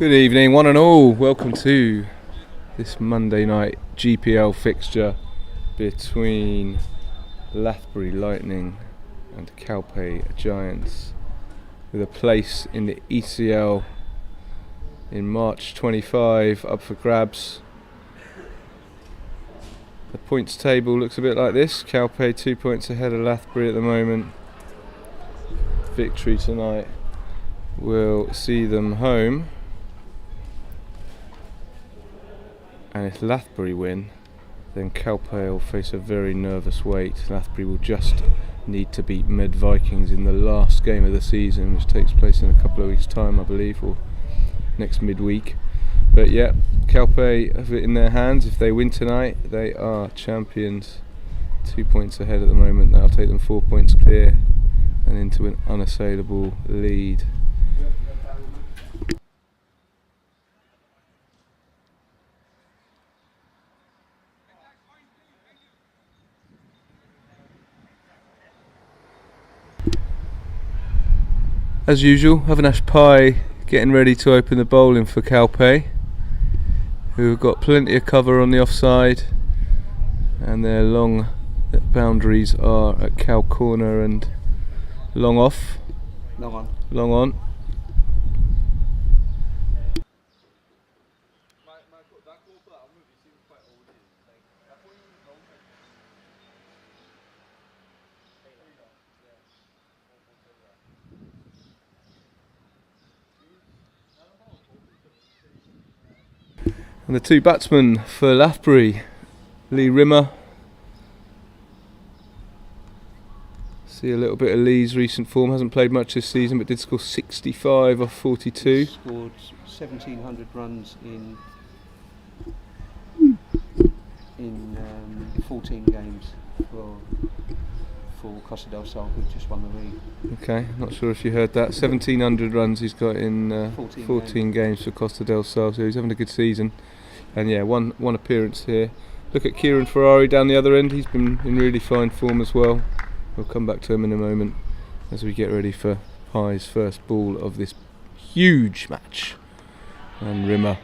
Good evening, one and all. Welcome to this Monday night GPL fixture between Lathbury Lightning and Calpe Giants, with a place in the ECL in March 25 up for grabs. The points table looks a bit like this. Calpe 2 points ahead of Lathbury at the moment. Victory tonight will see them home. And if Lathbury win, then Calpe will face a very nervous wait. Lathbury will just need to beat Med Vikings in the last game of the season, which takes place in a couple of weeks' time, I believe, or next midweek. But yeah, Calpe have it in their hands. If they win tonight, they are champions. 2 points ahead at the moment. That'll take them 4 points clear and into an unassailable lead. As usual, Avinash Pai getting ready to open the bowling for Calpe, who have got plenty of cover on the offside, and their long boundaries are at cow corner and long off. Long on. And the two batsmen for Lathbury, Lee Rimmer. See a little bit of Lee's recent form. Hasn't played much this season, but did score 65 off 42. Scored 1,700 runs in 14 games for Costa del Sol, who just won the league. Okay, not sure if you heard that. 1,700 runs he's got in 14 games for Costa del Sol, so he's having a good season. And yeah, one appearance here. Look at Kieran Ferrari down the other end. He's been in really fine form as well. We'll come back to him in a moment as we get ready for Pai's first ball of this huge match. And Rimmer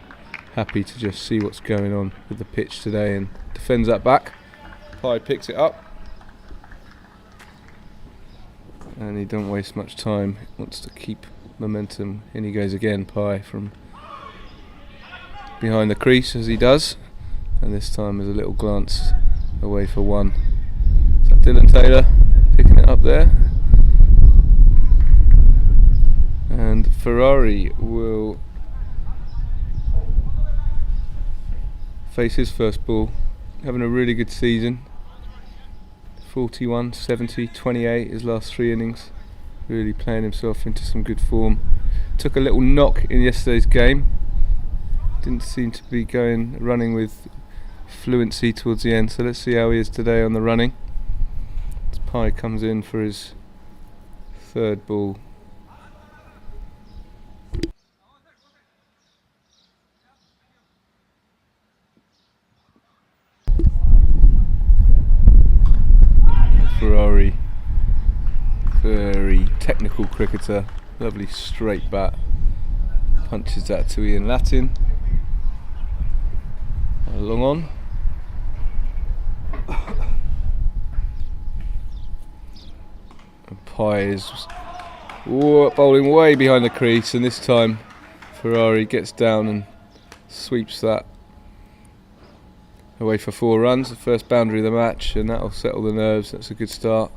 happy to just see what's going on with the pitch today and defends that back. Pai picks it up. And he don't waste much time. He wants to keep momentum. In he goes again, Pai, from behind the crease, as he does. And this time there's a little glance away for one. Is that Dylan Taylor picking it up there? And Ferrari will face his first ball. Having a really good season. 41, 70, 28 his last 3 innings. Really playing himself into some good form. Took a little knock in yesterday's game. Didn't seem to be running with fluency towards the end, so let's see how he is today on the running. As Pai comes in for his third ball. Ferrari, very technical cricketer, lovely straight bat, punches that to Ian Latin. Long on. And Pai is bowling way behind the crease, and this time Ferrari gets down and sweeps that away for 4 runs, the first boundary of the match, and that'll settle the nerves. That's a good start.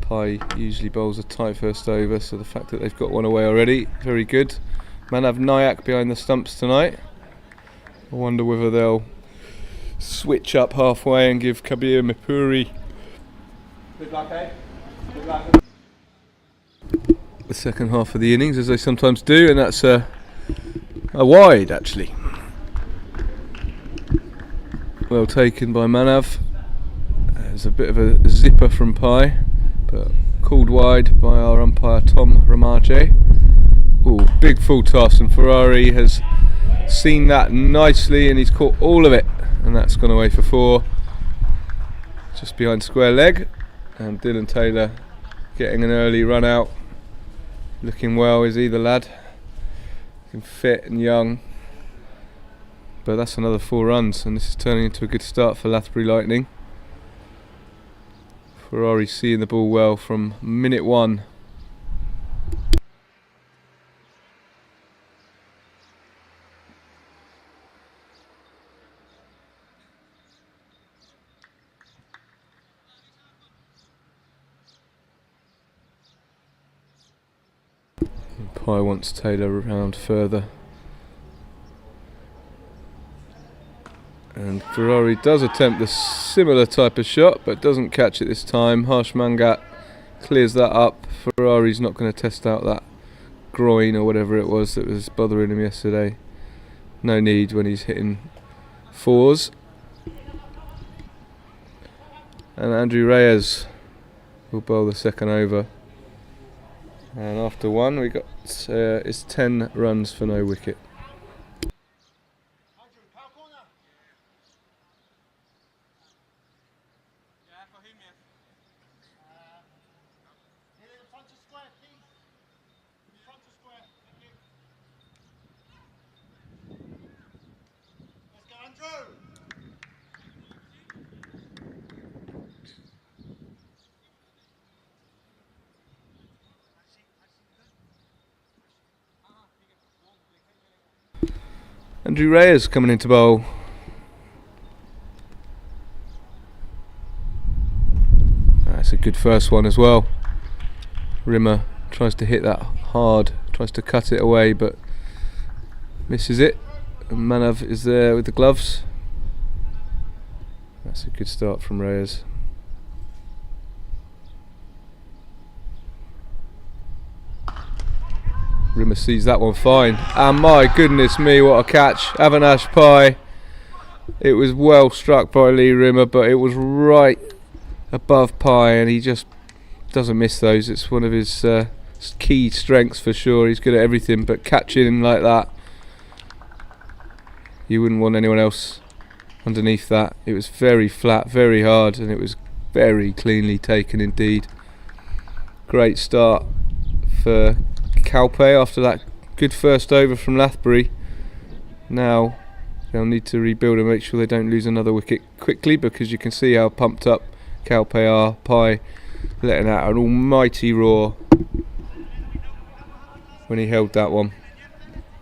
Pai usually bowls a tight first over, so the fact that they've got one away already, very good. Manav Nayak behind the stumps tonight. I wonder whether they'll switch up halfway and give Kabir Mipuri the second half of the innings, as they sometimes do, and that's a wide actually. Well taken by Manav. There's a bit of a zipper from Pai, but called wide by our umpire Tom Ramaje. Ooh, big full toss, and Ferrari has seen that nicely and he's caught all of it, and that's gone away for 4, just behind square leg. And Dylan Taylor getting an early run out, looking well, is he, the lad? looking fit and young. But that's another 4 runs, and this is turning into a good start for Lathbury Lightning. Ferrari seeing the ball well from minute 1. Pye wants Taylor around further. And Ferrari does attempt a similar type of shot, but doesn't catch it this time. Harsh Mangat clears that up. Ferrari's not going to test out that groin or whatever it was that was bothering him yesterday. No need when he's hitting 4s. And Andrew Reyes will bowl the second over. And after 1 we got it's 10 runs for no wicket. Andrew Reyes coming into bowl. That's a good first one as well. Rimmer tries to hit that hard, tries to cut it away, but misses it. And Manav is there with the gloves. That's a good start from Reyes. Rimmer sees that one fine, and my goodness me, what a catch. Avinash Pye. It was well struck by Lee Rimmer, but it was right above Pye, and he just doesn't miss those. It's one of his key strengths for sure. He's good at everything, but catching like that, you wouldn't want anyone else underneath that. It was very flat, very hard, and it was very cleanly taken indeed. Great start for Calpe after that good first over from Lathbury. Now they'll need to rebuild and make sure they don't lose another wicket quickly, because you can see how pumped up Calpe are. Pye letting out an almighty roar when he held that one,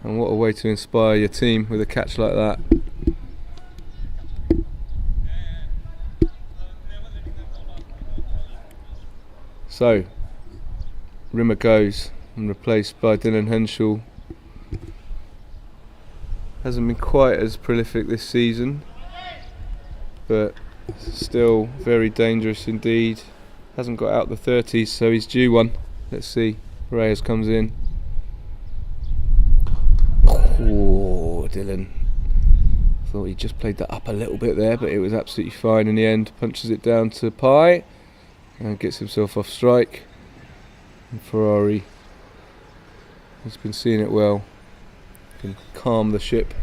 and what a way to inspire your team with a catch like that. So Rimmer goes and replaced by Dylan Henschel. Hasn't been quite as prolific this season, but still very dangerous indeed. Hasn't got out the 30s, so he's due one. Let's see. Reyes comes in. Oh, Dylan. Thought he just played that up a little bit there, but it was absolutely fine in the end. Punches it down to Pye and gets himself off strike. And Ferrari has been seeing it well, can calm the ship.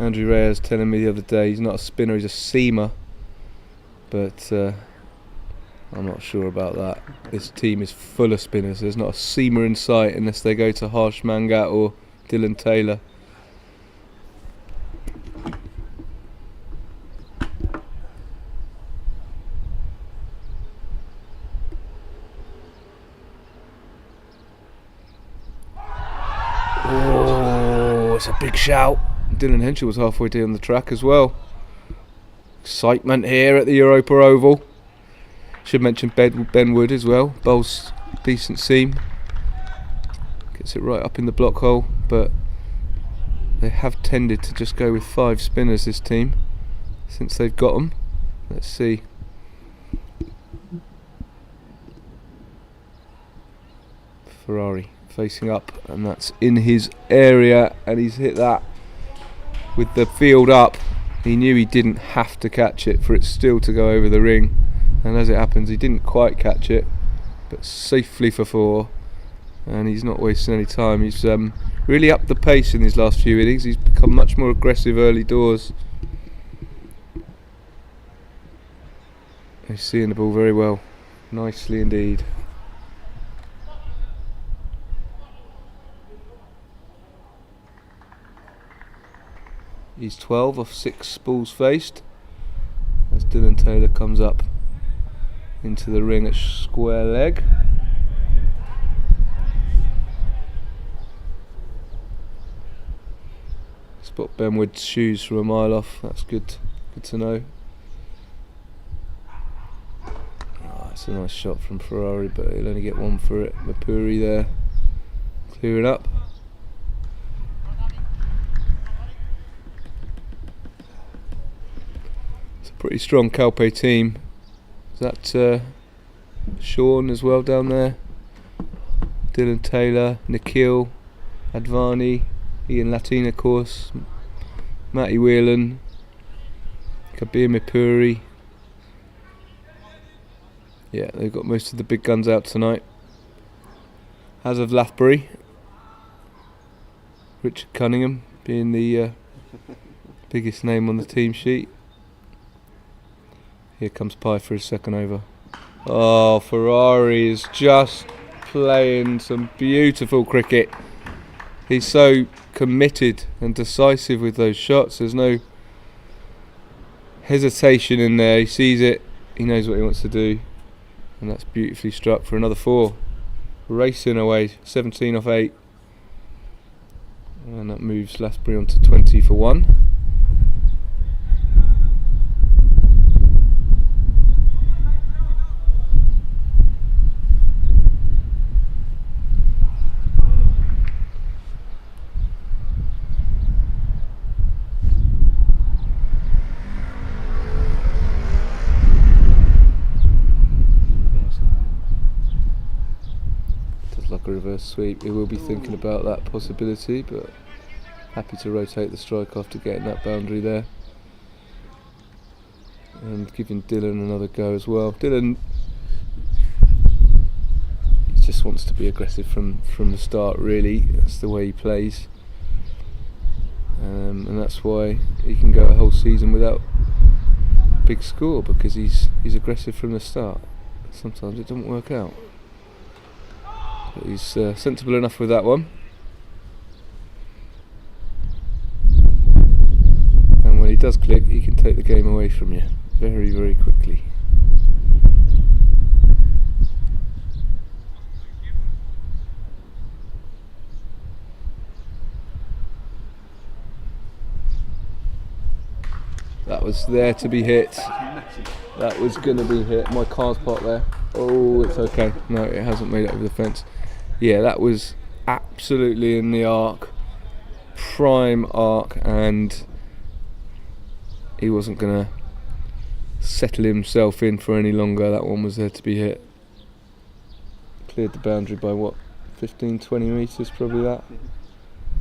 Andrew Reyes telling me the other day he's not a spinner, he's a seamer, but I'm not sure about that. This team is full of spinners. There's not a seamer in sight unless they go to Harsh Mangat or Dylan Taylor. Oh, it's a big shout. Dylan Henschel was halfway down the track as well. Excitement here at the Europa Oval. Should mention Ben Wood as well. Bowls decent seam. Gets it right up in the block hole, but they have tended to just go with 5 spinners, this team, since they've got them. Let's see. Ferrari facing up, and that's in his area, and he's hit that with the field up. He knew he didn't have to catch it for it still to go over the ring, and as it happens he didn't quite catch it, but safely for 4, and he's not wasting any time. He's really upped the pace in his last few innings. He's become much more aggressive early doors. He's seeing the ball very well, nicely indeed. He's 12 off 6 balls faced. As Dylan Taylor comes up into the ring at square leg. Spot Ben Wood's shoes from a mile off. That's good to know. It's a nice shot from Ferrari, but he'll only get one for it. Mapuri there, clearing up. It's a pretty strong Calpe team. Is that Sean as well down there? Dylan Taylor, Nikhil, Advani, Ian Latin of course, Matty Whelan, Kabir Mapuri. Yeah, they've got most of the big guns out tonight. As of Lathbury, Richard Cunningham being the biggest name on the team sheet. Here comes Pye for his second over. Oh, Ferrari is just playing some beautiful cricket. He's so committed and decisive with those shots. There's no hesitation in there. He sees it, he knows what he wants to do. And that's beautifully struck for another 4. Racing away, 17 off 8. And that moves Lathbury on to 20 for 1. Like a reverse sweep. He will be thinking about that possibility, but happy to rotate the strike after getting that boundary there and giving Dylan another go as well. Dylan just wants to be aggressive from the start, really. That's the way he plays, and that's why he can go a whole season without a big score, because he's aggressive from the start. Sometimes it doesn't work out. But he's sensible enough with that one. And when he does click, he can take the game away from you very, very quickly. That was there to be hit. That was going to be hit. My car's parked there. Oh, it's okay. No, it hasn't made it over the fence. Yeah, that was absolutely in the arc, prime arc, and he wasn't going to settle himself in for any longer. That one was there to be hit. Cleared the boundary by what, 15-20 metres, probably that.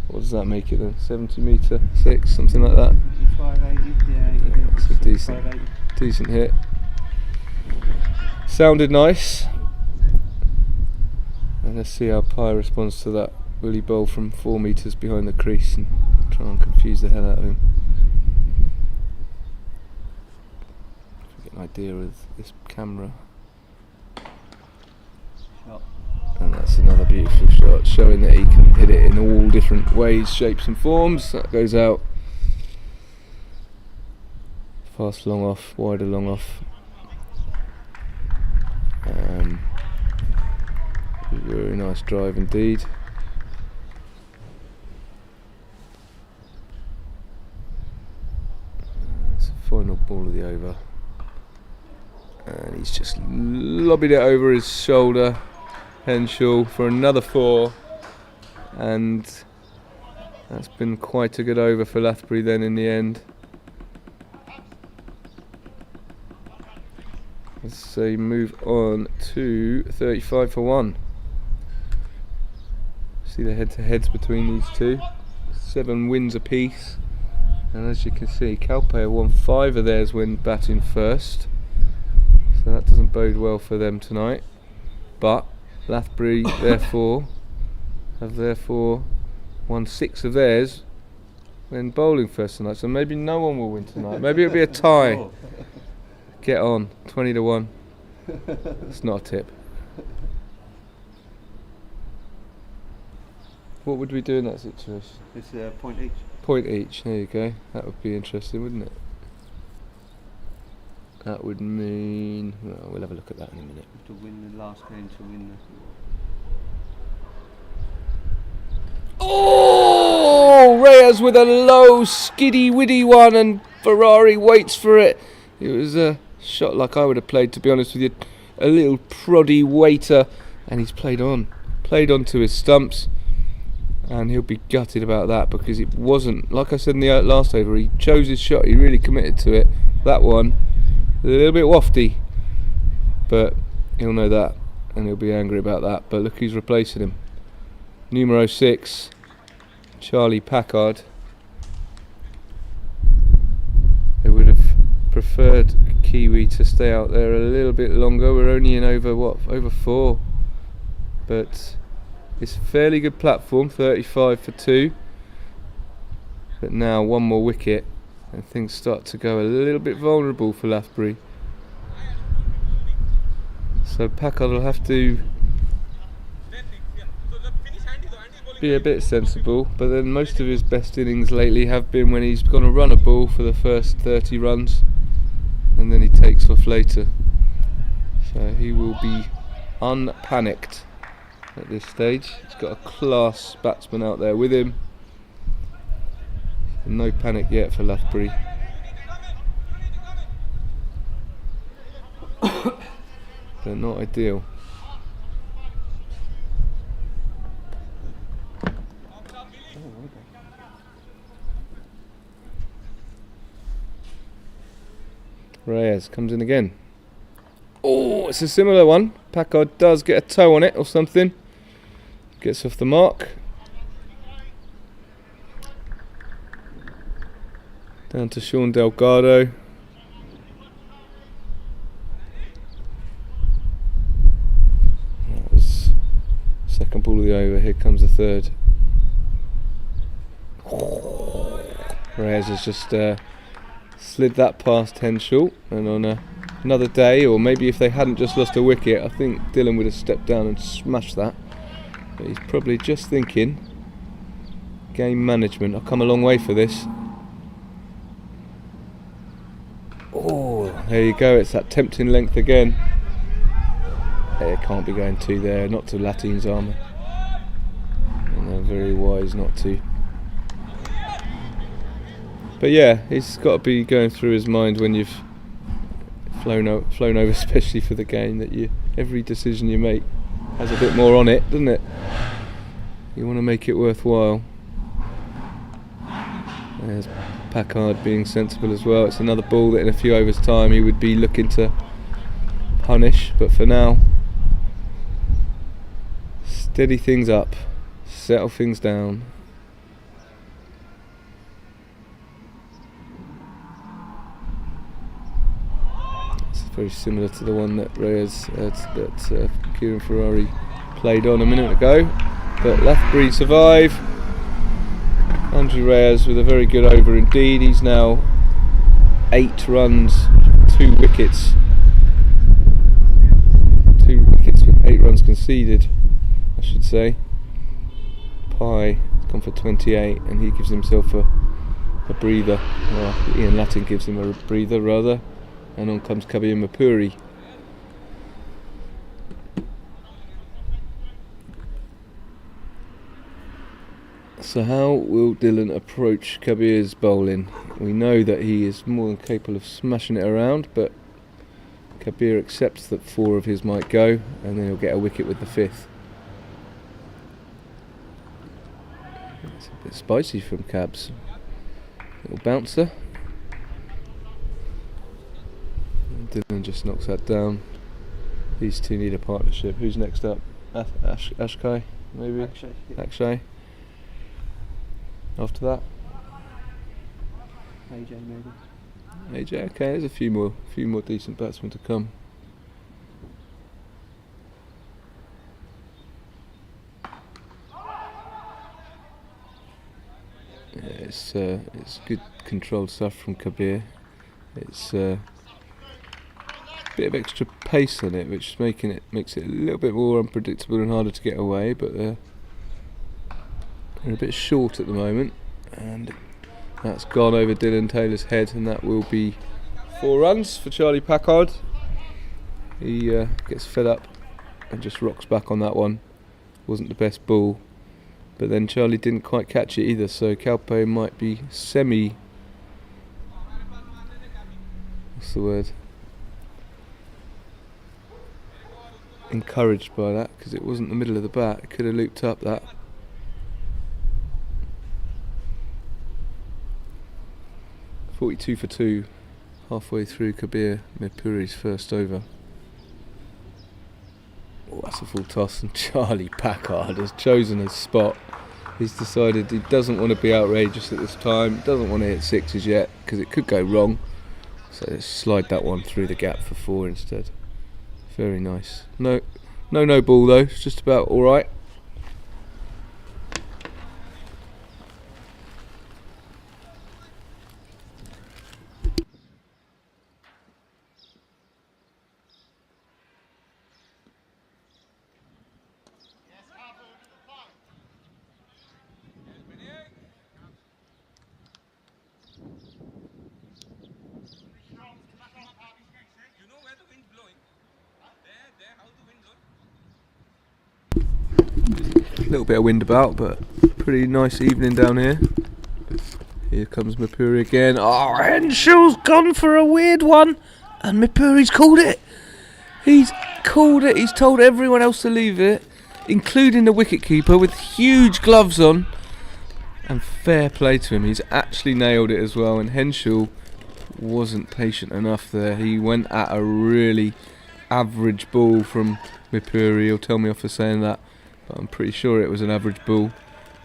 What does that make it then? 70 metre, 6, something like that. 580, yeah, It's a decent hit. Sounded nice. And let's see how Pye responds to that. Will he bowl from 4 metres behind the crease and try and confuse the hell out of him? Get an idea with this camera. And that's another beautiful shot, showing that he can hit it in all different ways, shapes and forms. That goes out. Fast long off, wider long off. Very nice drive indeed. It's the final ball of the over. And he's just lobbed it over his shoulder. Henshaw for another 4, and that's been quite a good over for Lathbury then in the end. So you move on to 35 for 1. See the head-to-heads between these two. 7 wins apiece, and as you can see, Calpe won 5 of theirs when batting first, so that doesn't bode well for them tonight. But Lathbury have won 6 of theirs when bowling first tonight, so maybe no one will win tonight. Maybe it'll be a tie. Get on, 20 to 1. That's not a tip. What would we do in that situation? It's point each. point each. There you go. That would be interesting, wouldn't it? That would mean... Well, we'll have a look at that in a minute. To win the last game, to win the... Oh! Reyes with a low, skiddy-widdy one, and Ferrari waits for it. It was a shot like I would have played, to be honest with you. A little proddy waiter, and he's played onto his stumps, and he'll be gutted about that, because it wasn't, like I said in the last over, he chose his shot, he really committed to it. That one, a little bit wafty, but he'll know that, and he'll be angry about that. But look who's replacing him. Numero 6, Charlie Packard. They would have preferred Kiwi to stay out there a little bit longer. We're only in over 4, but it's a fairly good platform, 35 for 2. But now one more wicket and things start to go a little bit vulnerable for Lathbury. So Packard will have to be a bit sensible, but then most of his best innings lately have been when he's gone to run a ball for the first 30 runs and then he takes off later. So he will be unpanicked at this stage. He's got a class batsman out there with him. No panic yet for Lathbury. They're not ideal. Reyes comes in again. Oh, it's a similar one. Packard does get a toe on it or something. Gets off the mark. Down to Sean Delgado. That was second ball of the over. Here comes the third. Reyes has just slid that past Henshaw, and on another day, or maybe if they hadn't just lost a wicket, I think Dylan would have stepped down and smashed that. But he's probably just thinking game management. I've come a long way for this. Oh, there you go, it's that tempting length again. It can't be going to there, not to Latin's armour. And they're very wise not to. But yeah, it's got to be going through his mind when you've flown over, especially for the game, that every decision you make has a bit more on it, doesn't it? You want to make it worthwhile. There's Packard being sensible as well. It's another ball that in a few overs' time he would be looking to punish, but for now, steady things up, settle things down. Very similar to the one that Kieran Ferrari played on a minute ago, but Lathbury survive. Andrew Reyes with a very good over indeed. He's now 8 runs, 2 wickets. 2 wickets with 8 runs conceded, I should say. Pye has gone for 28, and he gives himself a breather. Well, Ian Latin gives him a breather rather. And on comes Kabir Mapuri. So how will Dylan approach Kabir's bowling? We know that he is more than capable of smashing it around, but Kabir accepts that 4 of his might go, and then he'll get a wicket with the 5th. It's a bit spicy from Cabs. Little bouncer. Dylan just knocks that down. These two need a partnership. Who's next up? Ashkai, maybe? Akshay, yeah. Akshay. After that? AJ maybe. AJ, okay, there's a few more decent batsmen to come. Yeah, it's good controlled stuff from Kabir. It's bit of extra pace on it, which makes it a little bit more unpredictable and harder to get away, but they're a bit short at the moment, and That's gone over Dylan Taylor's head, and that will be 4 runs for Charlie Packard. He gets fed up and just rocks back on that one. Wasn't the best ball, but then Charlie didn't quite catch it either, so Calpe might be what's the word? Encouraged by that, because it wasn't the middle of the bat. It could have looped up that. .42 for 2, halfway through Kabir Mirpuri's first over. Oh, that's a full toss, and Charlie Packard has chosen his spot. He's decided he doesn't want to be outrageous at this time, doesn't want to hit 6s yet, because it could go wrong. So let's slide that one through the gap for 4 instead. Very nice. No ball though, it's just about alright. A little bit of wind about, but pretty nice evening down here. Here comes Mirpuri again. Oh, Henschel's gone for a weird one, and Mirpuri's called it. He's called it. He's told everyone else to leave it, including the wicketkeeper with huge gloves on. And fair play to him. He's actually nailed it as well, and Henschel wasn't patient enough there. He went at a really average ball from Mirpuri. He'll tell me off for saying that, but I'm pretty sure it was an average ball.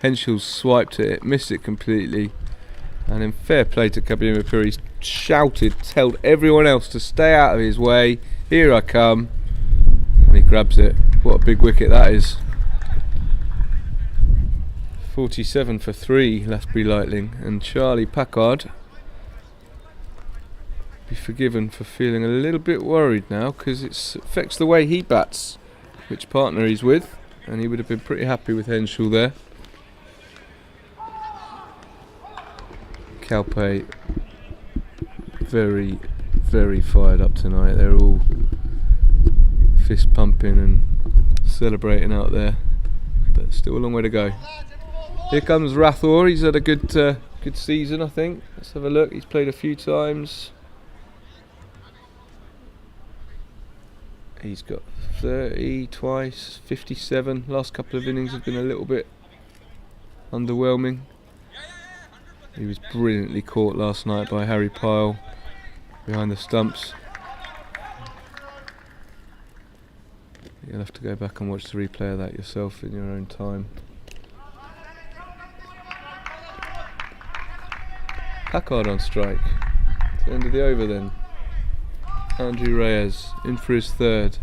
Henschel swiped it, missed it completely, and in fair play to Kabir Mirpuri, he's shouted, told everyone else to stay out of his way. Here I come, and he grabs it. What a big wicket that is. 47 for 3, Lathbury Lightning, and Charlie Packard be forgiven for feeling a little bit worried now, because it affects the way he bats, which partner he's with. And he would have been pretty happy with Henschel there. Calpe very, very fired up tonight. They're all fist pumping and celebrating out there, but still a long way to go. Here comes Rathor. He's had a good season, I think. Let's have a look. He's played a few times. He's got 30 twice, 57. Last couple of innings have been a little bit underwhelming. He was brilliantly caught last night by Harry Pyle behind the stumps. You'll have to go back and watch the replay of that yourself in your own time. Packard on strike. It's the end of the over then. Andrew Reyes in for his third.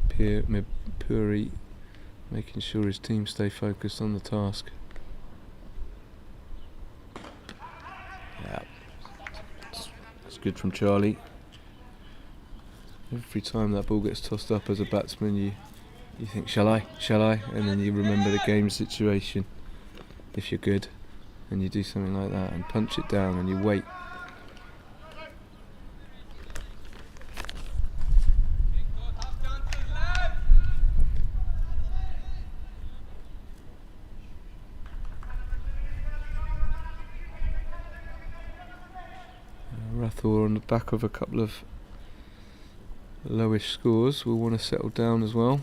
Kabir Mirpuri making sure his team stay focused on the task. Yeah, that's good from Charlie. Every time that ball gets tossed up as a batsman, you think, shall I? And then you remember the game situation. If you're good, and you do something like that and punch it down and you wait. Rathor on the back of a couple of lowish scores will want to settle down as well.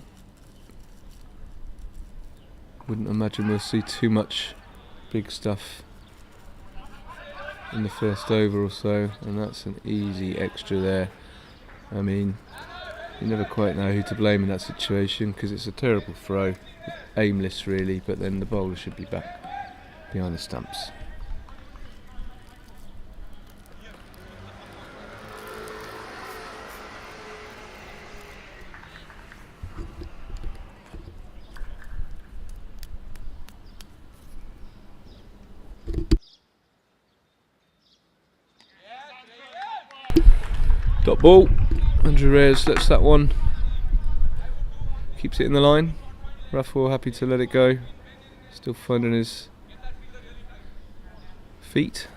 Wouldn't imagine we'll see too much big stuff in the first over or so, and that's an easy extra there. I mean, you never quite know who to blame in that situation, because it's a terrible throw, aimless really, but then the bowler should be back behind the stumps. Dot ball. Andrew Reyes lets that one. Keeps it in the line. Rathor happy to let it go. Still finding his feet.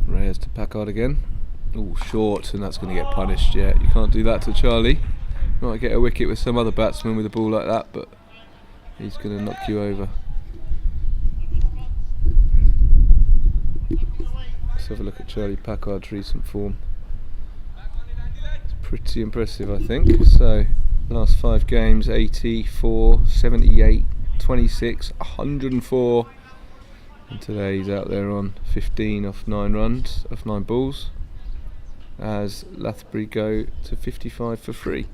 Reyes to Packard again. Oh, short, and that's going to get punished. Yeah, you can't do that to Charlie. Might get a wicket with some other batsman with a ball like that, but he's going to knock you over. Let's have a look at Charlie Packard's recent form. It's pretty impressive, I think. So, last 5 games, 84, 78, 26, 104. And today he's out there on 15 off 9 runs, off 9 balls, as Lathbury go to 55 for free.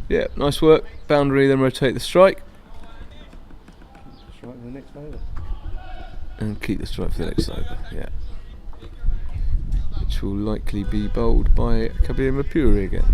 Yeah, nice work. Boundary, then rotate the strike. Strike for the next over. And keep the strike for the next over, yeah. Which will likely be bowled by Calpe Mapuri again.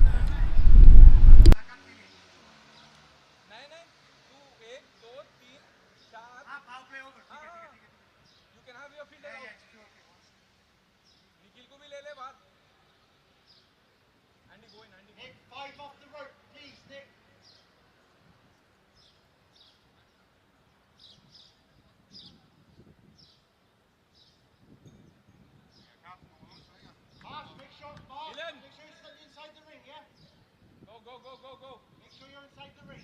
Go. Make sure you're inside the ring.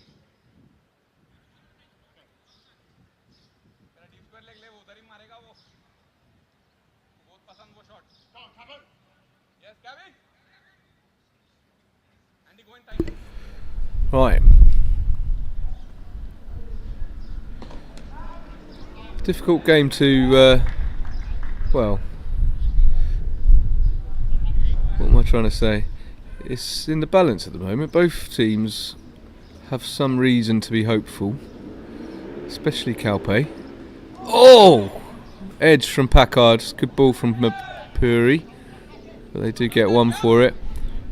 तेरा deep square leg ले वो उधर ही मारेगा वो बहुत पसंद वो shot Come on, Calpe. Yes, Kevin. Andy, go in time. Right. Difficult game to, well, what am I trying to say? It's in the balance at the moment. Both teams have some reason to be hopeful, especially Calpe. Oh! Edge from Packard. Good ball from Mapuri, but they do get 1 for it.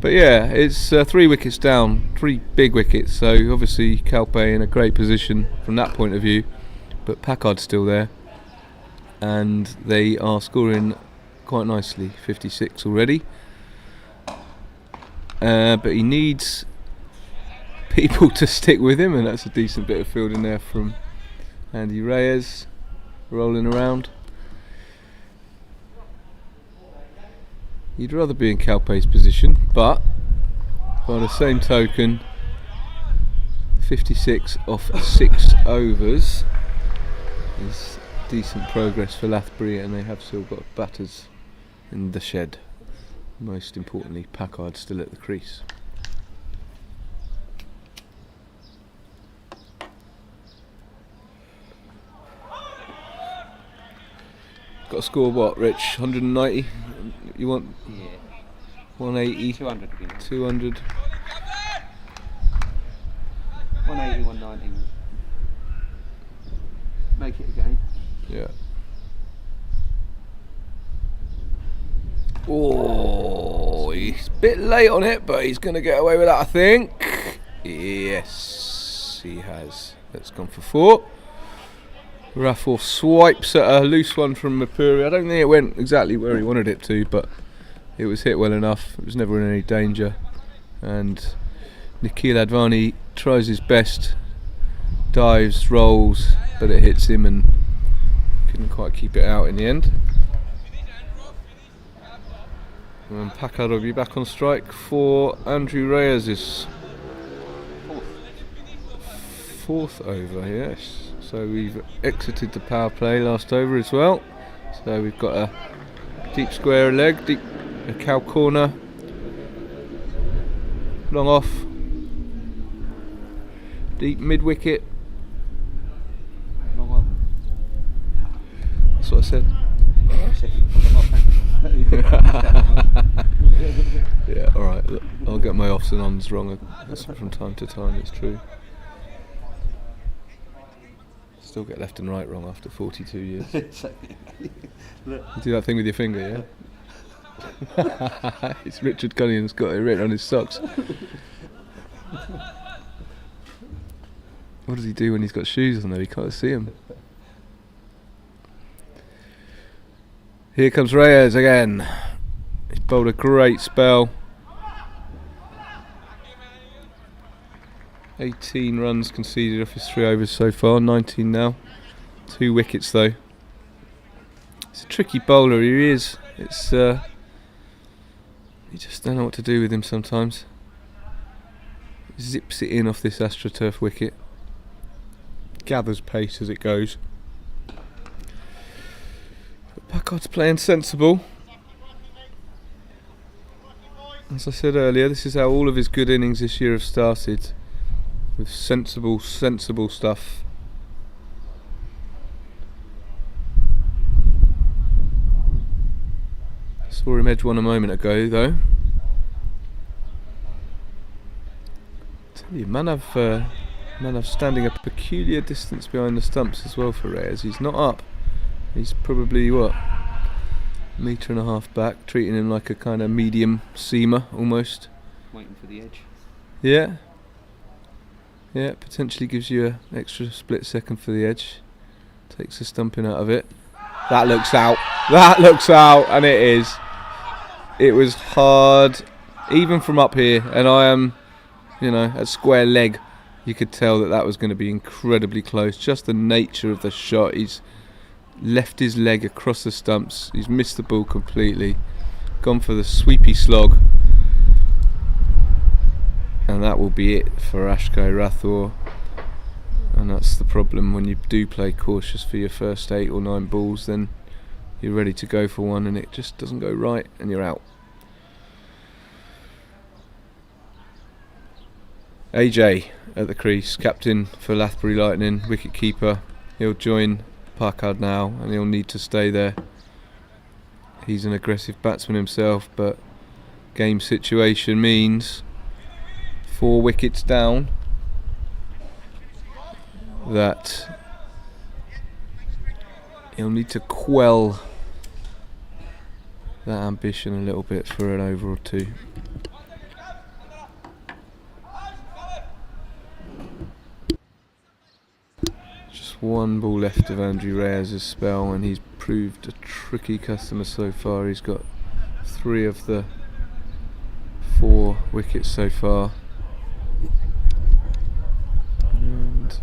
But yeah, it's 3 wickets down, 3 big wickets, so obviously Calpe in a great position from that point of view, but Packard's still there, and they are scoring quite nicely, 56 already. But he needs people to stick with him, and that's a decent bit of fielding there from Andy Reyes, rolling around. You'd rather be in Calpe's position, but by the same token, 56 off 6 overs is decent progress for Lathbury, and they have still got batters in the shed. Most importantly, Packard still at the crease. Got to score what, Rich? 190? You want? Yeah. 180? 200 again. 200? 180, 190. Make it again. Yeah. Oh, he's a bit late on it, but he's going to get away with that, I think. Yes, he has. That's gone for 4. Raffle swipes at a loose one from Mapuri. I don't think it went exactly where he wanted it to, but it was hit well enough. It was never in any danger. And Nikhil Advani tries his best, dives, rolls, but it hits him and couldn't quite keep it out in the end. And Packard will be back on strike for Andrew Reyes' 4th over, yes. So we've exited the power play last over as well. So we've got a deep square leg, deep a cow corner, long off, deep mid wicket. Long on. That's what I said. Long off. Yeah, alright, I'll get my offs and ons wrong from time to time, it's true. Still get left and right wrong after 42 years. You do that thing with your finger, yeah? It's Richard Cunningham's got it written on his socks. What does he do when he's got shoes on though? You can't see him. Here comes Reyes again. He's bowled a great spell. 18 runs conceded off his 3 overs so far, 19 now. 2 wickets though. It's a tricky bowler, he is. It's you just don't know what to do with him sometimes. Zips it in off this AstroTurf wicket. Gathers pace as it goes. But Packard's playing sensible. As I said earlier, this is how all of his good innings this year have started. With sensible stuff. Saw him edge one a moment ago though. Tell you, Manav standing a peculiar distance behind the stumps as well for Reyes. He's not up. He's probably what, 1.5 meters back, treating him like a kind of medium seamer almost. Waiting for the edge. Yeah. Yeah, potentially gives you an extra split second for the edge. Takes the stumping out of it. That looks out. That looks out, and it is. It was hard, even from up here, and I am, at square leg. You could tell that was going to be incredibly close. Just the nature of the shot. He's left his leg across the stumps. He's missed the ball completely. Gone for the sweepy slog. And that will be it for Ashkai Rathore. And that's the problem when you do play cautious for your first 8 or 9 balls, then you're ready to go for one and it just doesn't go right and you're out. AJ at the crease, captain for Lathbury Lightning, wicket keeper. He'll join Packard now and he'll need to stay there. He's an aggressive batsman himself, but game situation means 4 wickets down that he'll need to quell that ambition a little bit for an over or 2. Just 1 ball left of Andrew Reyes' spell and he's proved a tricky customer so far. He's got 3 of the 4 wickets so far. And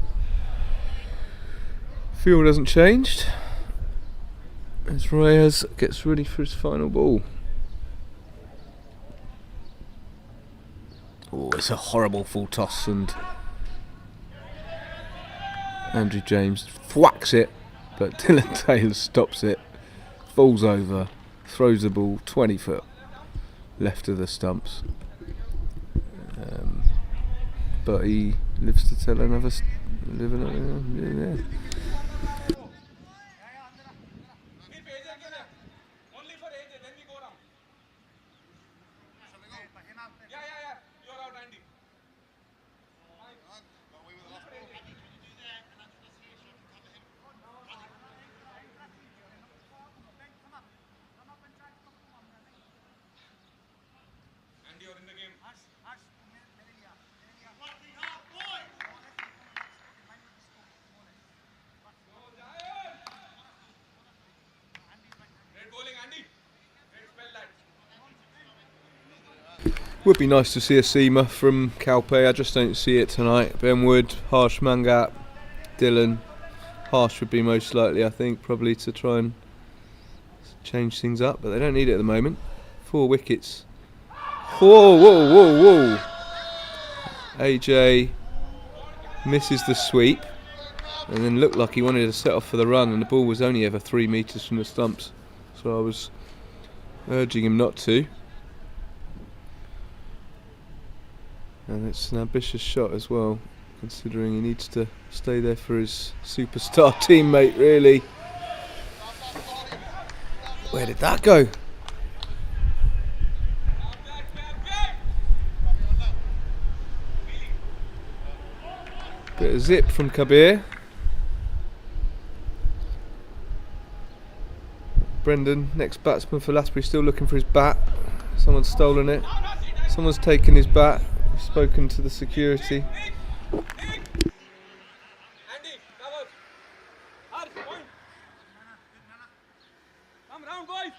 field hasn't changed as Reyes gets ready for his final ball. Oh, it's a horrible full toss and Andrew James thwacks it, but Dylan Taylor stops it, falls over, throws the ball 20 foot left of the stumps. But he lives to tell another yeah. Only for AJ, then we go around. Yeah. You're out, Andy. Andy, you're in the game. Great bowling, Andy. Great spell, lad. Would be nice to see a seamer from Calpe. I just don't see it tonight. Ben Wood, Harsh Mangat, Dylan. Harsh would be most likely, I think, probably to try and change things up, but they don't need it at the moment. 4 wickets. Whoa. AJ misses the sweep and then looked like he wanted to set off for the run and the ball was only ever 3 metres from the stumps. So I was urging him not to. And it's an ambitious shot as well, considering he needs to stay there for his superstar teammate, really. Where did that go? Bit of zip from Kabir. Brendan, next batsman for Lathbury, still looking for his bat. Someone's stolen it. Someone's taken his bat. We've spoken to the security. Andy, cover. Harsh, point. Come round, boys.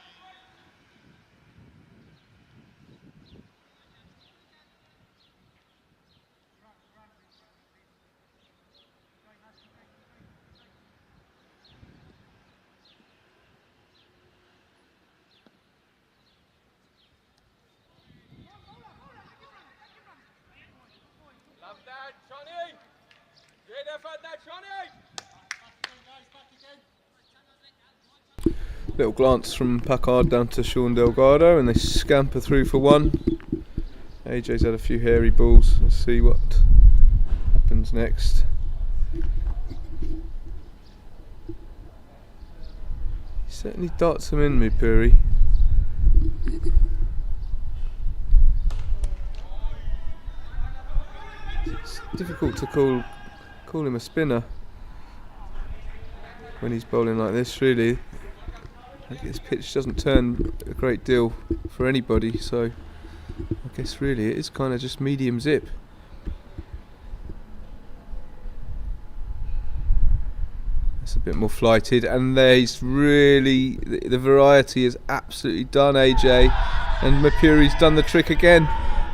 Love that, Johnny. Great effort, that Johnny. Little glance from Packard down to Sean Delgado, and they scamper through for one. AJ's had a few hairy balls. Let's see what happens next. He certainly darts them in, Mupuri. It's difficult to call him a spinner when he's bowling like this, really. This pitch doesn't turn a great deal for anybody, so I guess really it is kind of just medium zip. It's a bit more flighted, and there's really the variety is absolutely done, AJ, and Mapuri's done the trick again.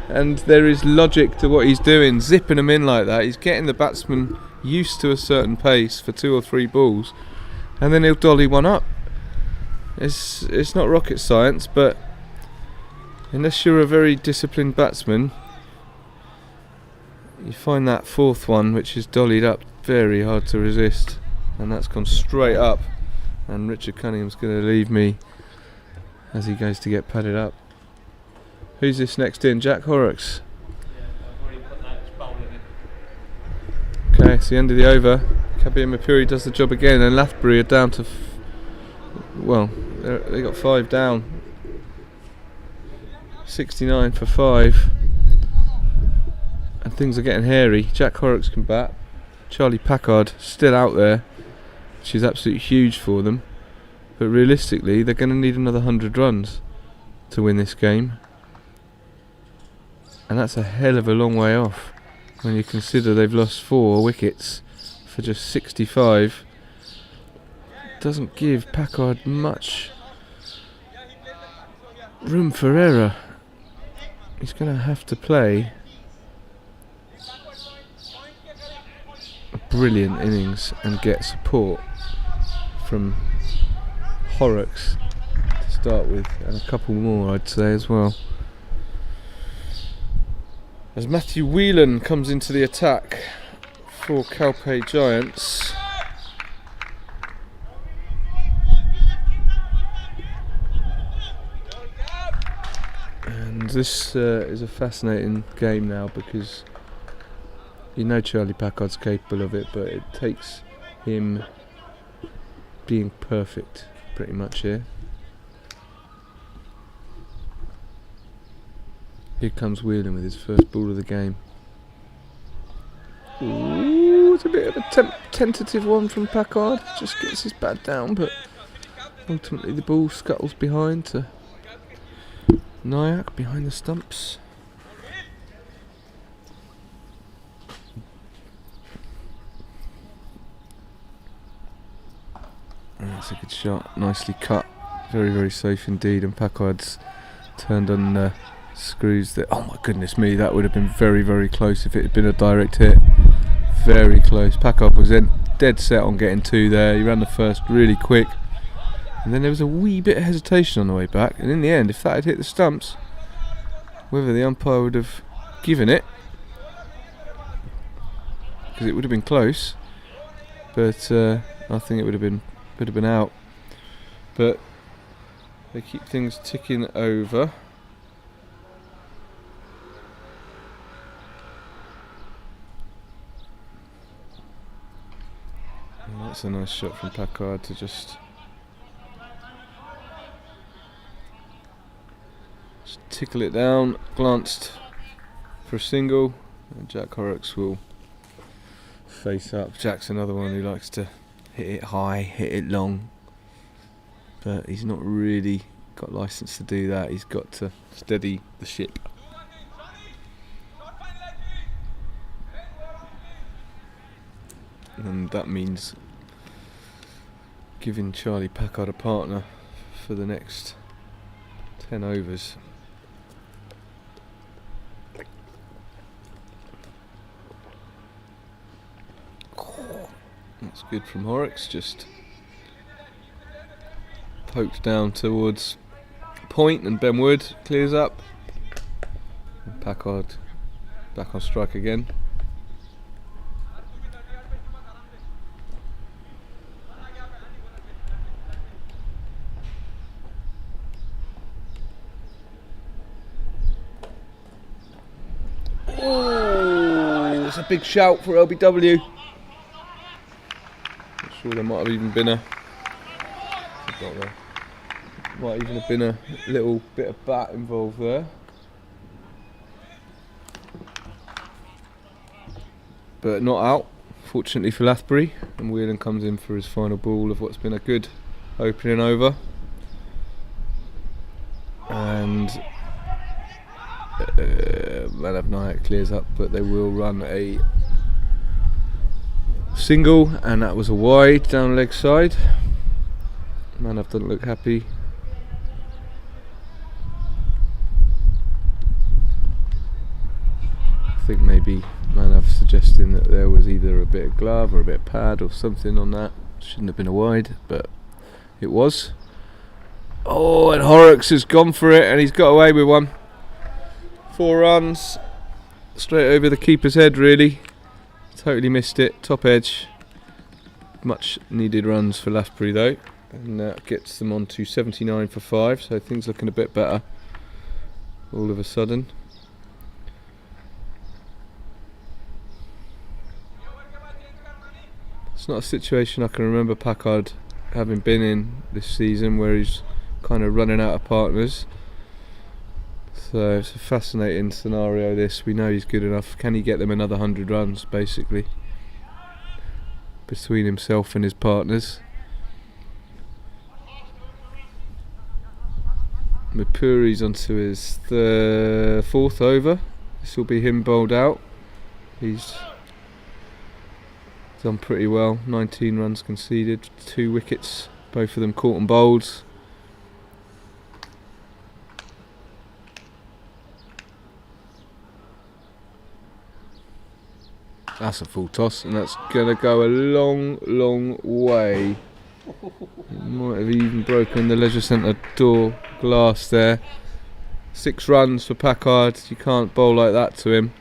And there is logic to what he's doing, zipping them in like that. He's getting the batsman used to a certain pace for 2 or 3 balls, and then he'll dolly one up. It's not rocket science, but unless you're a very disciplined batsman, you find that 4th one, which is dollied up, very hard to resist. And that's gone straight up, and Richard Cunningham's going to leave me as he goes to get padded up. Who's this next in? Jack Horrocks. Okay, it's the end of the over. Kabir Mapuri does the job again, and Lathbury are down to well, they got 5 down. 69 for 5, and things are getting hairy. Jack Horrocks can bat. Charlie Packard still out there, which is absolutely huge for them. But realistically, they're going to need another 100 runs to win this game, and that's a hell of a long way off when you consider they've lost 4 wickets for just 65. Doesn't give Packard much room for error. He's going to have to play a brilliant innings and get support from Horrocks to start with, and a couple more I'd say as well. As Matthew Whelan comes into the attack for Calpe Giants. And this is a fascinating game now, because you know Charlie Packard's capable of it, but it takes him being perfect pretty much here. Here comes Whelan with his first ball of the game. Ooh, it's a bit of a tentative one from Packard. Just gets his bat down, but ultimately the ball scuttles behind to Nayak behind the stumps. That's a good shot, nicely cut, very very safe indeed, and Packard's turned on screws that, oh my goodness me, that would have been very very close if it had been a direct hit. Very close. Packard was then dead set on getting 2 there. He ran the first really quick, and then there was a wee bit of hesitation on the way back, and in the end, if that had hit the stumps, whether the umpire would have given it, because it would have been close, but I think it would have been out. But they keep things ticking over. And that's a nice shot from Packard to just tickle it down, glanced for a single, and Jack Horrocks will face up. Jack's another one who likes to hit it high, hit it long, but he's not really got license to do that. He's got to steady the ship. And that means giving Charlie Packard a partner for the next 10 overs. That's good from Horrocks, just poked down towards point, and Ben Wood clears up. And Packard back on strike again. Oh, it's a big shout for LBW. Not sure there might have even been a little bit of bat involved there. But not out, fortunately for Lathbury, and Whelan comes in for his final ball of what's been a good opening over. And Man of Night clears up, but they will run a single, and that was a wide down leg side. Manav doesn't look happy. I think maybe Manav suggesting that there was either a bit of glove or a bit of pad or something on that. Shouldn't have been a wide, but it was. Oh, and Horrocks has gone for it, and he's got away with one. 4 runs, straight over the keeper's head really. Totally missed it, top edge. Much needed runs for Lathbury though, and that gets them on to 79 for 5, so things looking a bit better all of a sudden. It's not a situation I can remember Packard having been in this season where he's kind of running out of partners. So it's a fascinating scenario this. We know he's good enough. Can he get them another 100 runs basically between himself and his partners? Mapuri's onto his 4th over. This will be him bowled out. He's done pretty well. 19 runs conceded, 2 wickets, both of them caught and bowled. That's a full toss, and that's going to go a long, long way. It might have even broken the leisure centre door glass there. 6 runs for Packard. You can't bowl like that to him.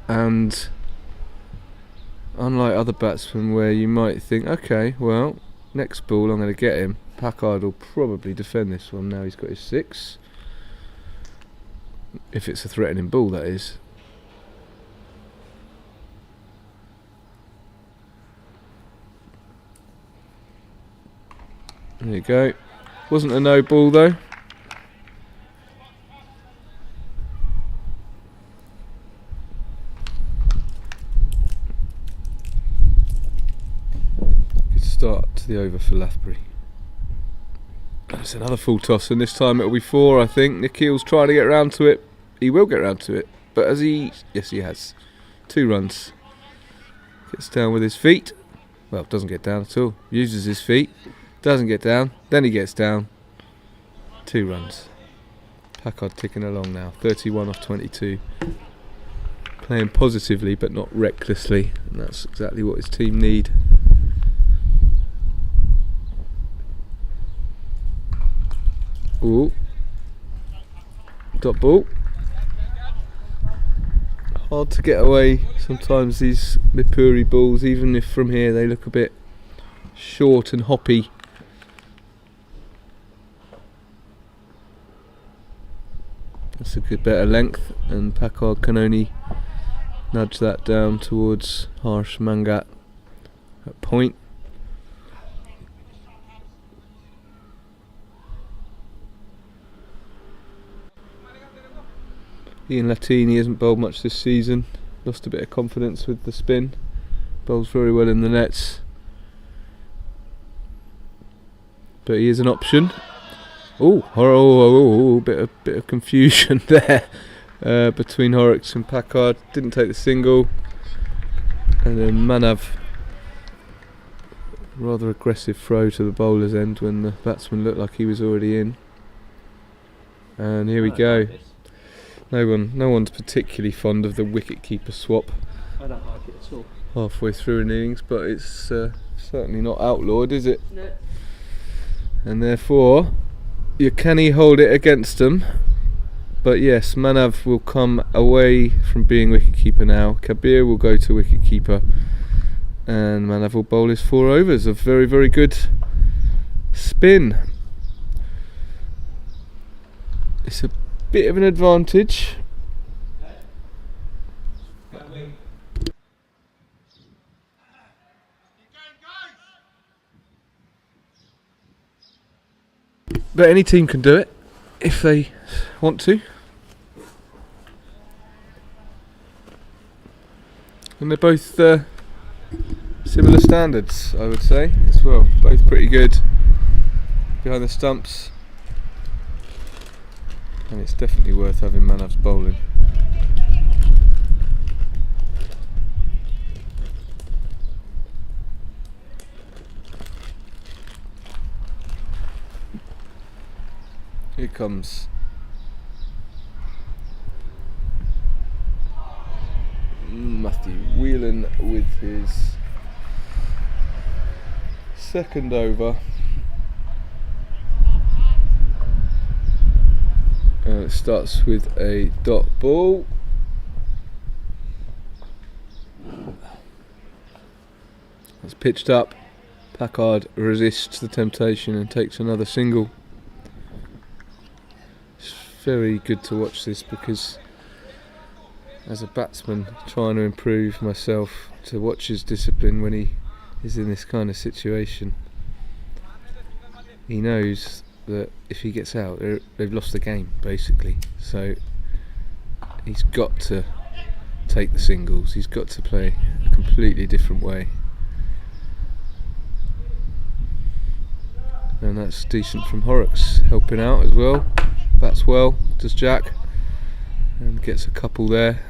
And unlike other batsmen where you might think, okay, well, next ball I'm going to get him, Packard will probably defend this one. Now he's got his 6. If it's a threatening ball, that is. There you go. Wasn't a no ball though. Good start to the over for Lathbury. It's another full toss, and this time it'll be 4, I think. Nikhil's trying to get round to it. He will get round to it, but as he... Yes, he has. 2 runs. Gets down with his feet. Well, doesn't get down at all. Uses his feet. Doesn't get down. Then he gets down. 2 runs. Packard ticking along now. 31 off 22. Playing positively, but not recklessly. And that's exactly what his team need. Ooh. Dot ball. Hard to get away sometimes these Mapuri balls, even if from here they look a bit short and hoppy. That's a good bit of length, and Packard can only nudge that down towards Harsh Mangat at point. Ian Latini hasn't bowled much this season. lost a bit of confidence with the spin. Bowls very well in the nets, but he is an option. Bit of confusion there between Horrocks and Packard. Didn't take the single, and then Manav, rather aggressive throw to the bowler's end when the batsman looked like he was already in. And here we go. No one's particularly fond of the wicket-keeper swap I don't like it at all. halfway through an innings, but it's certainly not outlawed, is it? No. And therefore, can he hold it against them? But yes, Manav will come away from being wicket-keeper now. Kabir will go to wicket-keeper, and Manav will bowl his 4 overs of very, very good spin. It's a bit of an advantage. But any team can do it if they want to. And they're both similar standards, I would say, as well. Both pretty good behind the stumps. And it's definitely worth having Manav's bowling. Here comes Matthew Whelan with his second over. It starts with a dot ball. It's pitched up. Packard resists the temptation and takes another single. It's very good to watch this because, as a batsman trying to improve myself, to watch his discipline when he is in this kind of situation. He knows that if he gets out, they've lost the game, basically. So he's got to take the singles. He's got to play a completely different way. And that's decent from Horrocks, helping out as well. Bats well, does Jack, and gets a couple there.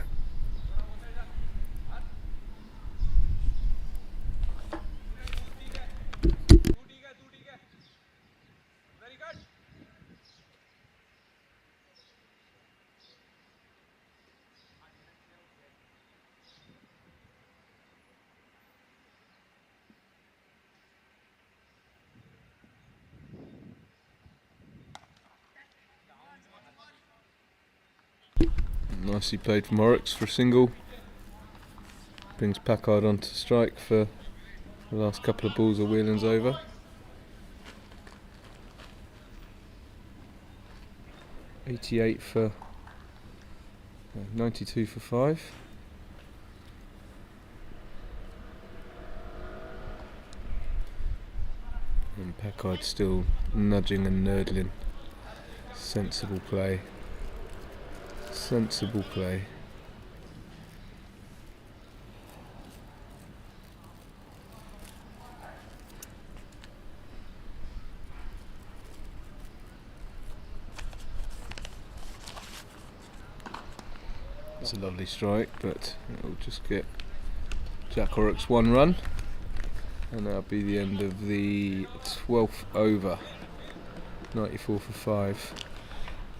Nicely played from Horrocks for a single. Brings Packard on to strike for the last couple of balls of Whelan's over. .88 for 92 for 5. And Packard still nudging and nurdling. Sensible play. Sensible play. It's a lovely strike, but it'll just get Jack Horrocks 1 run, and that'll be the end of the 12th over. 94 for 5.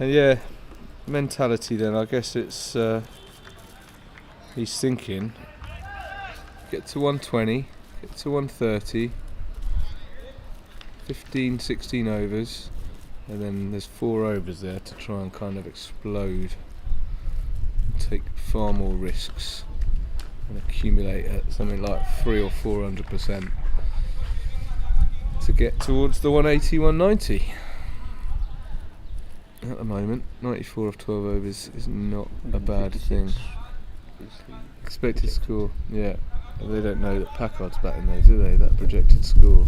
And yeah, mentality then, I guess it's he's thinking get to 120, get to 130, 15, 16 overs, and then there's 4 overs there to try and kind of explode and take far more risks and accumulate at something like 300 or 400% to get towards the 180, 190. At the moment, 94 of 12 overs is not a bad thing. Expected score, yeah. They don't know that Packard's batting though, do they? That projected score.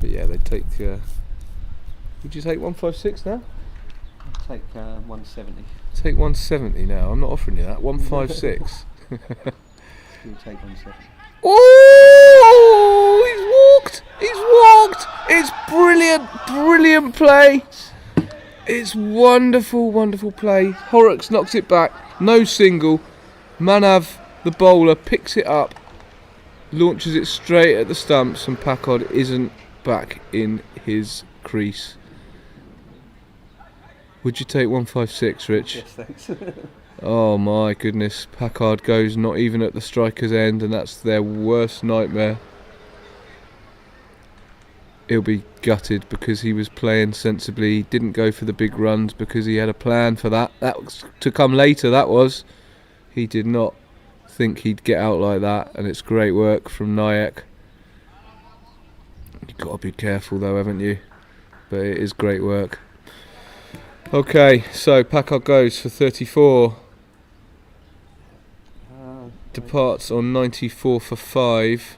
But yeah, they take Would you take 156 now? I'll take 170. Take 170 now. I'm not offering you that. 156. You'll take 170. Oh, he's walked. He's walked. It's brilliant, brilliant play. It's wonderful, wonderful play. Horrocks knocks it back. No single. Manav, the bowler, picks it up, launches it straight at the stumps, and Packard isn't back in his crease. Would you take 156, Rich? Yes, thanks. Oh my goodness, Packard goes not even at the striker's end, and that's their worst nightmare. He'll be gutted because he was playing sensibly. He didn't go for the big runs because he had a plan for that. That was to come later, that was. He did not think he'd get out like that, and it's great work from Nayak. You've got to be careful though, haven't you? But it is great work. Okay, so Packard goes for 34. Departs on 94 for 5.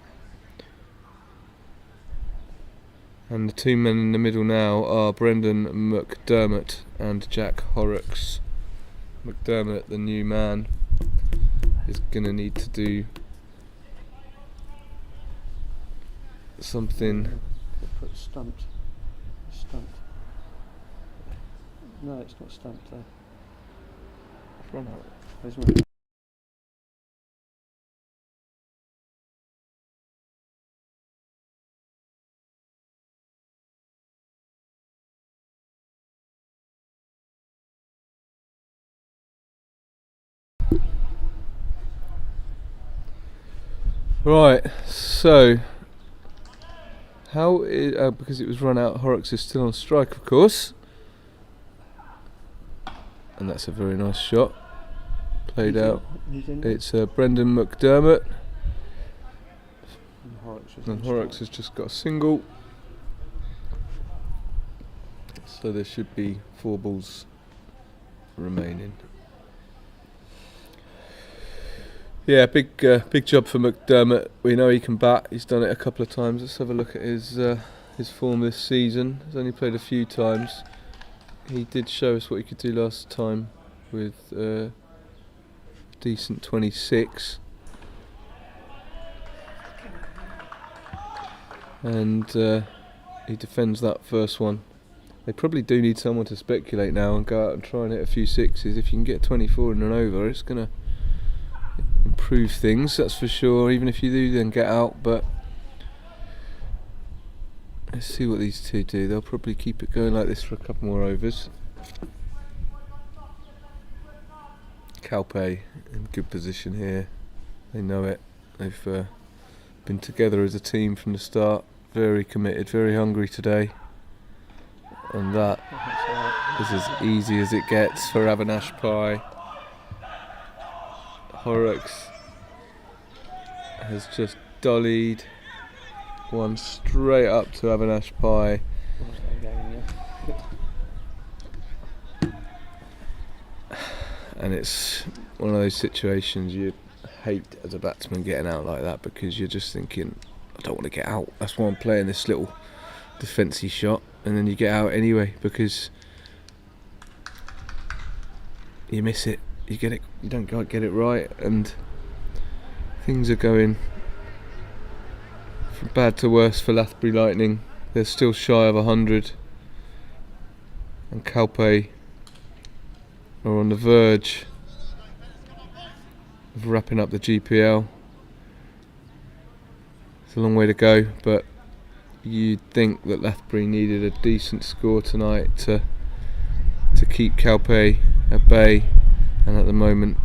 And the two men in the middle now are Brendan McDermott and Jack Horrocks. McDermott, the new man, is going to need to do something. Put stumped. Stumped. No, it's not stumped there. Run out. There's one. Right, so how is, because it was run out, Horrocks is still on strike, of course, and that's a very nice shot, played out. It's Brendan McDermott, and Horrocks has just got a single, so there should be 4 balls remaining. Yeah, big job for McDermott. We know he can bat. He's done it a couple of times. Let's have a look at his form this season. He's only played a few times. He did show us what he could do last time with decent 26. And he defends that first one. They probably do need someone to speculate now and go out and try and hit a few sixes. If you can get 24 in an over, it's going to improve things, that's for sure, even if you do then get out. But let's see what these two do. They'll probably keep it going like this for a couple more overs. Calpe in good position here. They know it. They've been together as a team from the start. Very committed, very hungry today. And that is as easy as it gets for Avinash Pai. Horrocks has just dollied one straight up to Avinash Pai. And it's one of those situations you hate as a batsman getting out like that, because you're just thinking, I don't want to get out. That's why I'm playing this little defensive shot, and then you get out anyway because you miss it. You get it. You don't quite get it right, and things are going from bad to worse for Lathbury Lightning. They're still shy of 100, and Calpe are on the verge of wrapping up the GPL. It's a long way to go, but you'd think that Lathbury needed a decent score tonight to keep Calpe at bay. And at the moment,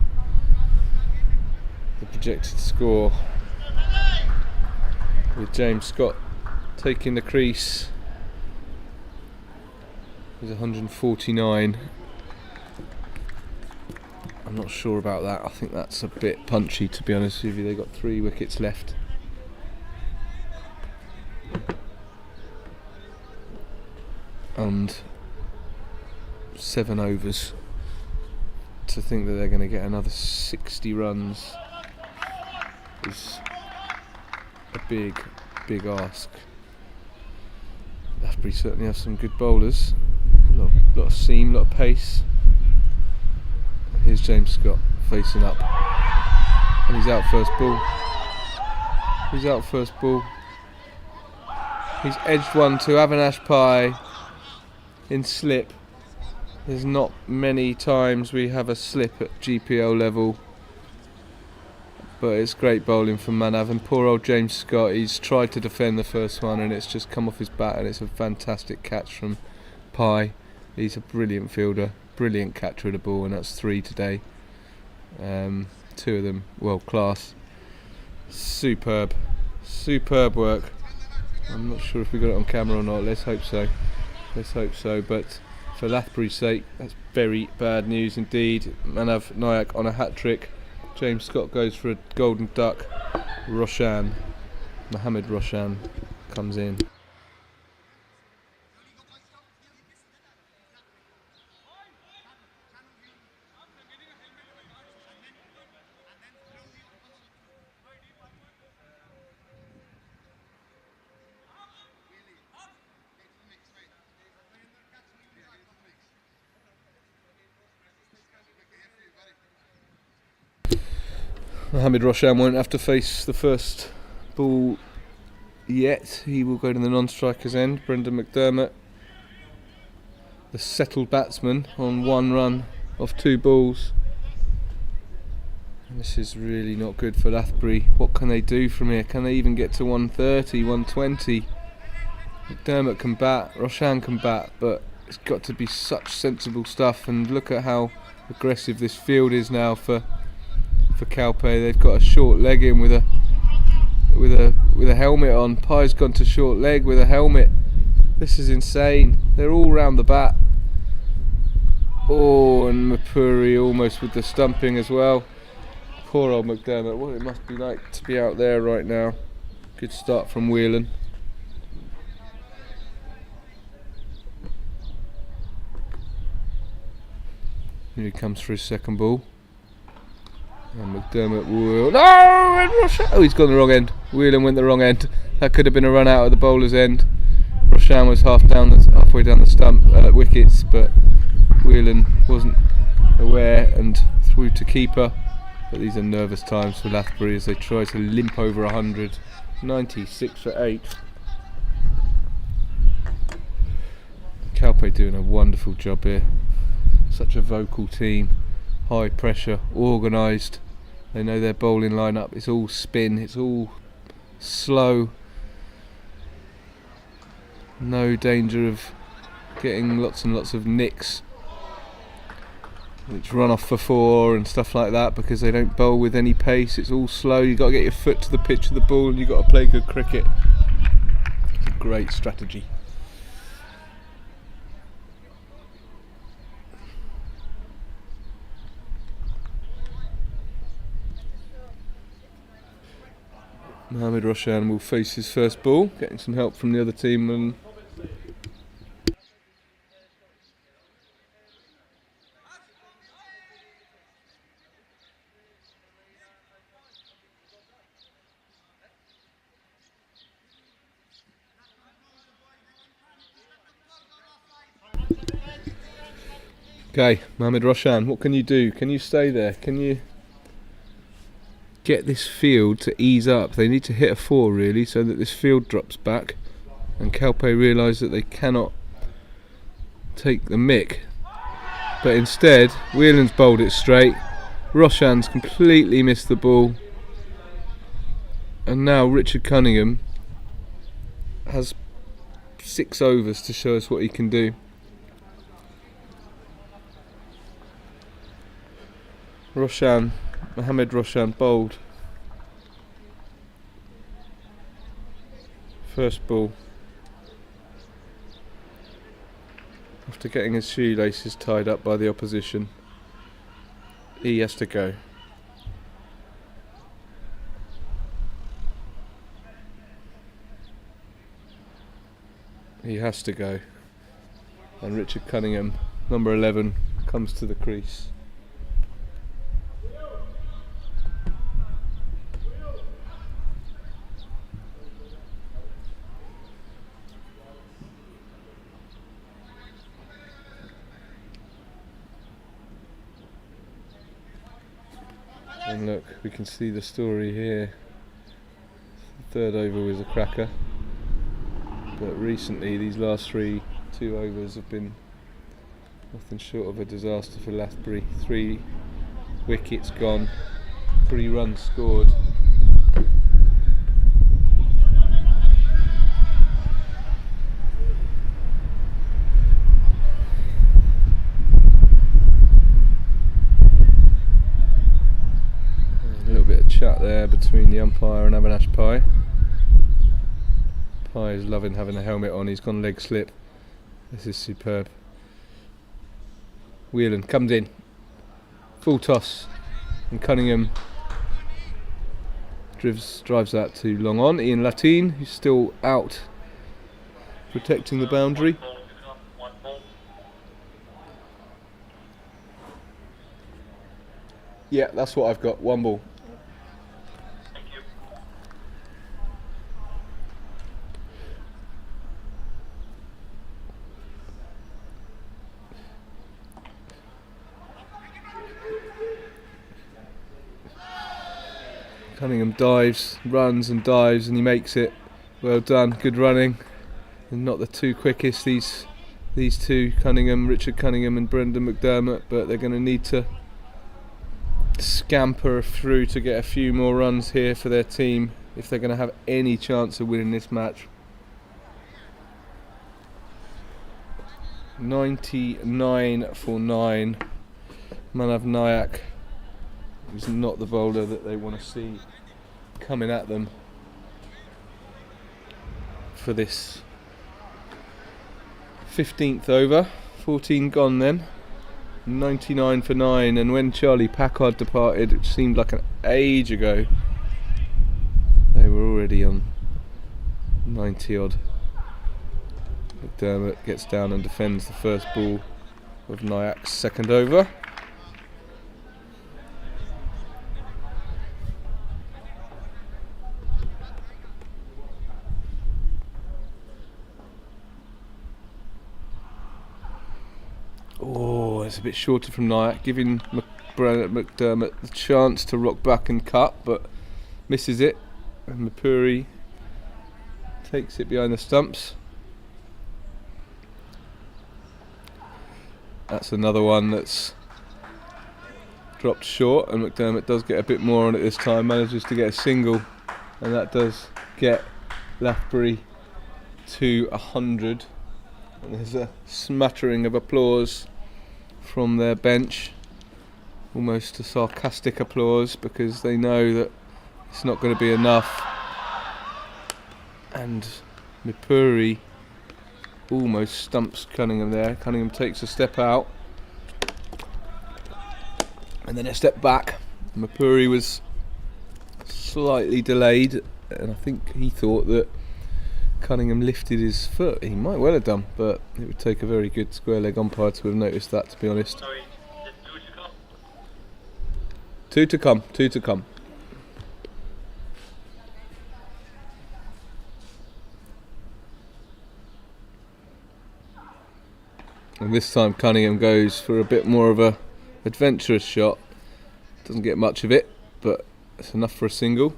the projected score, with James Scott taking the crease, is 149. I'm not sure about that. I think that's a bit punchy, to be honest with you. They've got 3 wickets left. And 7 overs. To think that they're going to get another 60 runs is a big ask. Lathbury certainly have some good bowlers. Lot of seam, lot of pace. And here's James Scott facing up. And he's out first ball. He's out first ball. He's edged one to Avinash Pai in slip. There's not many times we have a slip at GPL level, but it's great bowling from Manav. And poor old James Scott, he's tried to defend the first one and it's just come off his bat, and it's a fantastic catch from Pai. He's a brilliant fielder, brilliant catcher of the ball, and that's 3 today. 2 of them world class. Superb work. I'm not sure if we got it on camera or not. Let's hope so. But for Lathbury's sake, that's very bad news indeed. Manav Nayak on a hat-trick. James Scott goes for a golden duck. Mohammed Roshan comes in. Mohammed Roshan won't have to face the first ball yet. He will go to the non-striker's end. Brendan McDermott, the settled batsman, on 1 run off 2 balls. And this is really not good for Lathbury. What can they do from here? Can they even get to 130, 120? McDermott can bat, Roshan can bat, but it's got to be such sensible stuff. And look at how aggressive this field is now for Calpe. They've got a short leg in with a helmet on. Pai's gone to short leg with a helmet. This is insane. They're all round the bat. Oh, and Mapuri almost with the stumping as well. Poor old McDermott. What it must be like to be out there right now. Good start from Whelan. Here he comes for his second ball. And McDermott will... No! And Roshan... Oh, he's gone the wrong end. Whelan went the wrong end. That could have been a run out at the bowler's end. Roshan was halfway down the stump wickets, but Whelan wasn't aware and threw to keeper. But these are nervous times for Lathbury as they try to limp over 100. 96 for 8. Calpe doing a wonderful job here. Such a vocal team. High pressure, organised. They know their bowling lineup. It's all spin, it's all slow. No danger of getting lots and lots of nicks which run off for 4 and stuff like that, because they don't bowl with any pace. It's all slow. You've got to get your foot to the pitch of the ball and you've got to play good cricket. It's a great strategy. Mohammed Roshan will face his first ball, getting some help from the other team. And okay, Mohammed Roshan, what can you do? Can you stay there? Can you get this field to ease up? They need to hit a 4 really, so that this field drops back and Calpe realise that they cannot take the mick. But instead, Whelan's bowled it straight. Roshan's completely missed the ball. And now Richard Cunningham has 6 overs to show us what he can do. Mohammed Roshan bowled. First ball. After getting his shoelaces tied up by the opposition, he has to go. He has to go. And Richard Cunningham, number 11, comes to the crease. And look, we can see the story here. The third over was a cracker, but recently these last 2 overs have been nothing short of a disaster for Lathbury. 3 wickets gone, 3 runs scored. A little bit of chat there between the umpire and Avinash Pai. Pai is loving having a helmet on, he's gone leg slip. This is superb. Whelan comes in, full toss, and Cunningham drives that to long on. Ian Latine, who's still out protecting the boundary. Yeah, that's what I've got, 1 ball. Cunningham dives, runs and dives, and he makes it. Well done, good running. And not the 2 quickest, these 2, Richard Cunningham and Brendan McDermott, but they're going to need to scamper through to get a few more runs here for their team if they're going to have any chance of winning this match. 99 for 9. Manav Nayak is not the bowler that they want to see coming at them for this 15th over. 14 gone then. 99 for 9, and when Charlie Packard departed, which seemed like an age ago, they were already on 90 odd. McDermott gets down and defends the first ball of Nayak's second over. Oh, it's a bit shorter from Nayak, giving McDermott the chance to rock back and cut, but misses it, and Mapuri takes it behind the stumps. That's another one that's dropped short, and McDermott does get a bit more on it this time, manages to get a single, and that does get Lathbury to 100. And there's a smattering of applause from their bench, almost a sarcastic applause, because they know that it's not going to be enough. And Mipuri almost stumps Cunningham there. Cunningham takes a step out and then a step back. Mapuri was slightly delayed, and I think he thought that Cunningham lifted his foot. He might well have done, but it would take a very good square leg umpire to have noticed that, to be honest. Sorry, Two to come. And this time Cunningham goes for a bit more of a adventurous shot. Doesn't get much of it, but it's enough for a single.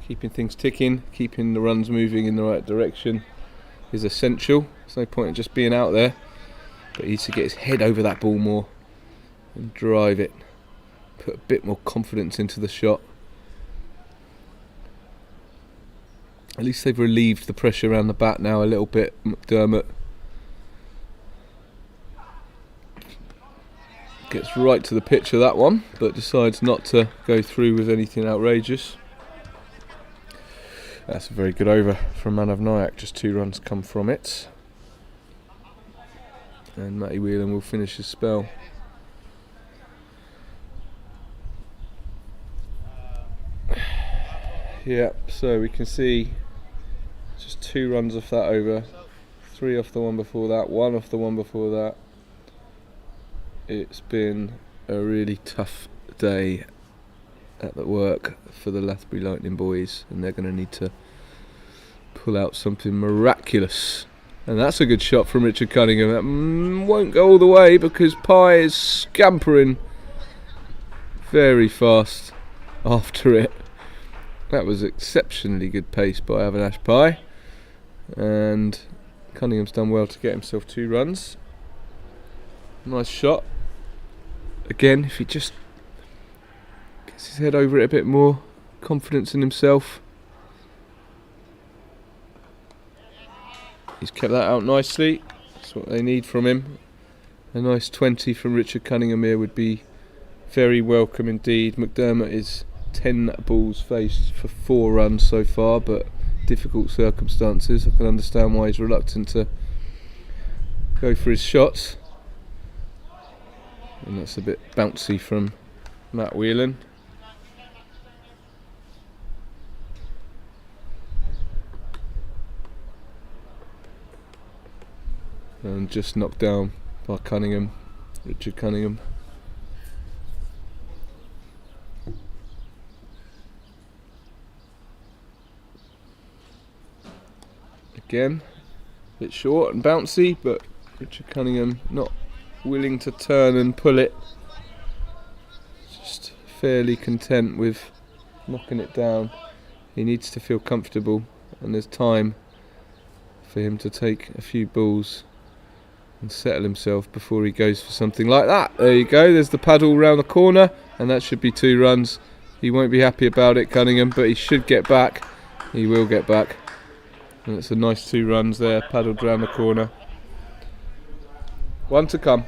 Keeping things ticking, keeping the runs moving in the right direction is essential. There's no point in just being out there, but he needs to get his head over that ball more and drive it. Put a bit more confidence into the shot. At least they've relieved the pressure around the bat now a little bit, McDermott. Gets right to the pitch of that one, but decides not to go through with anything outrageous. That's a very good over from Manav Nayak, just 2 runs come from it. And Matty Whelan will finish his spell. Yeah, so we can see just 2 runs off that over, 3 off the one before that, 1 off the one before that. It's been a really tough day at the work for the Lathbury Lightning boys, and they're going to need to pull out something miraculous. And that's a good shot from Richard Cunningham. That won't go all the way because Pai is scampering very fast after it. That was exceptionally good pace by Avinash Pai, and Cunningham's done well to get himself 2 runs. Nice shot. Again, if he just gets his head over it a bit more, confidence in himself. He's kept that out nicely. That's what they need from him. A nice 20 from Richard Cunningham here would be very welcome indeed. McDermott is 10 balls faced for 4 runs so far, but difficult circumstances. I can understand why he's reluctant to go for his shots. And that's a bit bouncy from Matt Whelan. And just knocked down by Cunningham, Richard Cunningham. Again, a bit short and bouncy, but Richard Cunningham not willing to turn and pull it. Just fairly content with knocking it down. He needs to feel comfortable, and there's time for him to take a few balls and settle himself before he goes for something like that. There you go, there's the paddle round the corner, and that should be 2 runs. He won't be happy about it, Cunningham, but he should get back. He will get back. And it's a nice 2 runs there, paddled round the corner. 1 to come.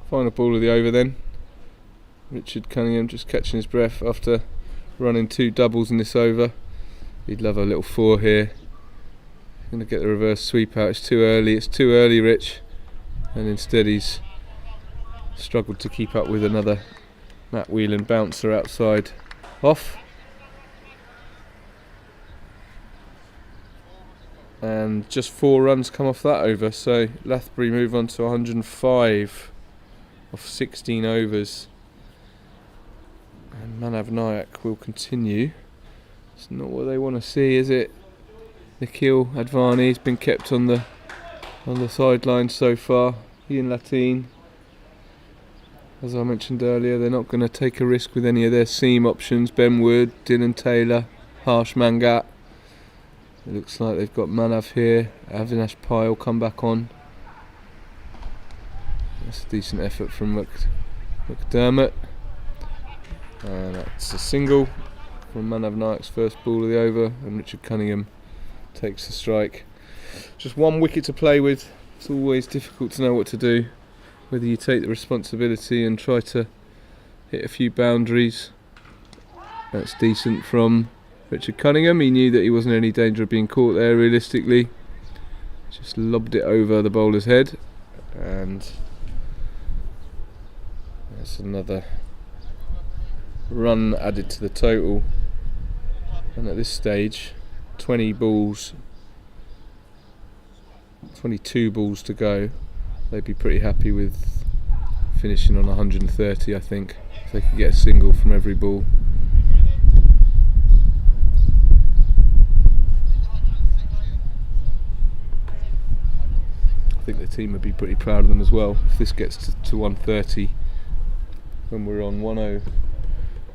Final ball of the over then. Richard Cunningham just catching his breath after running 2 doubles in this over. He'd love a little 4 here. Going to get the reverse sweep out. It's too early, Rich. And instead he's struggled to keep up with another Matt Whelan bouncer outside off. And just 4 runs come off that over, so Lathbury move on to 105 off 16 overs. And Manav Nayak will continue. It's not what they want to see, is it? Nikhil Advani's been kept on the sidelines so far. He and Latin, as I mentioned earlier, they're not going to take a risk with any of their seam options. Ben Wood, Dylan Taylor, Harsh Mangat. It looks like they've got Manav here. Avinash Pai will come back on. That's a decent effort from McDermott. And that's a single from Manav Nayak's first ball of the over, and Richard Cunningham takes the strike. Just 1 wicket to play with. It's always difficult to know what to do, whether you take the responsibility and try to hit a few boundaries. That's decent from Richard Cunningham. He knew that he wasn't in any danger of being caught there realistically. Just lobbed it over the bowler's head, and that's another run added to the total. And at this stage, 22 balls to go. They'd be pretty happy with finishing on 130, I think, if they could get a single from every ball. I think the team would be pretty proud of them as well if this gets to 130. When we're on 10,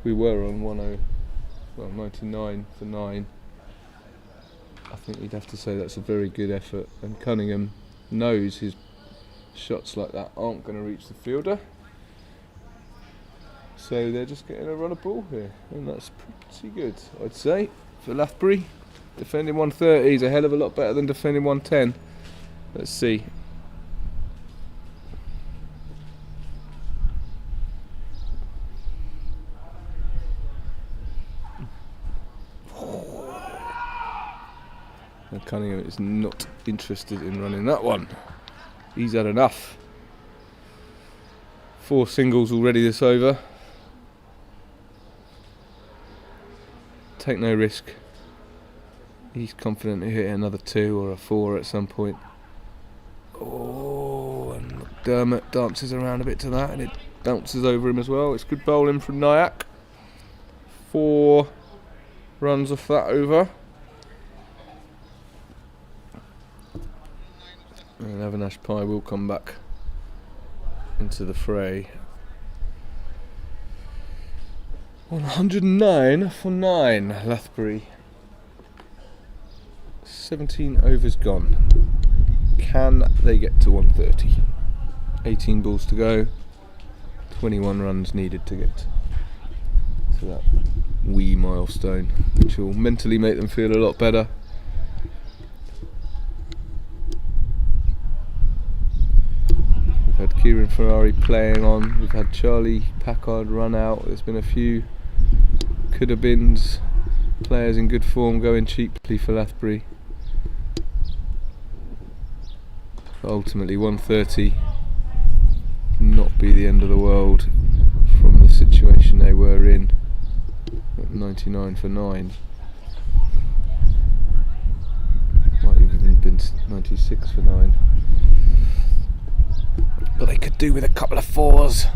we were on 99 for 9. I think you'd have to say that's a very good effort, and Cunningham knows his shots like that aren't going to reach the fielder, so they're just getting a run of ball here, and that's pretty good, I'd say, for Lathbury. Defending 130 is a hell of a lot better than defending 110. Let's see. And Cunningham is not interested in running that one. He's had enough. 4 singles already this over. Take no risk. He's confident he'll hit another 2 or a 4 at some point. Oh, and McDermott dances around a bit to that, and it bounces over him as well. It's good bowling from Nayak. 4 runs off that over. And Avinash Pai will come back into the fray. 109 for 9, Lathbury. 17 overs gone. Can they get to 130? 18 balls to go. 21 runs needed to get to that wee milestone, which will mentally make them feel a lot better. We've had Kieran Ferrari playing on, we've had Charlie Packard run out, there's been a few could-have-beens, players in good form going cheaply for Lathbury. But ultimately 130 not be the end of the world from the situation they were in at 99 for 9. Might have even been 96 for 9. But they could do with a couple of 4s.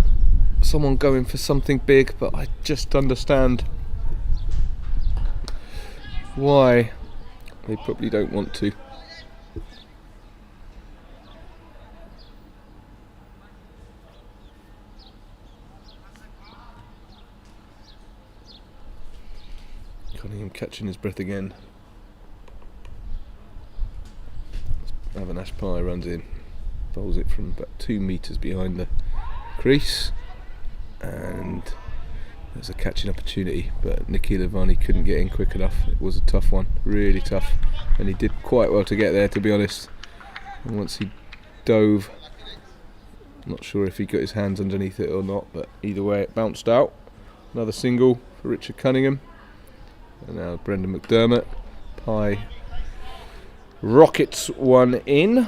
Someone going for something big, but I just understand why they probably don't want to. Cunningham catching his breath again. Avinash Pai runs in, bowls it from about 2 metres behind the crease, and there's a catching opportunity, but Nicky Lavani couldn't get in quick enough. It was a tough one, really tough, and he did quite well to get there, to be honest. And once he dove, I'm not sure if he got his hands underneath it or not, but either way it bounced out. Another single for Richard Cunningham. And now Brendan McDermott. Pai rockets one in,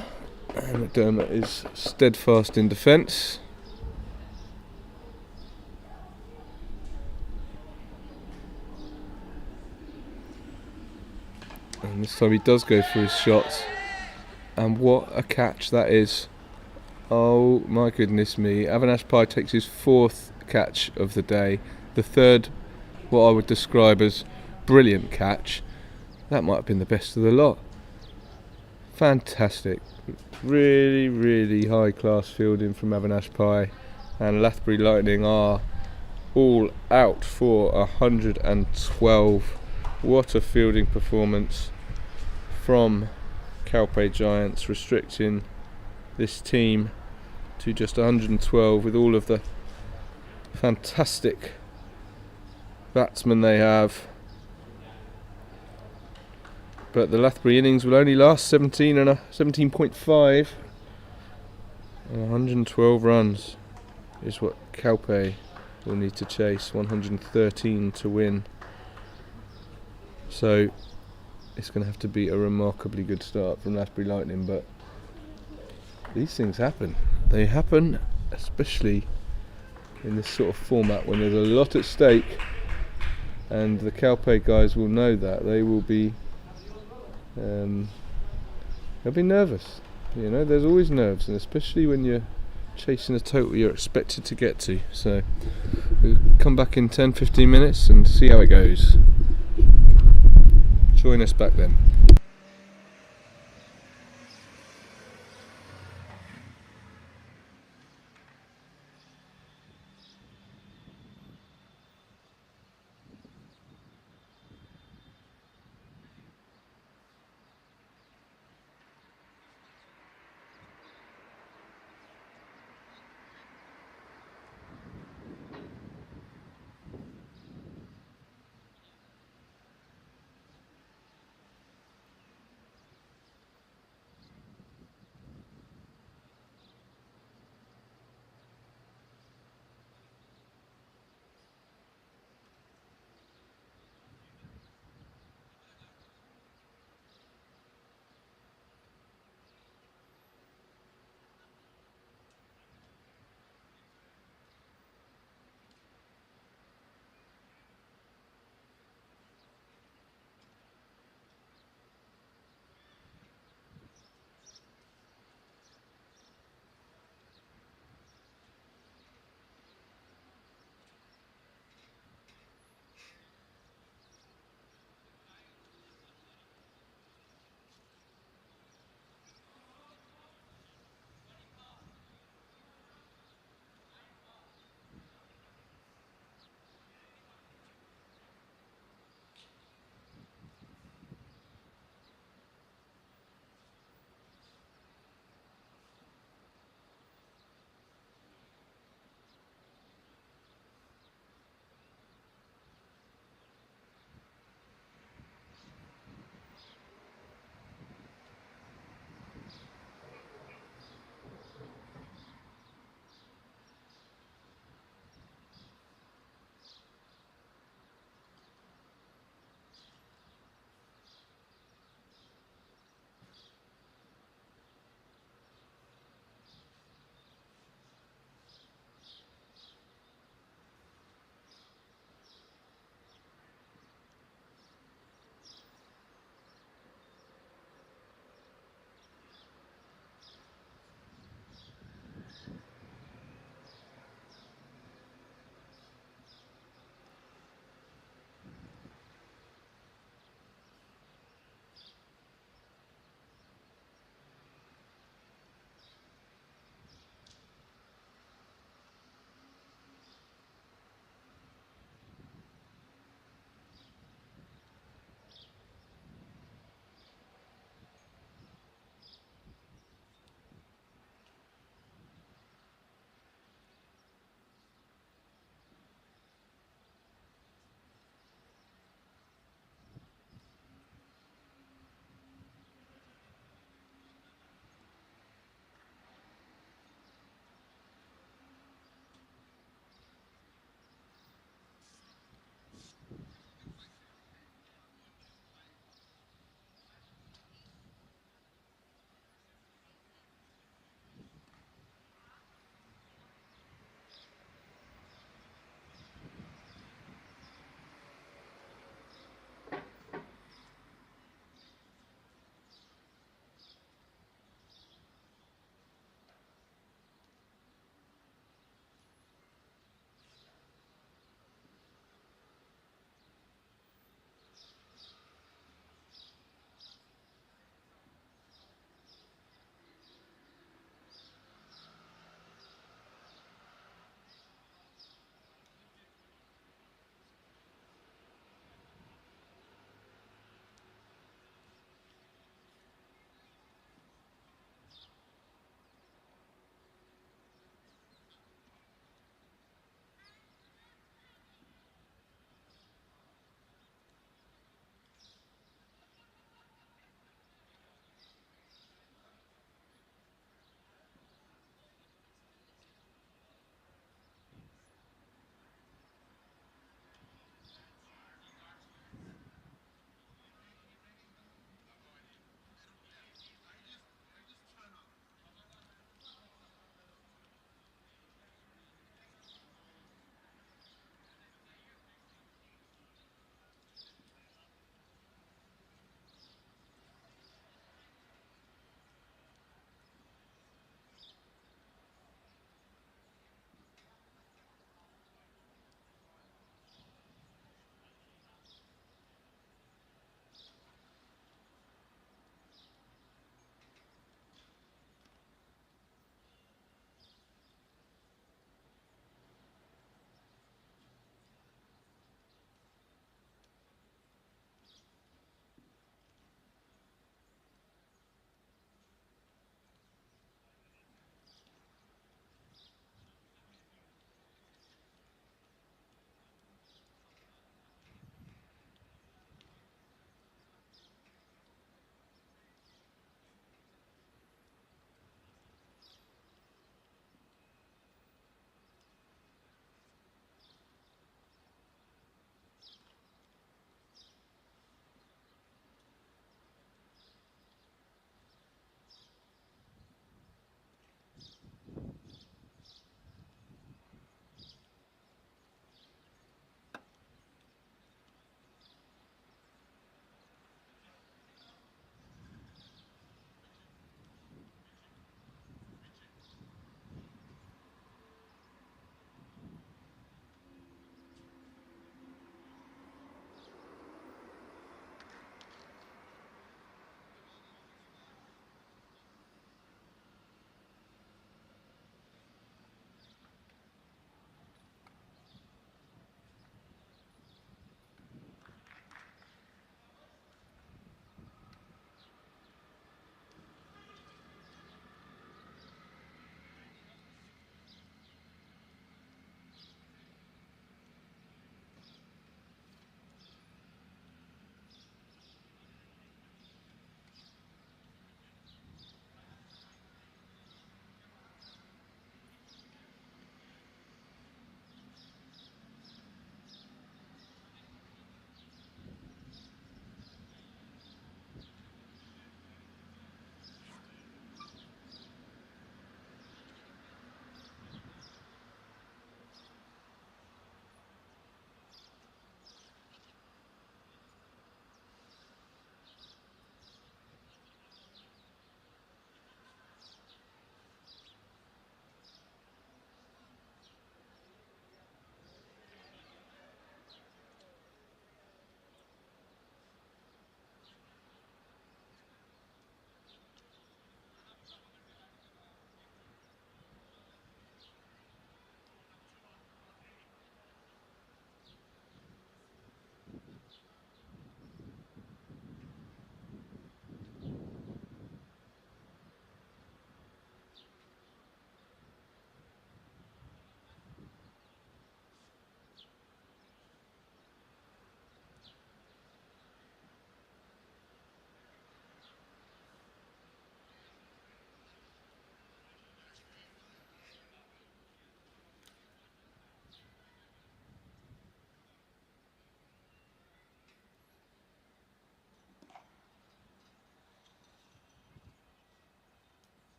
and McDermott is steadfast in defence. And this time he does go for his shots, and what a catch that is. Oh my goodness me. Avinash Pai takes his 4th catch of the day, the 3rd what I would describe as brilliant catch. That might have been the best of the lot. Fantastic. Really, really high class fielding from Avinash Pai, and Lathbury Lightning are all out for 112. What a fielding performance from Calpe Giants, restricting this team to just 112 with all of the fantastic batsmen they have. But the Lathbury innings will only last 17.5, and 112 runs is what Calpe will need to chase. 113 to win. So it's going to have to be a remarkably good start from Lathbury Lightning, but these things happen. They happen, especially in this sort of format when there's a lot at stake, and the Calpe guys will know that. They will be they'll be nervous. You know, there's always nerves, and especially when you're chasing a total you're expected to get to. So we'll come back in 10-15 minutes and see how it goes. Join us back then.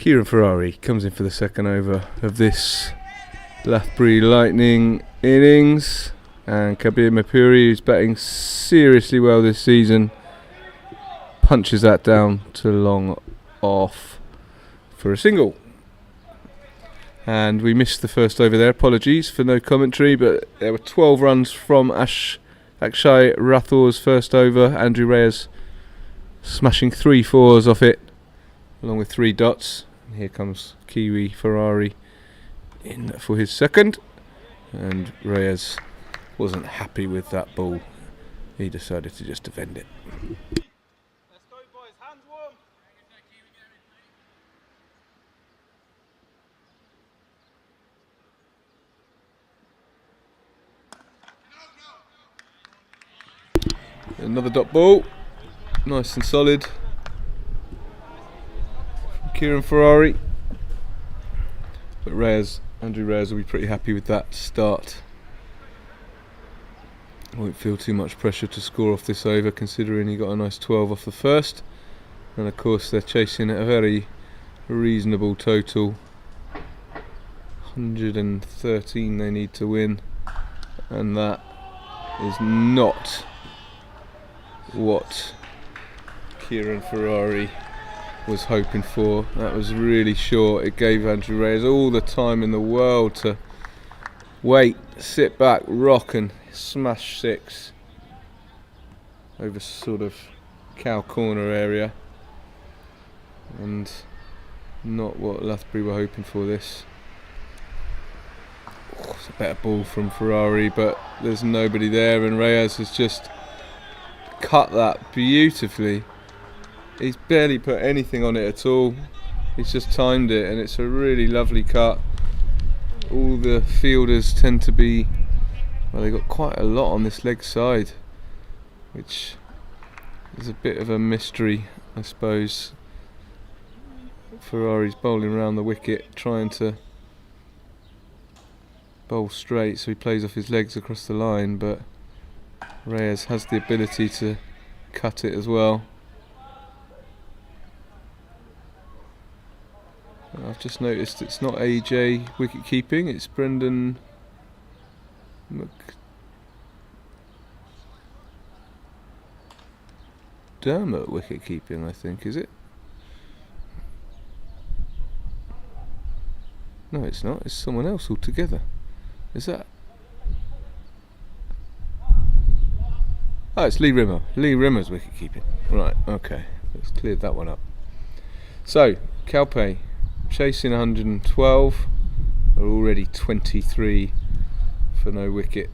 Kieran Ferrari comes in for the second over of this Lathbury Lightning innings, and Kabir Mapuri, who's batting seriously well this season, punches that down to long off for a single. And we missed the first over there, apologies for no commentary, but there were 12 runs from Akshay Rathor's first over. Andrew Reyes smashing 3 fours off it, along with 3 dots. And here comes Kiwi Ferrari in for his second, and Reyes wasn't happy with that ball. He decided to just defend it. Let's go, boys. Hands warm. Another dot ball, nice and solid from Kieran Ferrari. But Andrew Reyes will be pretty happy with that start. Won't feel too much pressure to score off this over, considering he got a nice 12 off the first. And of course they're chasing a very reasonable total. 113 they need to win, and that is not what Kieran Ferrari was hoping for. That was really short. It gave Andrew Reyes all the time in the world to wait, sit back, rock and smash 6 over sort of cow corner area, and not what Lathbury were hoping for this. It's a better ball from Ferrari, but there's nobody there, and Reyes has just cut that beautifully. He's barely put anything on it at all. He's just timed it, and it's a really lovely cut. All the fielders tend to be, well, they got quite a lot on this leg side, which is a bit of a mystery, I suppose. Ferrari's bowling around the wicket, trying to bowl straight, so he plays off his legs across the line, but Reyes has the ability to cut it as well. I've just noticed it's not AJ wicket keeping, it's Brendan McDermott wicket keeping, I think, is it? No, it's not, it's someone else altogether. Is that? Oh, it's Lee Rimmer. Lee Rimmer's wicket keeping. Right, okay, let's clear that one up. So, Calpe chasing 112, are already 23 for no wicket.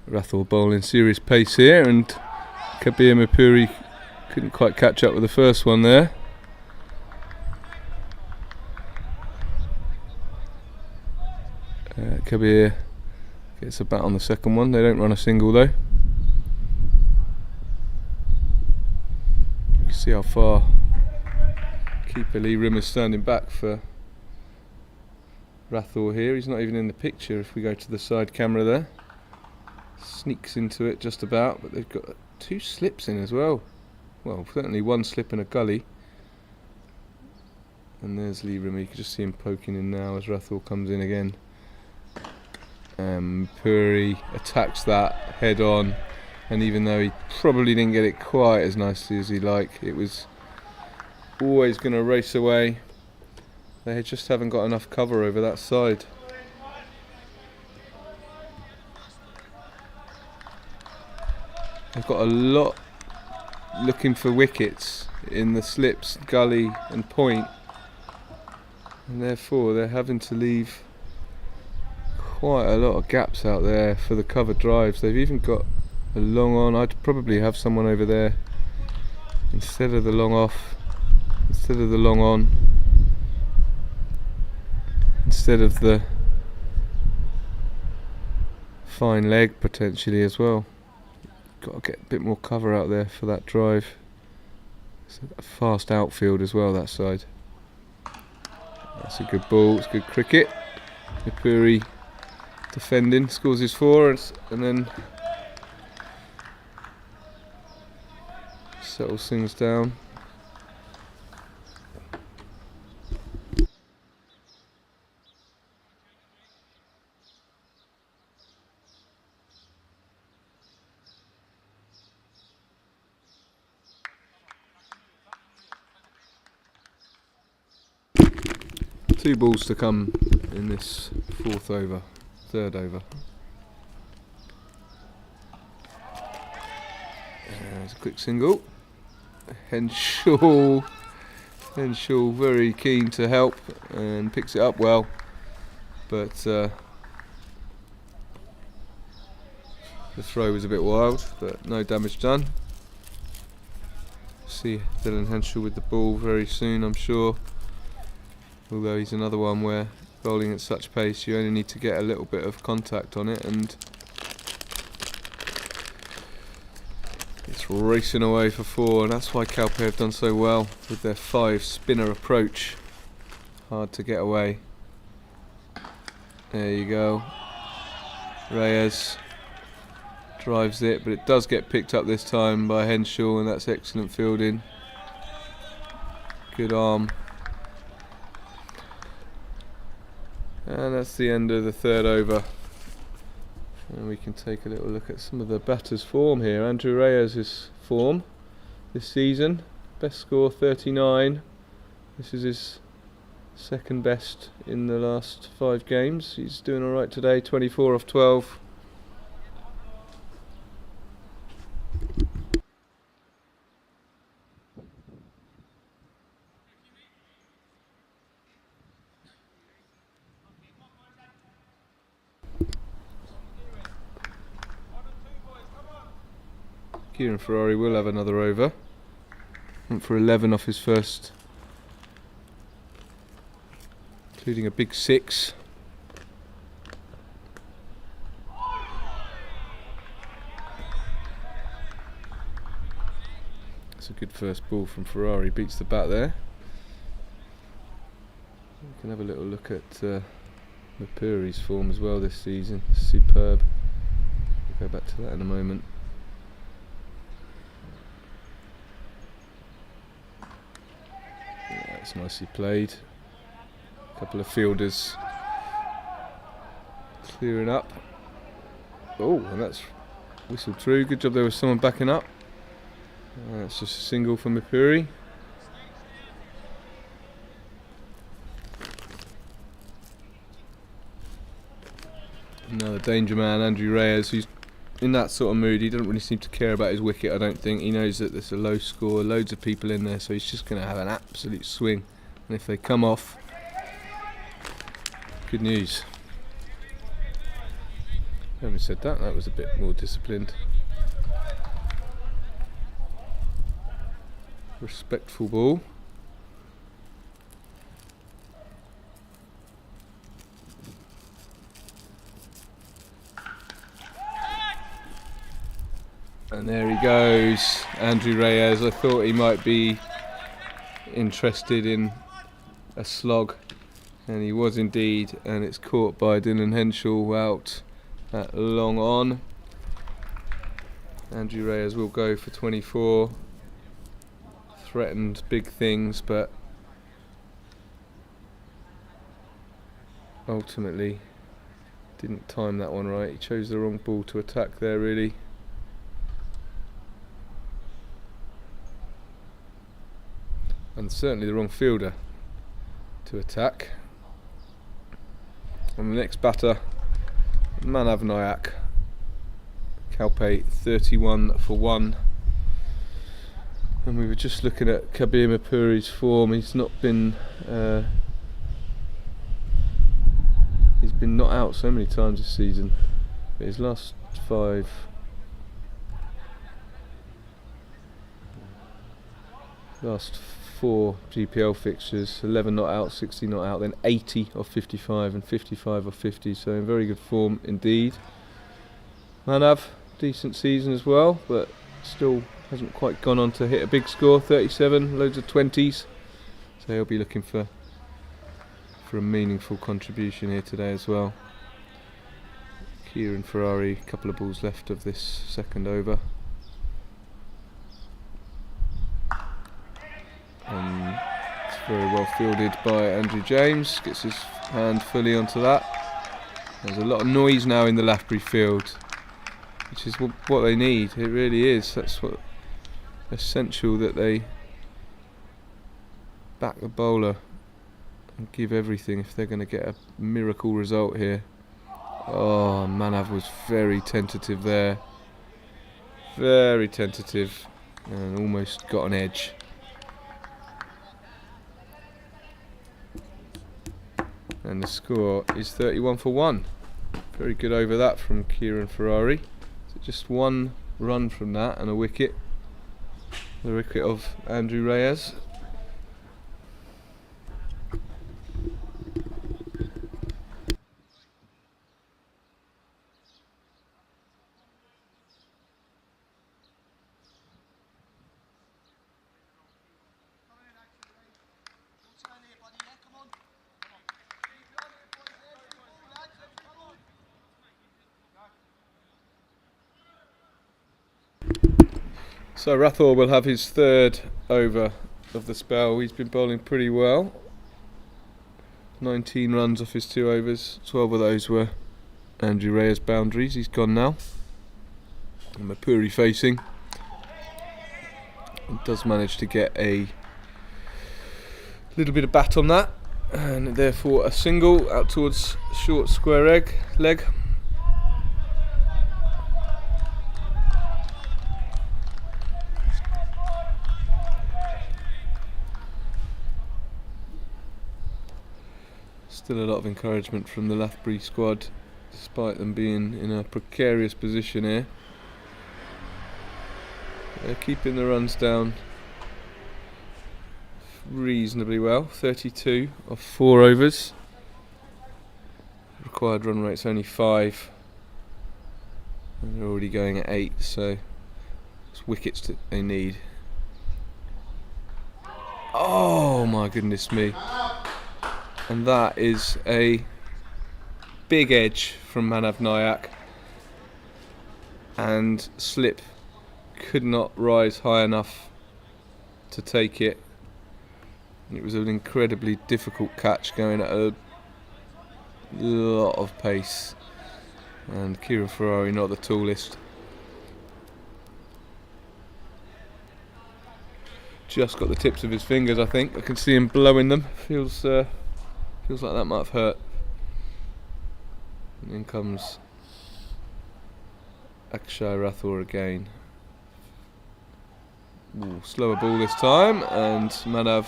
Rathor bowling serious pace here, and Kabir Mapuri couldn't quite catch up with the first one there. Kabir gets a bat on the second one. They don't run a single though. You can see how far keeper Lee Rimmer's standing back for Rathor here. He's not even in the picture if we go to the side camera there. Sneaks into it just about, but they've got 2 slips in as well. Well, certainly 1 slip and a gully. And there's Lee Rimmer. You can just see him poking in now as Rathor comes in again. Puri attacks that head on, And even though he probably didn't get it quite as nicely as he liked, it was always going to race away. They just haven't got enough cover over that side. They've got a lot looking for wickets in the slips, gully and point, and therefore they're having to leave quite a lot of gaps out there for the cover drives. They've even got a long on. I'd probably have someone over there instead of the long off, instead of the long on, instead of the fine leg potentially as well. Got to get a bit more cover out there for that drive. It's a fast outfield as well, that side. That's a good ball, it's good cricket. Lathbury defending, scores his 4 and then settles things down. Two balls to come in this third over. There's a quick single. Henshaw very keen to help and picks it up well, but the throw was a bit wild, but no damage done. See Dylan Henshaw with the ball very soon, I'm sure. Although he's another one where bowling at such pace you only need to get a little bit of contact on it and it's racing away for 4, and that's why Calpe have done so well with their 5 spinner approach. Hard to get away. There you go. Reyes drives it, but it does get picked up this time by Henshaw, and that's excellent fielding. Good arm. And that's the end of the third over. And we can take a little look at some of the batters' form here. Andrew Reyes' form this season. Best score 39. This is his second best in the last 5 games. He's doing alright today, 24 off 12. Kieran Ferrari will have another over. Went for 11 off his first, including a big 6. That's a good first ball from Ferrari, beats the bat there. We can have a little look at Lathbury's form as well this season. Superb. We'll go back to that in a moment. That's nicely played. A couple of fielders clearing up. Oh, and that's whistled through. Good job there was someone backing up. That's just a single from Lathbury. Now the danger man, Andrew Reyes, who's in that sort of mood. He doesn't really seem to care about his wicket, I don't think. He knows that there's a low score, loads of people in there, so he's just going to have an absolute swing. And if they come off, good news. Having said that, that was a bit more disciplined. Respectful ball. And there he goes, Andrew Reyes. I thought he might be interested in a slog, and he was indeed, and it's caught by Dylan Henshaw out at long on. Andrew Reyes will go for 24. Threatened big things, but ultimately didn't time that one right. He chose the wrong ball to attack there, really. and certainly the wrong fielder to attack. And the next batter, Manav Nayak. Calpe 31 for 1. And we were just looking at Kabir Mapuri's form. He's not been he's been not out so many times this season, but his last 4 GPL fixtures, 11 not out, 60 not out, then 80 off 55 and 55 off 50, so in very good form indeed. Manav, decent season as well, but still hasn't quite gone on to hit a big score, 37, loads of 20s, so he'll be looking for a meaningful contribution here today as well. Kieran Ferrari, a couple of balls left of this second over. It's very well fielded by Andrew James, gets his hand fully onto that. There's a lot of noise now in the Lathbury field, which is what they need. It really is. That's what essential, that they back the bowler and give everything if they're going to get a miracle result here. Oh, Manav was very tentative there, very tentative, and almost got an edge. And the score is 31 for 1. Very good over that from Kieran Ferrari. So just 1 run from that and a wicket. The wicket of Andrew Reyes. So Rathore will have his 3rd over of the spell. He's been bowling pretty well. 19 runs off his 2 overs. 12 of those were Andrew Reyes boundaries. He's gone now. And Mapuri facing. He does manage to get a little bit of bat on that, and therefore a single out towards short square leg. Still a lot of encouragement from the Lathbury squad, despite them being in a precarious position here. They're keeping the runs down reasonably well. 32 of 4 overs. Required run rate's only 5. And they're already going at 8, so it's wickets that they need. Oh my goodness me. And that is a big edge from Manav Nayak, and slip could not rise high enough to take it. It was an incredibly difficult catch, going at a lot of pace, and Kieran Ferrari not the tallest. Just got the tips of his fingers, I think. I can see him blowing them. Feels like that might have hurt. And in comes Akshay Rathore again. Ooh, slower ball this time, and Manav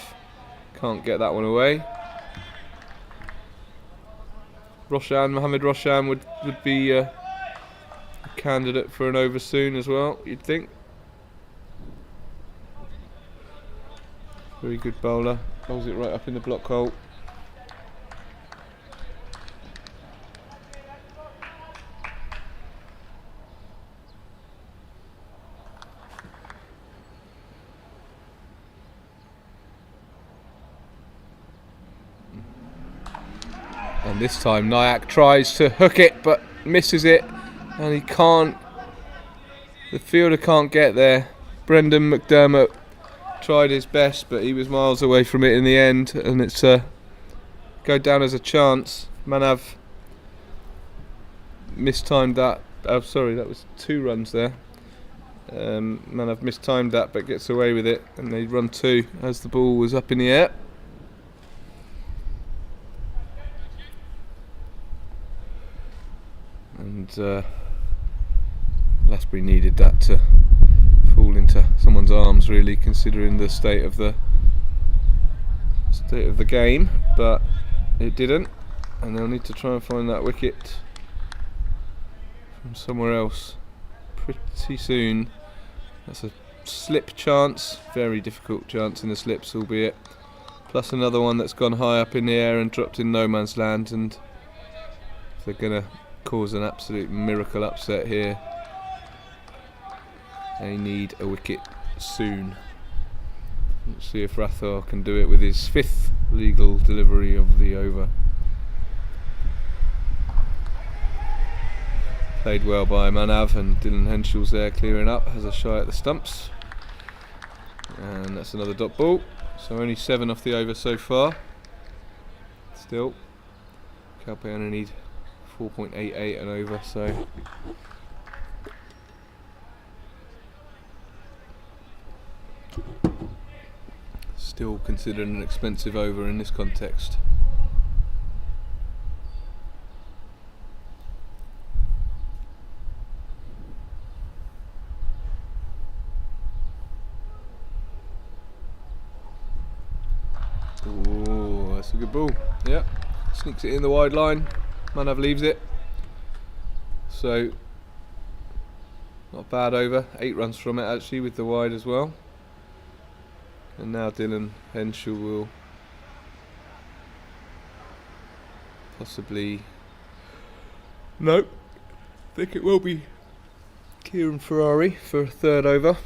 can't get that one away. Mohammad Roshan would be a candidate for an over soon as well, you'd think. Very good bowler, bowls it right up in the block hole. And this time Nayak tries to hook it but misses it, and he can't, the fielder can't get there. Brendan McDermott tried his best, but he was miles away from it in the end, and it's go down as a chance. Manav mistimed that. Oh, sorry, that was 2 runs there. Manav mistimed that but gets away with it, and they run 2 as the ball was up in the air. And Lathbury needed that to fall into someone's arms, really, considering the state of the game, but it didn't, and they'll need to try and find that wicket from somewhere else pretty soon. That's a slip chance, very difficult chance in the slips, albeit, plus another one that's gone high up in the air and dropped in no man's land, and if they're going to cause an absolute miracle upset here, they need a wicket soon. Let's see if Rathar can do it with his 5th legal delivery of the over. Played well by Manav, and Dylan Henschel's there clearing up, has a shy at the stumps, and that's another dot ball. So only 7 off the over so far. Still, Calpe only need 4.88 and over, so still considered an expensive over in this context. Oh, that's a good ball. Yeah, sneaks it in the wide line. Manav leaves it. So, not a bad over. 8 runs from it actually, with the wide as well. And now Dylan Henschel will possibly... Nope. I think it will be Kieran Ferrari for a 3rd over.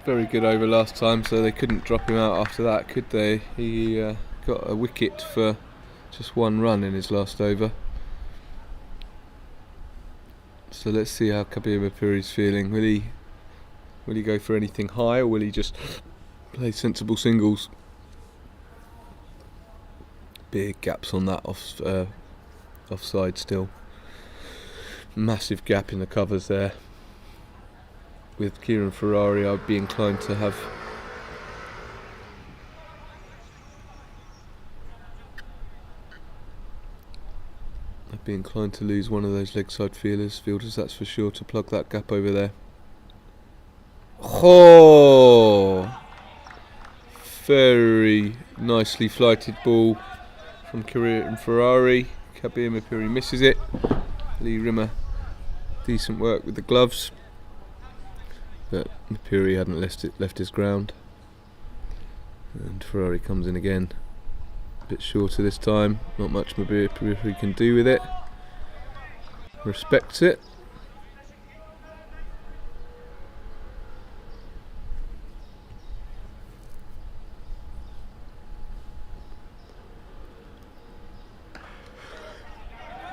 Very good over last time, so they couldn't drop him out after that, could they? He got a wicket for just 1 run in his last over. So let's see how Kabir Mapuri's feeling. Will he go for anything high, or will he just play sensible singles? Big gaps on that offside still. Massive gap in the covers there. With Kieran Ferrari, I'd be inclined to have lose one of those leg side fielders, that's for sure, to plug that gap over there. Oh, very nicely flighted ball from Kieran Ferrari. Kabir Mapuri misses it. Lee Rimmer, decent work with the gloves, but Mapuri hadn't left his ground, and Ferrari comes in again. A bit shorter this time, not much Mapuri can do with it. Respects it.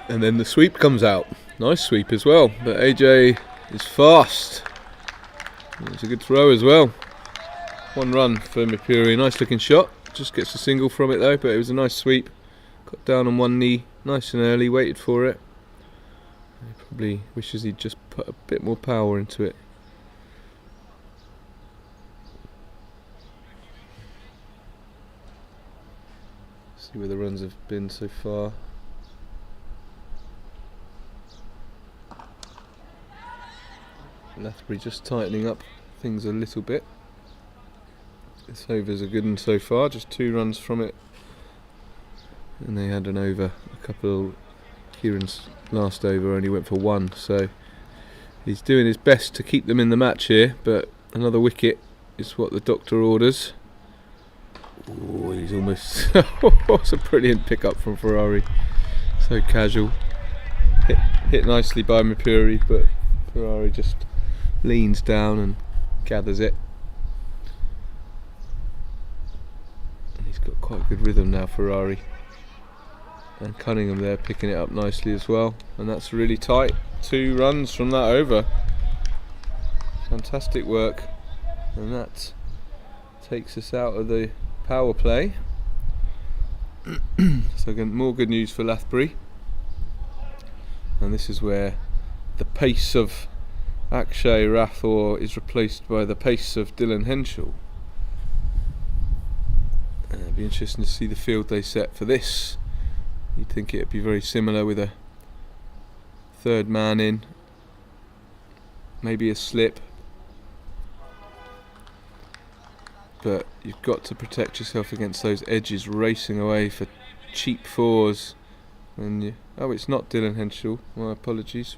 And then the sweep comes out. Nice sweep as well, but AJ is fast. It's a good throw as well. 1 run for Mapuri. Nice looking shot. Just gets a single from it though, but it was a nice sweep. Got down on 1 knee nice and early, waited for it. He probably wishes he'd just put a bit more power into it. See where the runs have been so far. Lathbury just tightening up things a little bit. This over's a good one so far, just 2 runs from it, and they had an over. A couple, Kieran's last over only went for 1, so he's doing his best to keep them in the match here, but another wicket is what the doctor orders. Oh, he's almost... What's a brilliant pick-up from Ferrari. So casual. Hit nicely by Mapuri, but Ferrari just leans down and gathers it. And he's got quite good rhythm now, Ferrari. And Cunningham there picking it up nicely as well. And that's really tight. 2 runs from that over. Fantastic work. And that's takes us out of the power play. So again, more good news for Lathbury, and this is where the pace of Akshay Rathore is replaced by the pace of Dylan Henschel. It'll be interesting to see the field they set for this. You'd think it'd be very similar with a third man in, maybe a slip, but you've got to protect yourself against those edges racing away for cheap fours. And oh, it's not Dylan Henschel, my apologies.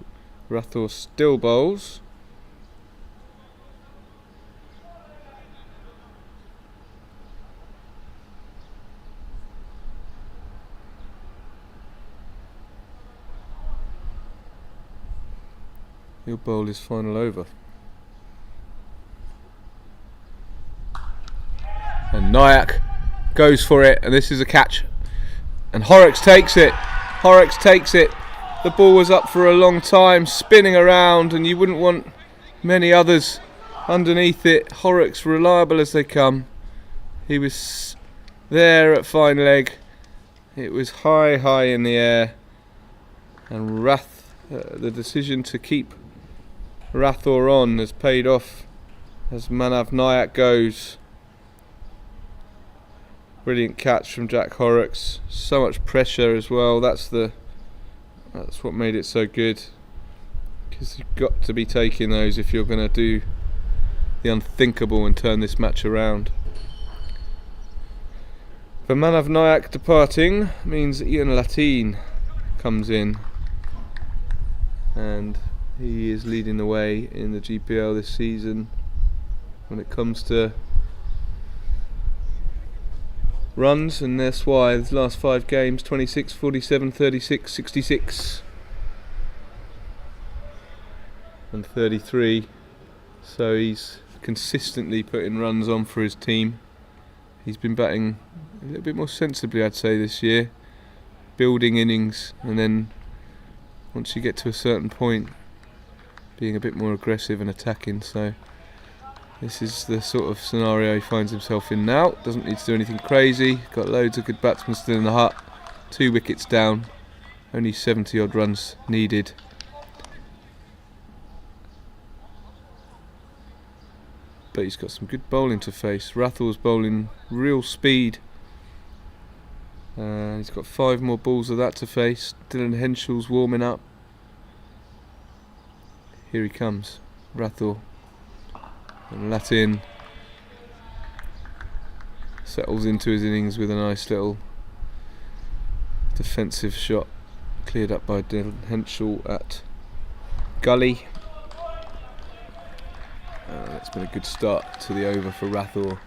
Rathore still bowls. He'll bowl his final over. And Nayak goes for it, and this is a catch. And Horrocks takes it. Horrocks takes it. The ball was up for a long time, spinning around, and you wouldn't want many others underneath it. Horrocks, reliable as they come. He was there at fine leg. It was high in the air. And the decision to keep Rathore on has paid off as Manav Nayak goes. Brilliant catch from Jack Horrocks. So much pressure as well. That's what made it so good. Because you've got to be taking those if you're going to do the unthinkable and turn this match around. But Manav Nayak departing means Ian Lateen comes in, and he is leading the way in the GPL this season when it comes to runs, and that's why his last 5 games 26, 47, 36, 66 and 33, so he's consistently putting runs on for his team. He's been batting a little bit more sensibly, I'd say, this year, building innings, and then once you get to a certain point being a bit more aggressive and attacking. So this is the sort of scenario he finds himself in now. Doesn't need to do anything crazy. Got loads of good batsmen still in the hut. 2 wickets down. Only 70 odd runs needed. But he's got some good bowling to face. Rathore's bowling real speed. He's got 5 more balls of that to face. Dylan Henschel's warming up. Here he comes, Rathore. And Latin settles into his innings with a nice little defensive shot, cleared up by Dylan Henschel at gully. That's been a good start to the over for Rathore.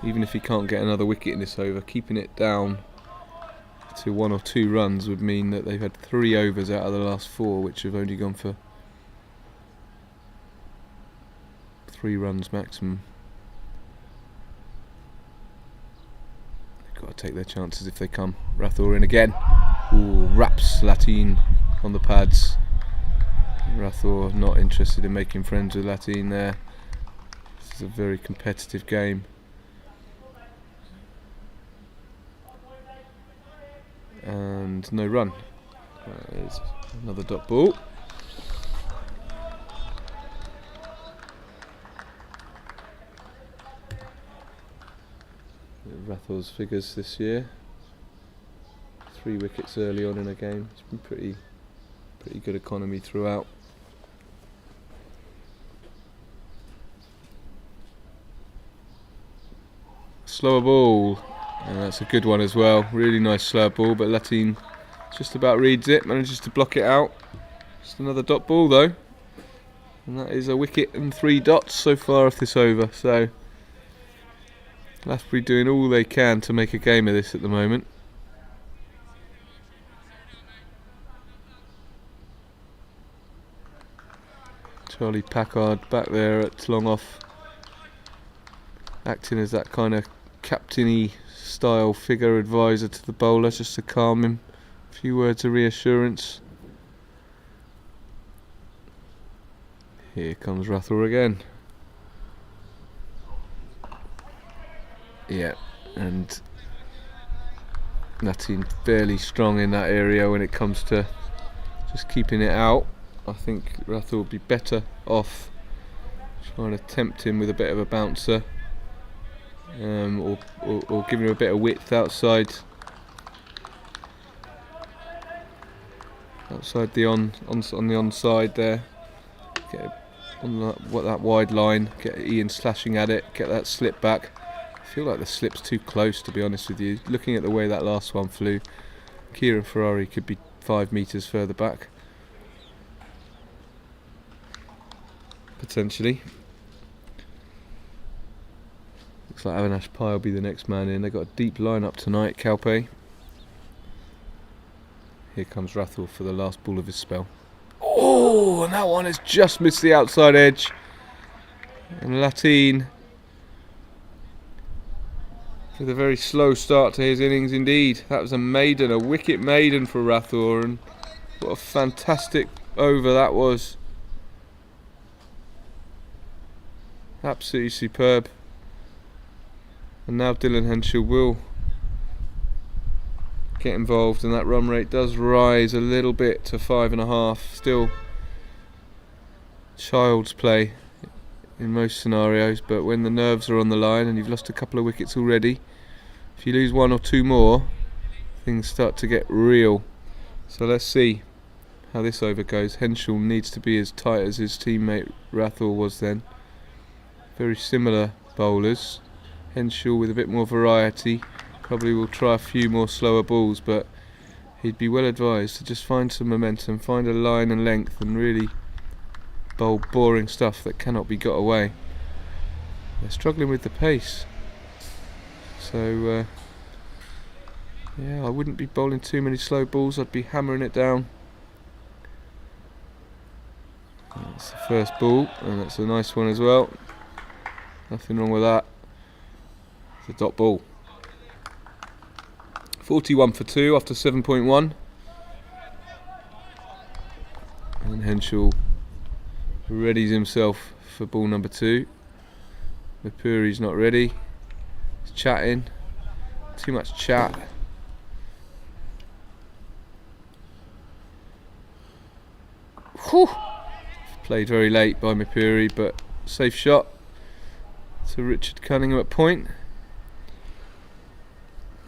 Even if he can't get another wicket in this over, keeping it down to 1 or 2 runs would mean that they've had 3 overs out of the last 4, which have only gone for 3 runs maximum. They've got to take their chances if they come. Rathore in again. Ooh, wraps Lateen on the pads. Rathore not interested in making friends with Lateen there. This is a very competitive game. And no run. There's another dot ball. Rathore's figures this year: 3 wickets early on in a game. It's been pretty good economy throughout. Slower ball, and that's a good one as well. Really nice slow ball, but Lateen just about reads it, manages to block it out. Just another dot ball though, and that is a wicket and 3 dots so far off this over. So Lathbury doing all they can to make a game of this at the moment. Charlie Packard back there at long off, acting as that kind of captainy style figure advisor to the bowler, just to calm him. A few words of reassurance. Here comes Rathore again. Yeah, and Lathbury fairly strong in that area when it comes to just keeping it out. I think Rathor would be better off trying to tempt him with a bit of a bouncer, or giving him a bit of width outside the on the onside there. Get it on that wide line. Get Ian slashing at it. Get that slip back. I feel like the slip's too close, to be honest with you. Looking at the way that last one flew, Kieran Ferrari could be 5 metres further back, potentially. Looks like Avinash Pai will be the next man in. They've got a deep line-up tonight, Calpe. Here comes Rathor for the last ball of his spell. Oh, and that one has just missed the outside edge. And Lathbury, with a very slow start to his innings indeed. That was a maiden, a wicket maiden for Rathor, and what a fantastic over that was. Absolutely superb. And now Dylan Henshaw will get involved, and that run rate does rise a little bit to 5.5. Still child's play in most scenarios, but when the nerves are on the line and you've lost a couple of wickets already, if you lose 1 or 2 more, things start to get real. So let's see how this over goes. Henshaw needs to be as tight as his teammate Rathor was then. Very similar bowlers. Henshaw with a bit more variety, probably will try a few more slower balls, but he'd be well advised to just find some momentum, find a line and length, and really bowl boring stuff that cannot be got away. They're struggling with the pace, so yeah, I wouldn't be bowling too many slow balls. I'd be hammering it down. That's the first ball, and that's a nice one as well. Nothing wrong with that. It's a dot ball. 41 for 2 after 7.1. And Henshaw readies himself for ball number 2. Mapuri's not ready. He's chatting. Too much chat. Whew. Played very late by Mapuri, but safe shot to Richard Cunningham at point.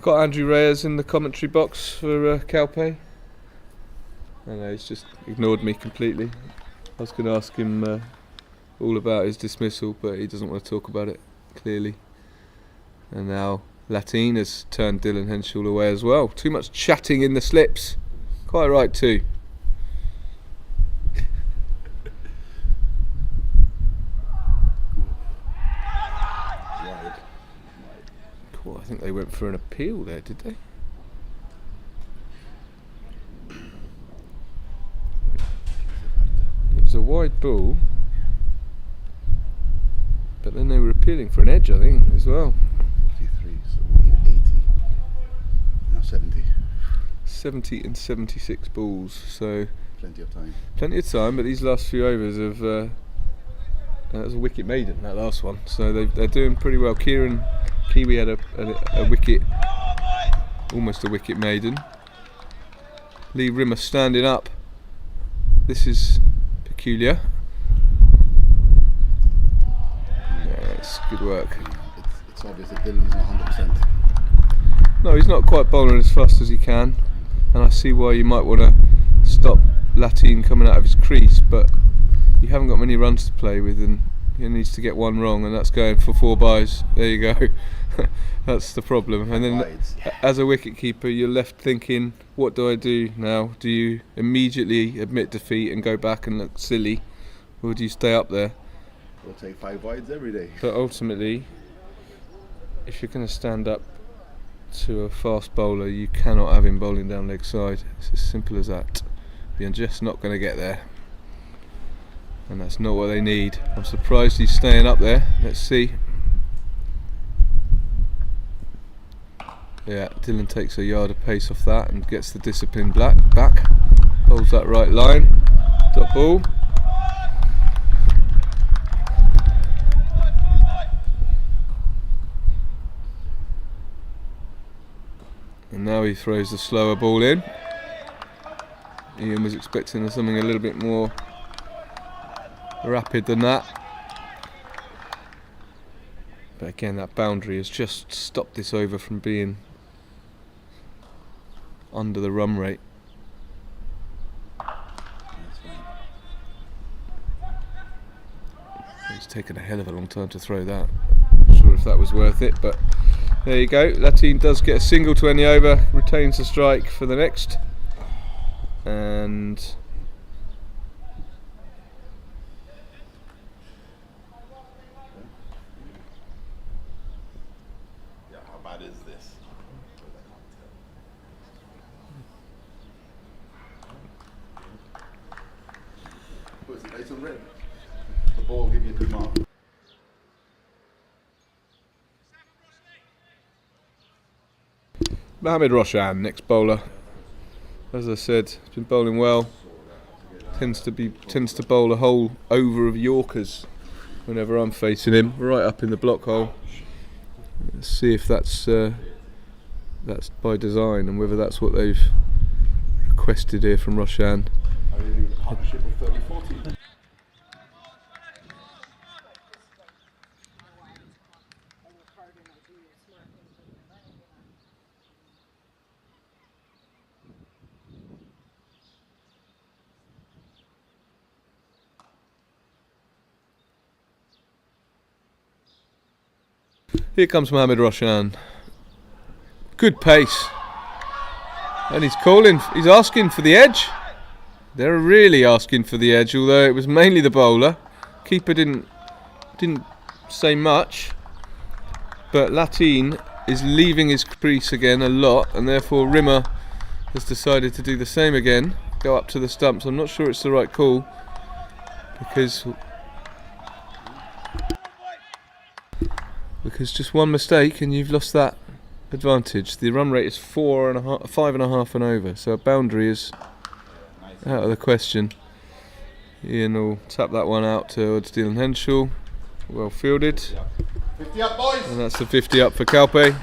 Got Andrew Reyes in the commentary box for Calpe. I know, he's just ignored me completely. I was going to ask him all about his dismissal, but he doesn't want to talk about it, clearly. And now Lathbury has turned Dylan Henshaw away as well. Too much chatting in the slips. Quite right too. Cool, I think they went for an appeal there, did they? It was a wide ball, but then they were appealing for an edge, I think, as well. 53, so we need 80. Now 70. 70 and 76 balls, so Plenty of time. plenty of time, but these last few overs have that was a wicket maiden, that last one, so they're doing pretty well. Kiwi had a wicket, almost a wicket maiden. Lee Rimmer standing up. This is peculiar. Yeah, it's good work. It's obvious that Dylan's not 100%. No, he's not quite bowling as fast as he can, and I see why you might want to stop Lathbury coming out of his crease, but you haven't got many runs to play with, and he needs to get one wrong, and that's going for 4 byes. There you go. That's the problem. And then as a wicket keeper, you're left thinking, what do I do now? Do you immediately admit defeat and go back and look silly, or do you stay up there? We'll take 5 wides every day. But ultimately, if you're going to stand up to a fast bowler, you cannot have him bowling down leg side. It's as simple as that. You're just not going to get there, and that's not what they need. I'm surprised he's staying up there. Let's see. Yeah, Dylan takes a yard of pace off that and gets the discipline back. Bowls that right line. Dot ball. now he throws the slower ball in. Ian was expecting something a little bit more rapid than that. But again, that boundary has just stopped this over from being under the run rate. It's taken a hell of a long time to throw that. Not sure if that was worth it, but there you go. Lathbury does get a single to end the over, retains the strike for the next. And Yeah, how bad is this? What is it, nice and red? The ball will give you a good mark. Mohamed Roshan, next bowler. As I said, he's been bowling well. Tends to bowl a whole over of Yorkers whenever I'm facing him, right up in the block hole. Let's see if that's by design and whether that's what they've requested here from Roshan. Partnership of 30-40. Here comes Mohamed Roshan. Good pace. And he's calling, he's asking for the edge. They're really asking for the edge, although it was mainly the bowler. Keeper didn't say much. But Lathbury is leaving his crease again a lot, and therefore Rimmer has decided to do the same again. Go up to the stumps. I'm not sure it's the right call, because just one mistake and you've lost that advantage. The run rate is 5.5 and over, so a boundary is out of the question. Ian will tap that one out towards Dylan Henshaw. Well fielded. 50 up, boys! And that's the 50 up for Calpe.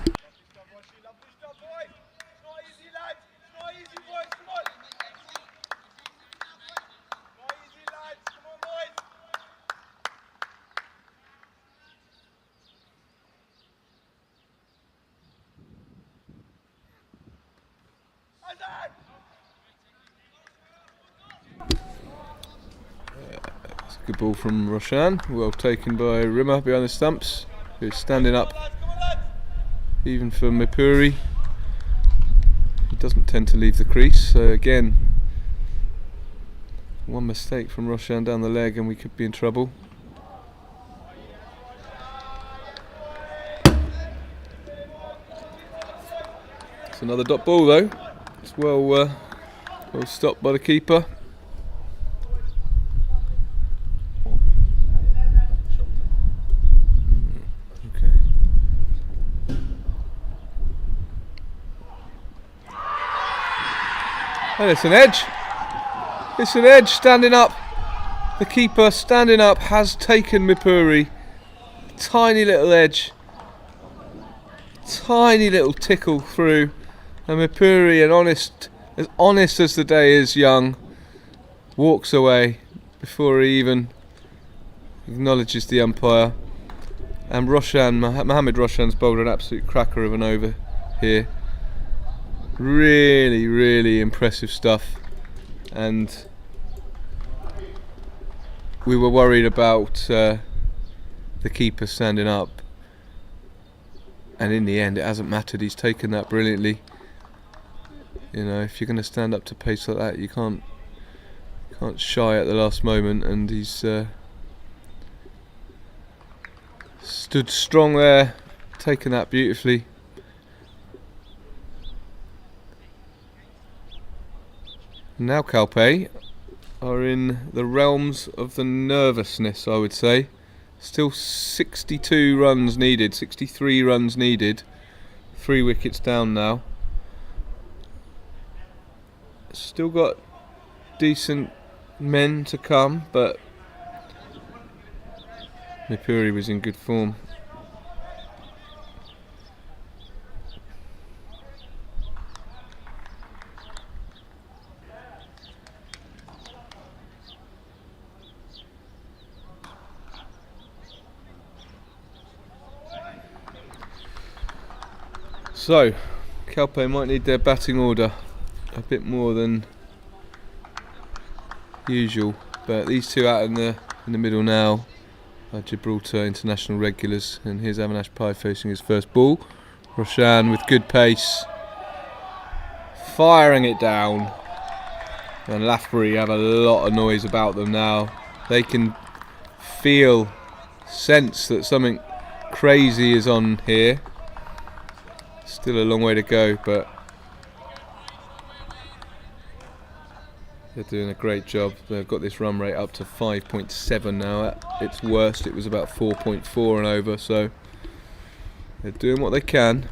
Good ball from Roshan, well taken by Rimmer behind the stumps, who's standing up even for Mipuri. He doesn't tend to leave the crease, so again, one mistake from Roshan down the leg and we could be in trouble. It's another dot ball though, it's well stopped by the keeper. And it's an edge. It's an edge standing up. The keeper standing up has taken Mipuri. Tiny little edge. Tiny little tickle through. And Mipuri, as honest as the day is young, walks away before he even acknowledges the umpire. And Mohamed Roshan's bowled an absolute cracker of an over here. Really, really impressive stuff, and we were worried about the keeper standing up, and in the end it hasn't mattered. He's taken that brilliantly. You know, if you're going to stand up to pace like that, you can't shy at the last moment, and he's stood strong there, taken that beautifully. Now Calpe are in the realms of the nervousness, I would say. Still 62 runs needed, 63 runs needed. 3 wickets down now. Still got decent men to come, but Mipuri was in good form. So, Calpe might need their batting order a bit more than usual, but these two out in the middle now are Gibraltar international regulars, and here's Avinash Pai facing his first ball. Roshan with good pace, firing it down, and Lathbury have a lot of noise about them now. They can sense that something crazy is on here. Still a long way to go, but they're doing a great job. They've got this run rate up to 5.7 now. At its worst it was about 4.4 and over, so they're doing what they can.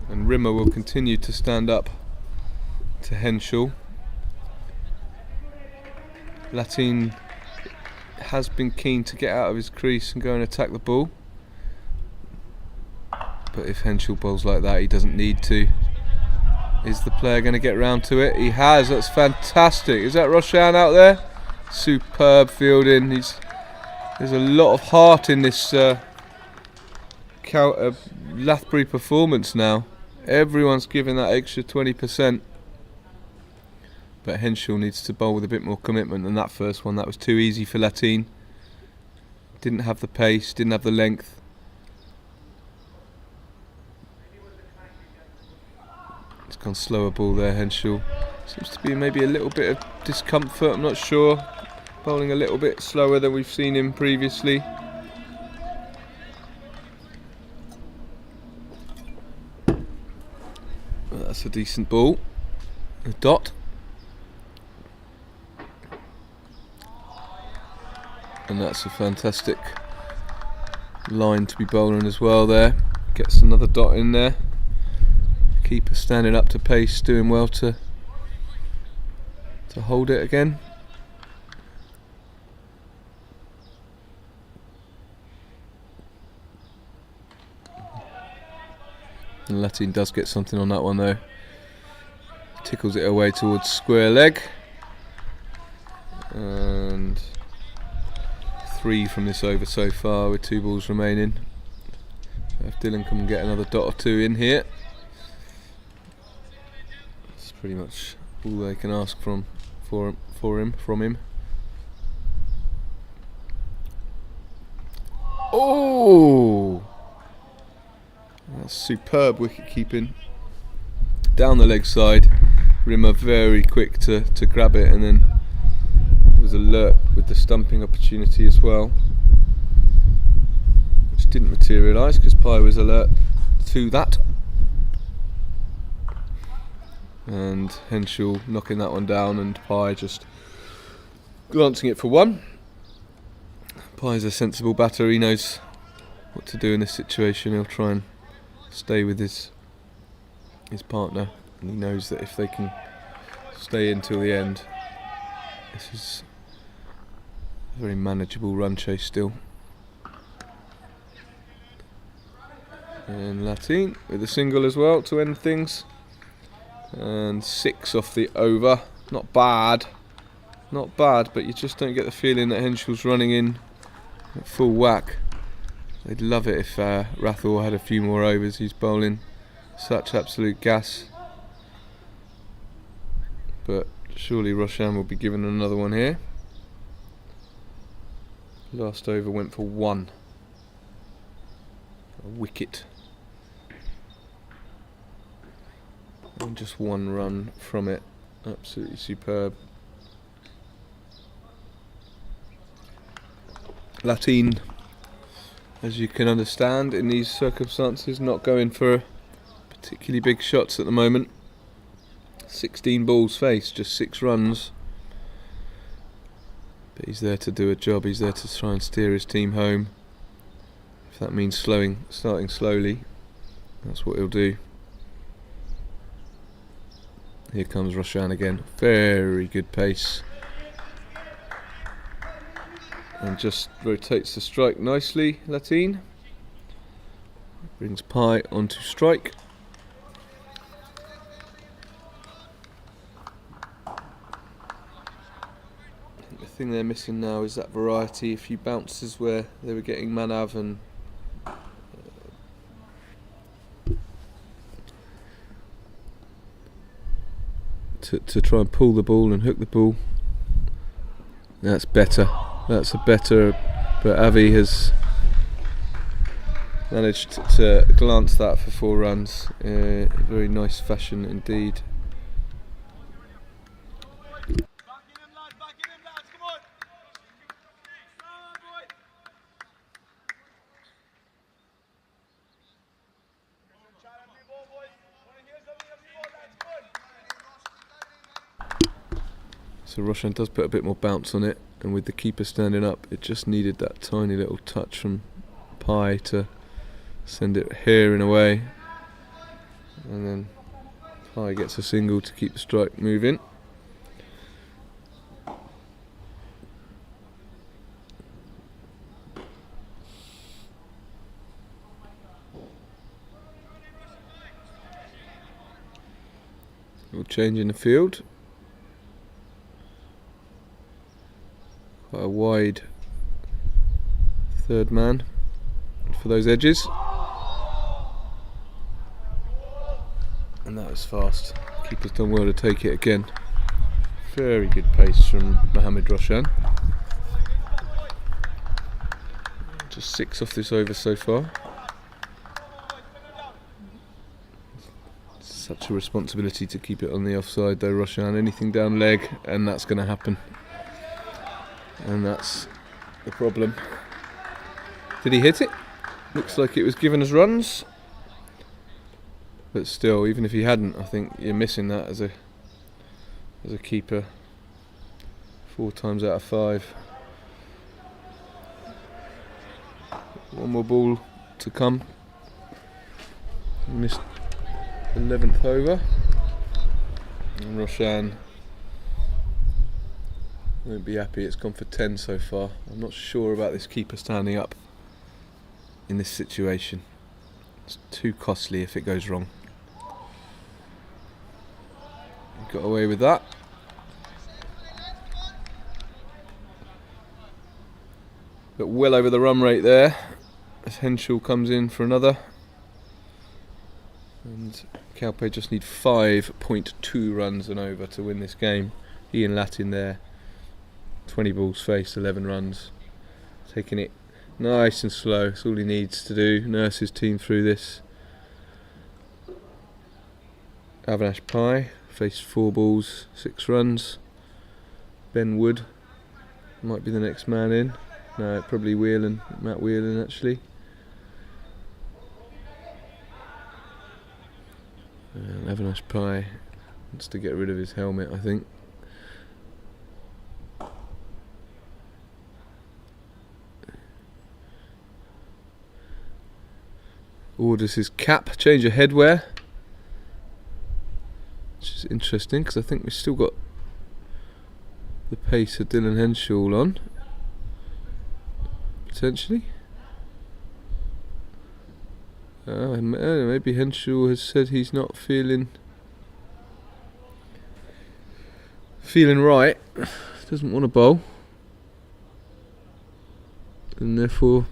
And Rimmer will continue to stand up to Henschel. Latin has been keen to get out of his crease and go and attack the ball, but if Henschel bowls like that, he doesn't need to. Is the player going to get round to it? He has. That's fantastic. Is that Roshan out there? Superb fielding. There's a lot of heart in this Lathbury performance now. Everyone's giving that extra 20%. But Henschel needs to bowl with a bit more commitment than that first one. That was too easy for Latin. Didn't have the pace, didn't have the length. It's gone slower ball there, Henschel. Seems to be maybe a little bit of discomfort, I'm not sure. Bowling a little bit slower than we've seen him previously. Well, that's a decent ball. A dot. And that's a fantastic line to be bowling as well there. Gets another dot in there. Keeper standing up to pace, doing well to hold it again. And Latin does get something on that one though. Tickles it away towards square leg. And 3 from this over so far with 2 balls remaining. If Dylan can get another dot or 2 in here, that's pretty much all they can ask from him. Oh, that's superb wicket keeping down the leg side. Rimmer very quick to grab it, and then was alert with the stumping opportunity as well, which didn't materialise because Pai was alert to that. And Henschel knocking that one down, and Pai just glancing it for 1. Pai's a sensible batter, he knows what to do in this situation. He'll try and stay with his partner, and he knows that if they can stay in till the end, this is a very manageable run chase still. And Latin with a single as well to end things. And 6 off the over. Not bad, but you just don't get the feeling that Henschel's running in at full whack. They'd love it if Rathor had a few more overs. He's bowling such absolute gas. But surely Roshan will be given another one here. Last over went for 1. A wicket. And just 1 run from it. Absolutely superb. Latin, as you can understand, in these circumstances, not going for particularly big shots at the moment. 16 balls faced, just 6 runs. But he's there to do a job. He's there to try and steer his team home. If that means starting slowly, that's what he'll do. Here comes Roshan again. Very good pace. And just rotates the strike nicely, Latin. Brings Pai onto strike. thing they're missing now is that variety. A few bounces where they were getting Manav and to try and pull the ball and hook the ball. That's better. That's a better. But Avi has managed to glance that for 4 runs. Very nice fashion indeed. So Roshan does put a bit more bounce on it, and with the keeper standing up, it just needed that tiny little touch from Pai to send it hearing away, and then Pai gets a single to keep the strike moving. Little change in the field. Quite a wide third man for those edges, and that was fast. Keeper's done well to take it again. Very good pace from Mohamed Roshan. Just 6 off this over so far. Such a responsibility to keep it on the offside though, Roshan. Anything down leg and that's going to happen. And that's the problem. Did he hit it? Looks like it was given as runs. But still, even if he hadn't, I think you're missing that as a keeper. 4 times out of 5. One more ball to come. Missed 11th over. And Roshan won't be happy. It's gone for 10 so far. I'm not sure about this keeper standing up in this situation. It's too costly if it goes wrong. Got away with that. But well over the run rate there as Henschel comes in for another. And Calpe just need 5.2 runs and over to win this game. He and Latin there. 20 balls faced, 11 runs. Taking it nice and slow. That's all he needs to do. Nurse his team through this. Avinash Pai faced 4 balls, 6 runs. Ben Wood might be the next man in. No, probably Whelan, Matt Whelan actually. Avinash Pai wants to get rid of his helmet, I think. Orders his cap, change of headwear, which is interesting because I think we've still got the pace of Dylan Henschel on, potentially. Maybe Henschel has said he's not feeling right, doesn't want to bowl, and therefore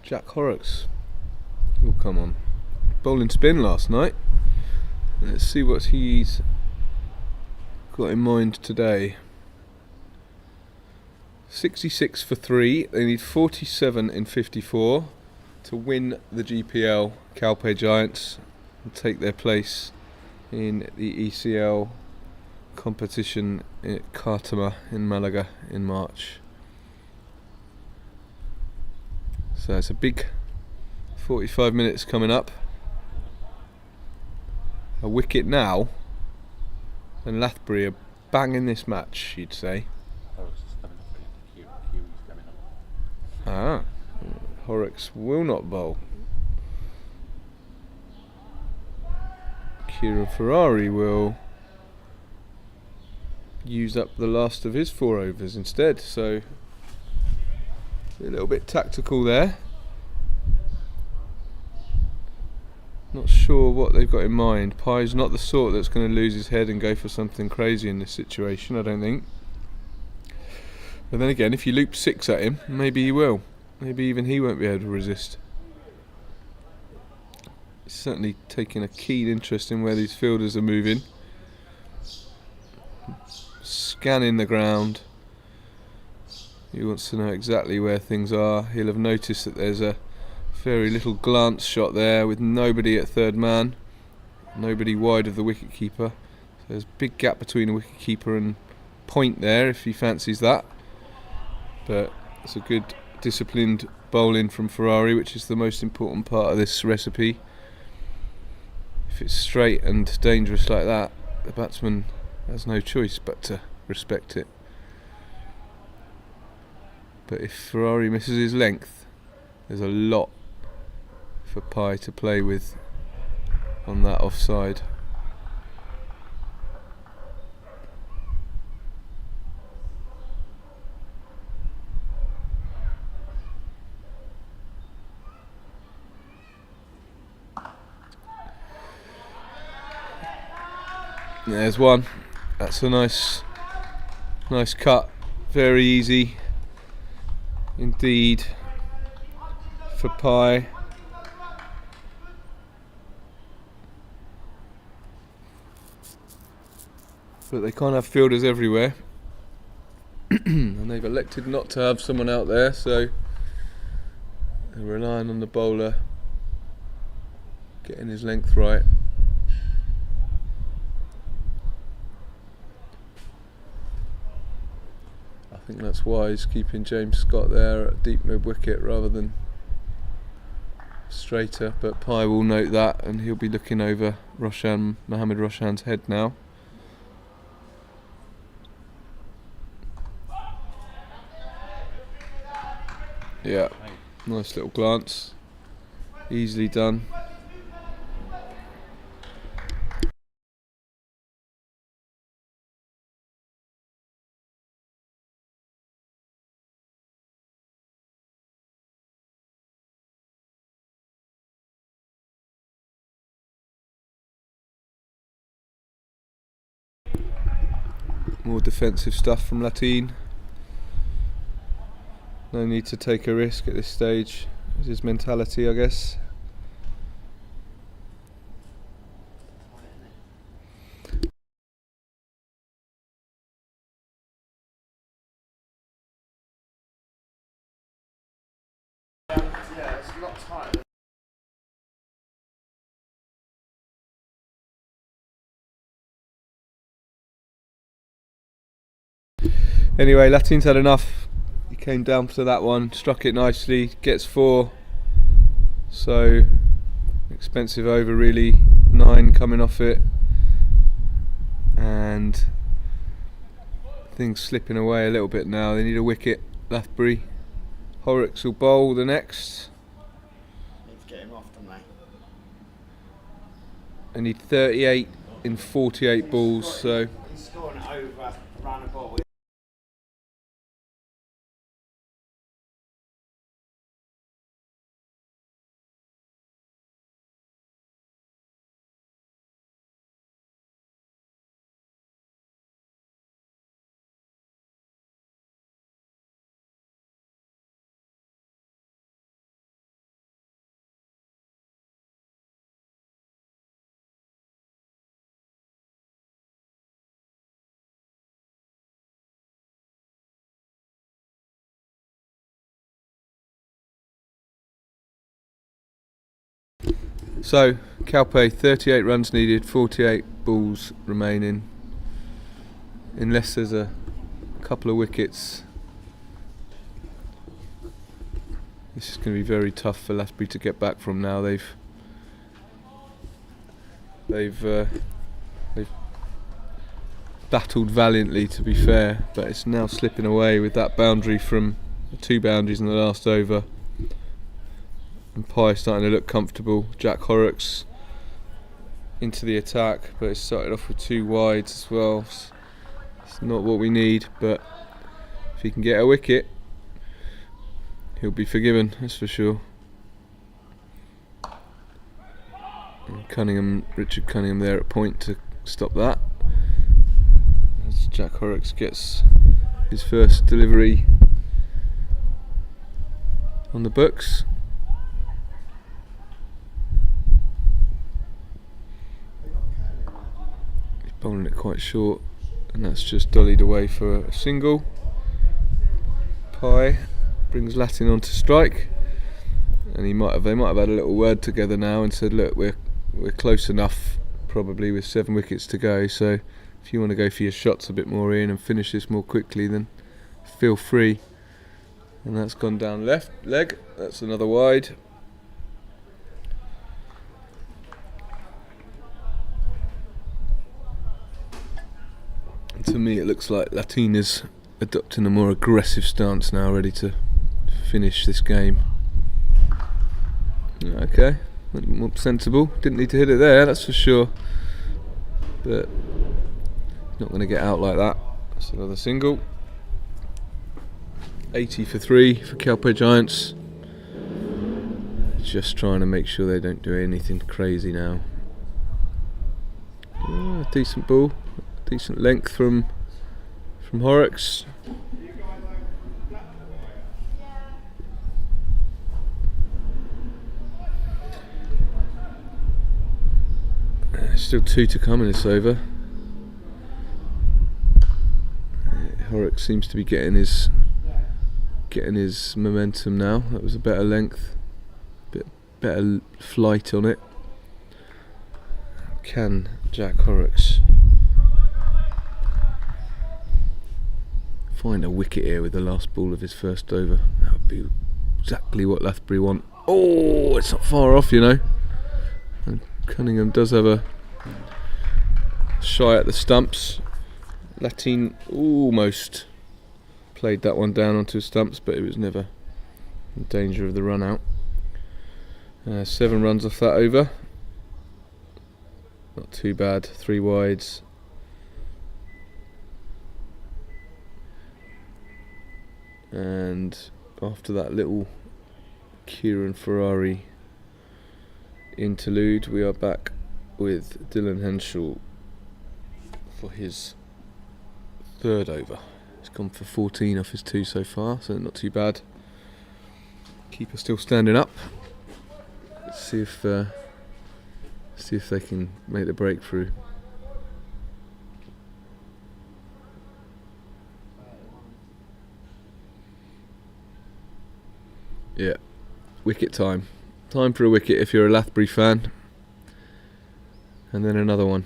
Jack Horrocks will come on. Bowling spin last night. Let's see what he's got in mind today. 66 for 3. They need 47 in 54 to win the GPL. Calpe Giants and take their place in the ECL competition at Cartama in Malaga in March. So it's a big 45 minutes coming up. A wicket now, and Lathbury are banging this match, you'd say. Horrocks will not bowl. Kieran Ferrari will use up the last of his 4 overs instead, so a little bit tactical there. Not sure what they've got in mind. Pye's not the sort that's going to lose his head and go for something crazy in this situation, I don't think. But then again, if you loop 6 at him, maybe he will. Maybe even he won't be able to resist. He's certainly taking a keen interest in where these fielders are moving. Scanning the ground. He wants to know exactly where things are. He'll have noticed that there's a very little glance shot there with nobody at third man. Nobody wide of the wicket-keeper. So there's a big gap between the wicket-keeper and point there if he fancies that. But it's a good disciplined bowling from Ferrari, which is the most important part of this recipe. If it's straight and dangerous like that, the batsman has no choice but to respect it. But if Ferrari misses his length, there's a lot for Pye to play with on that offside. There's one. That's a nice cut. Very easy indeed for Pye. But they can't have fielders everywhere. And they've elected not to have someone out there, so they're relying on the bowler getting his length right. I think that's wise, keeping James Scott there at deep mid wicket rather than straighter, but Pye will note that and he'll be looking over Mohammad Roshan's head now. Yeah, nice little glance, easily done. More defensive stuff from Latin. No need to take a risk at this stage. It's his mentality, I guess. Yeah, it's a lot tighter. Anyway, Latin's had enough. He came down to that one, struck it nicely, gets 4. So, expensive over really, 9 coming off it. And things slipping away a little bit now. They need a wicket, Lathbury. Horrocks will bowl the next. Need to get him off, don't they? They need 38 in 48 balls, so He's scoring it over, run a ball. So, Calpe, 38 runs needed, 48 balls remaining. Unless there's a couple of wickets, this is going to be very tough for Lathbury to get back from now. They've battled valiantly, to be fair, but it's now slipping away with that boundary from the 2 boundaries in the last over. And Pye starting to look comfortable. Jack Horrocks into the attack, but it started off with 2 wides as well. It's not what we need, but if he can get a wicket, he'll be forgiven, that's for sure. And Richard Cunningham there at point to stop that. As Jack Horrocks gets his first delivery on the books. He's bowling it quite short, and that's just dollied away for a single. Pye brings Latin on to strike, and they might have had a little word together now and said, look, we're close enough, probably with 7 wickets to go, so if you want to go for your shots a bit more in and finish this more quickly, then feel free. And that's gone down left leg, that's another wide. And to me it looks like Latin is adopting a more aggressive stance now, ready to finish this game. Okay, more sensible, didn't need to hit it there, that's for sure, but not going to get out like that. That's another single. 80 for 3 for Calpe Giants. Just trying to make sure they don't do anything crazy now. Decent ball, decent length from Horrocks. Still 2 to come in this over. Horrocks seems to be getting his momentum now. That was a better length, better flight on it. Can Jack Horrocks find a wicket here with the last ball of his first over? That would be exactly what Lathbury want. Oh, it's not far off, you know. And Cunningham does have a shy at the stumps. Latin almost played that one down onto his stumps, but it was never in danger of the run out. 7 runs off that over. Not too bad, 3 wides. And after that little Kieran Ferrari interlude, we are back with Dylan Henschel for his 3rd over. He's gone for 14 off his 2 so far, so not too bad. Keeper still standing up. Let's see if they can make the breakthrough. Yeah, wicket time. Time for a wicket if you're a Lathbury fan. And then another one.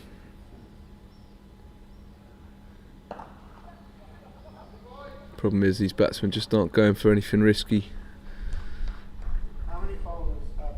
Problem is these batsmen just aren't going for anything risky. How many bowlers are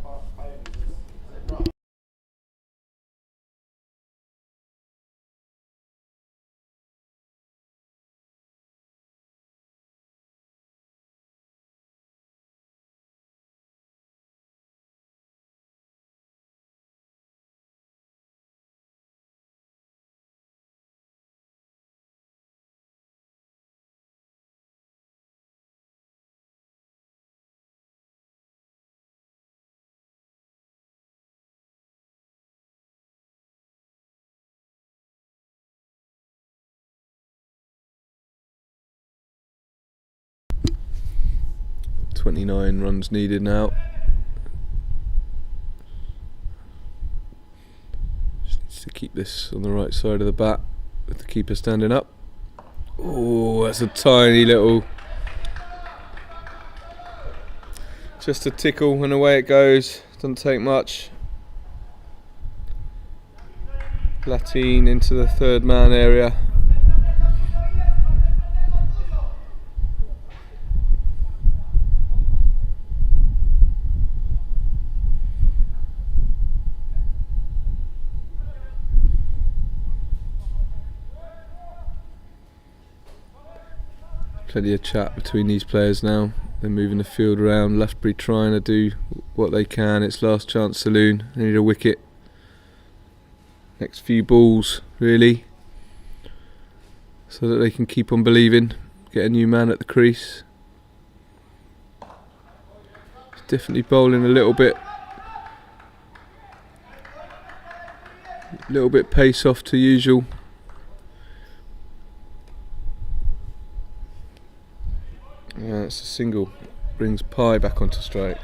.29 runs needed now. Just needs to keep this on the right side of the bat with the keeper standing up. Oh, that's a tiny little, just a tickle and away it goes. Doesn't take much. Latin into the 3rd man area. Plenty of chat between these players now. They're moving the field around. Lathbury trying to do what they can. It's last chance saloon. They need a wicket. next few balls really, so that they can keep on believing, get a new man at the crease. He's definitely bowling a little bit pace off to usual. Yeah, it's a single, brings Pye back onto strike.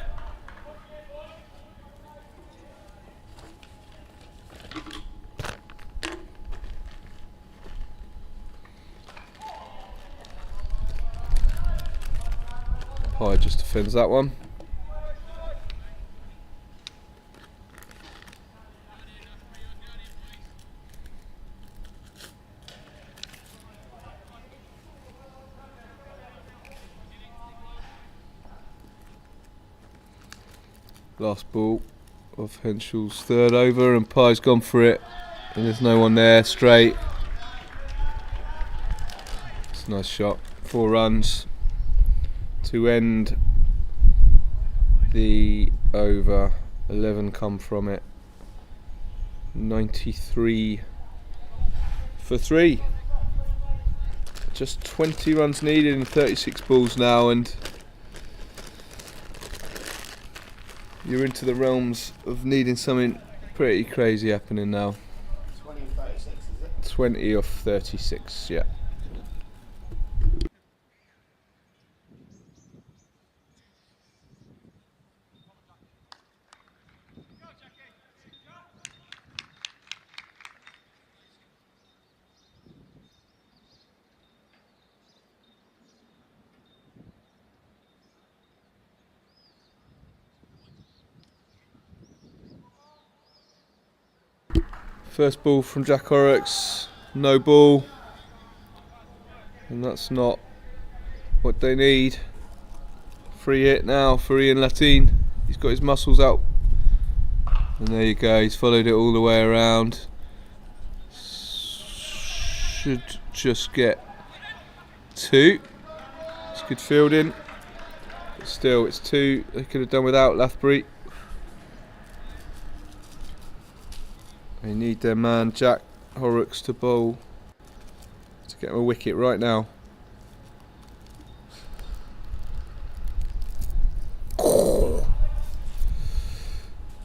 Pye just defends that one. Last ball of Henschel's third over, and Pye's gone for it, and there's no one there, straight. It's a nice shot. 4 runs to end the over. 11 come from it. 93 for 3. Just 20 runs needed in 36 balls now, and you're into the realms of needing something pretty crazy happening now. 20 of 36, is it? 20 of 36, yeah. First ball from Jack Horrocks, no ball, and that's not what they need. Free hit now for Ian Latine. He's got his muscles out, and there you go, he's followed it all the way around. Should just get 2. It's good fielding, but still it's 2 they could have done without Lathbury. They need their man Jack Horrocks to bowl to get him a wicket right now.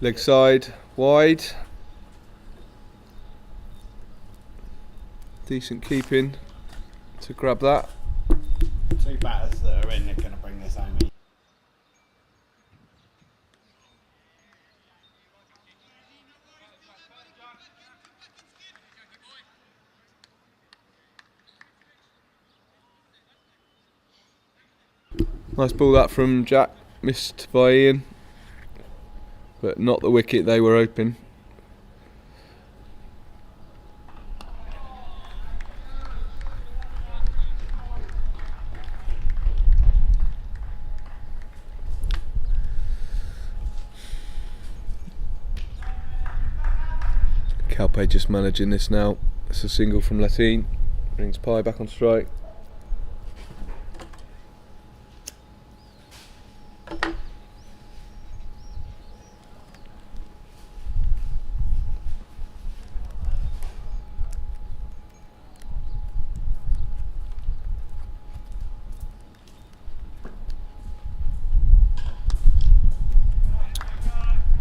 Leg side, wide. Decent keeping to grab that. 2 batters that are in are going to bring this home. Nice ball that from Jack, missed by Ian, but not the wicket they were hoping. Calpe just managing this now. It's a single from Latine, brings Pye back on strike.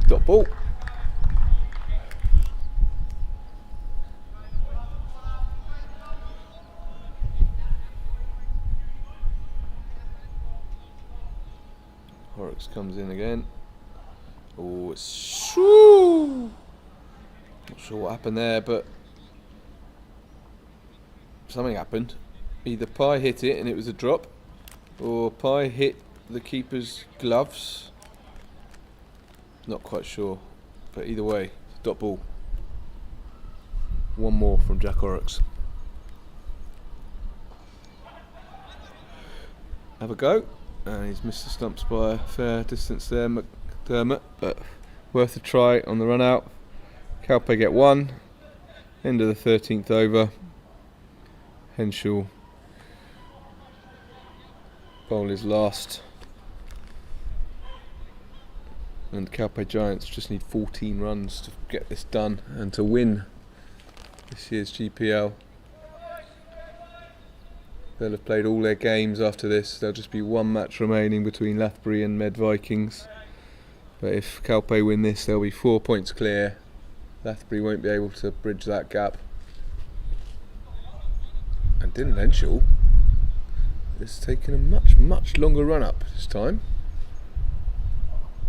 Dot ball. Horrocks comes in again. Oh, it's not sure what happened there, but something happened. Either Pye hit it and it was a drop, or Pye hit the keeper's gloves. Not quite sure, but either way, dot ball. One more from Jack Horrocks. Have a go, and he's missed the stumps by a fair distance there, McDermott, but worth a try on the run out. Calpe get 1, end of the 13th over. Henschel bowl his last, and Calpe Giants just need 14 runs to get this done and to win this year's GPL. They'll have played all their games after this. There'll just be one match remaining between Lathbury and Med Vikings. But if Calpe win this, they'll be 4 points clear. Lathbury won't be able to bridge that gap. And Dylan Henshaw has taken a much longer run up this time.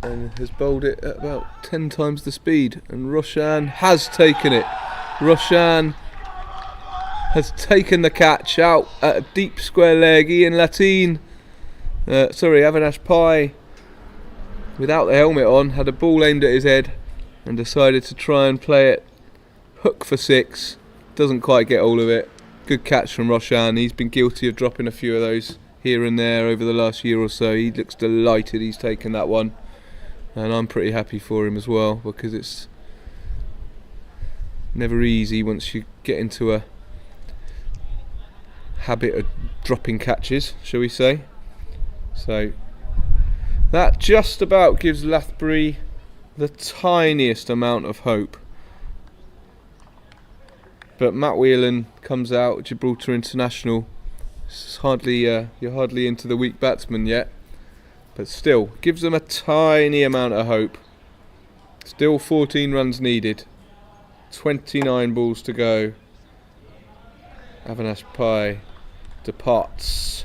And has bowled it at about 10 times the speed. And Roshan has taken it. Roshan has taken the catch out at a deep square leg. Ian Latin, Avinash Pai, without the helmet on, had a ball aimed at his head and decided to try and play it hook for 6. Doesn't quite get all of it. Good catch from Roshan. He's been guilty of dropping a few of those here and there over the last year or so. He looks delighted he's taken that one, and I'm pretty happy for him as well, because it's never easy once you get into a habit of dropping catches, shall we say. So that just about gives Lathbury the tiniest amount of hope. But Matt Whelan comes out, Gibraltar international. It's hardly you're hardly into the weak batsman yet, but still gives them a tiny amount of hope. Still 14 runs needed, 29 balls to go. Avinash Pai departs.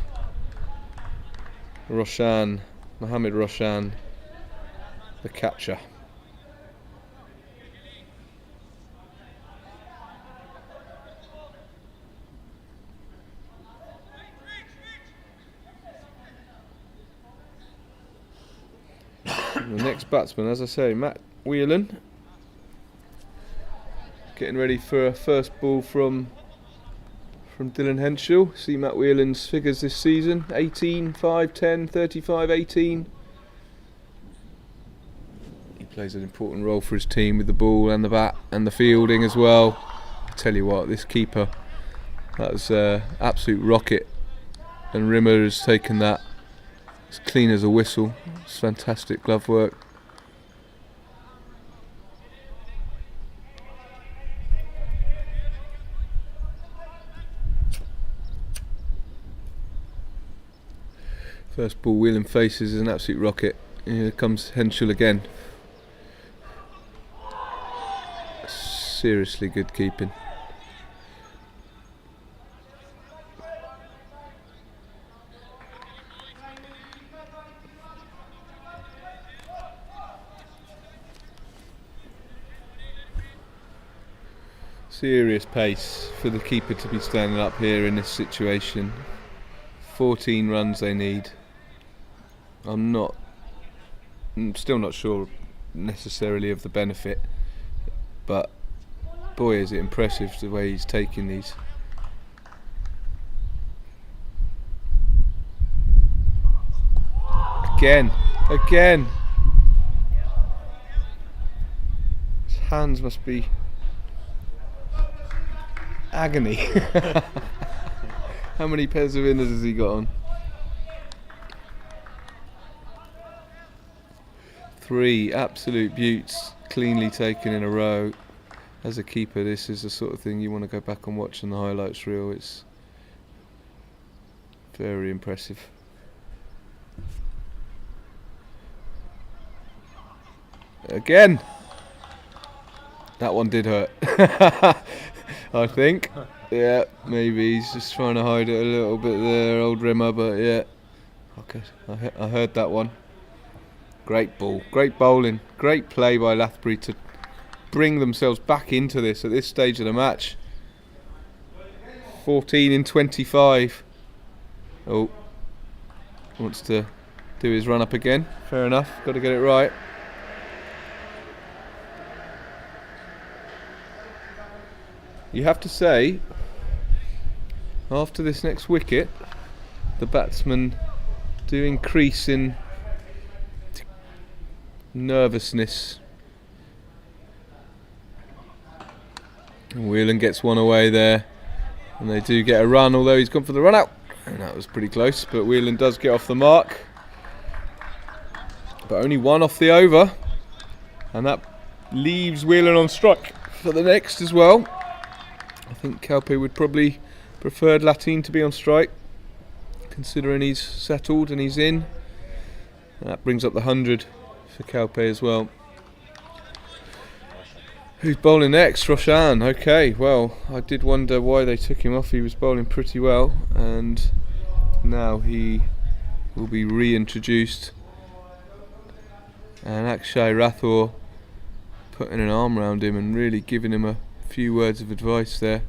Roshan, Mohammed Roshan, the catcher. The next batsman, as I say, Matt Whelan, getting ready for a first ball from Dylan Henshaw. See Matt Whelan's figures this season: 18, 5, 10, 35, 18. He plays an important role for his team with the ball and the bat and the fielding as well. I tell you what, this keeper, that was absolute rocket, and Rimmer has taken that as clean as a whistle. It's fantastic glove work. First ball Whelan faces is an absolute rocket. Here comes Henshaw again. Seriously good keeping. Serious pace for the keeper to be standing up here in this situation. 14 runs they need. I'm still not sure necessarily of the benefit, but boy is it impressive the way he's taking these. Again. His hands must be agony. How many pairs of inners has he got on? 3 absolute beauts, cleanly taken in a row. As a keeper, this is the sort of thing you want to go back and watch on the highlights reel. It's very impressive. Again! That one did hurt. I think. Yeah, maybe he's just trying to hide it a little bit there, old Rimmer, but yeah. Okay, I heard that one. Great ball, great bowling, great play by Lathbury to bring themselves back into this at this stage of the match. 14 in 25. Oh, wants to do his run up again. Fair enough, got to get it right. You have to say, after this next wicket, the batsmen do increase in nervousness. And Whelan gets one away there, and they do get a run, although he's gone for the run out, and that was pretty close, but Whelan does get off the mark, but only one off the over, and that leaves Whelan on strike for the next as well. think Calpe would probably prefer Latin to be on strike, considering he's settled and he's in. That brings up the 100 for Calpe as well. Who's bowling next? Roshan. Okay, well, I did wonder why they took him off. He was bowling pretty well, and now he will be reintroduced. And Akshay Rathore putting an arm around him and really giving him a few words of advice there.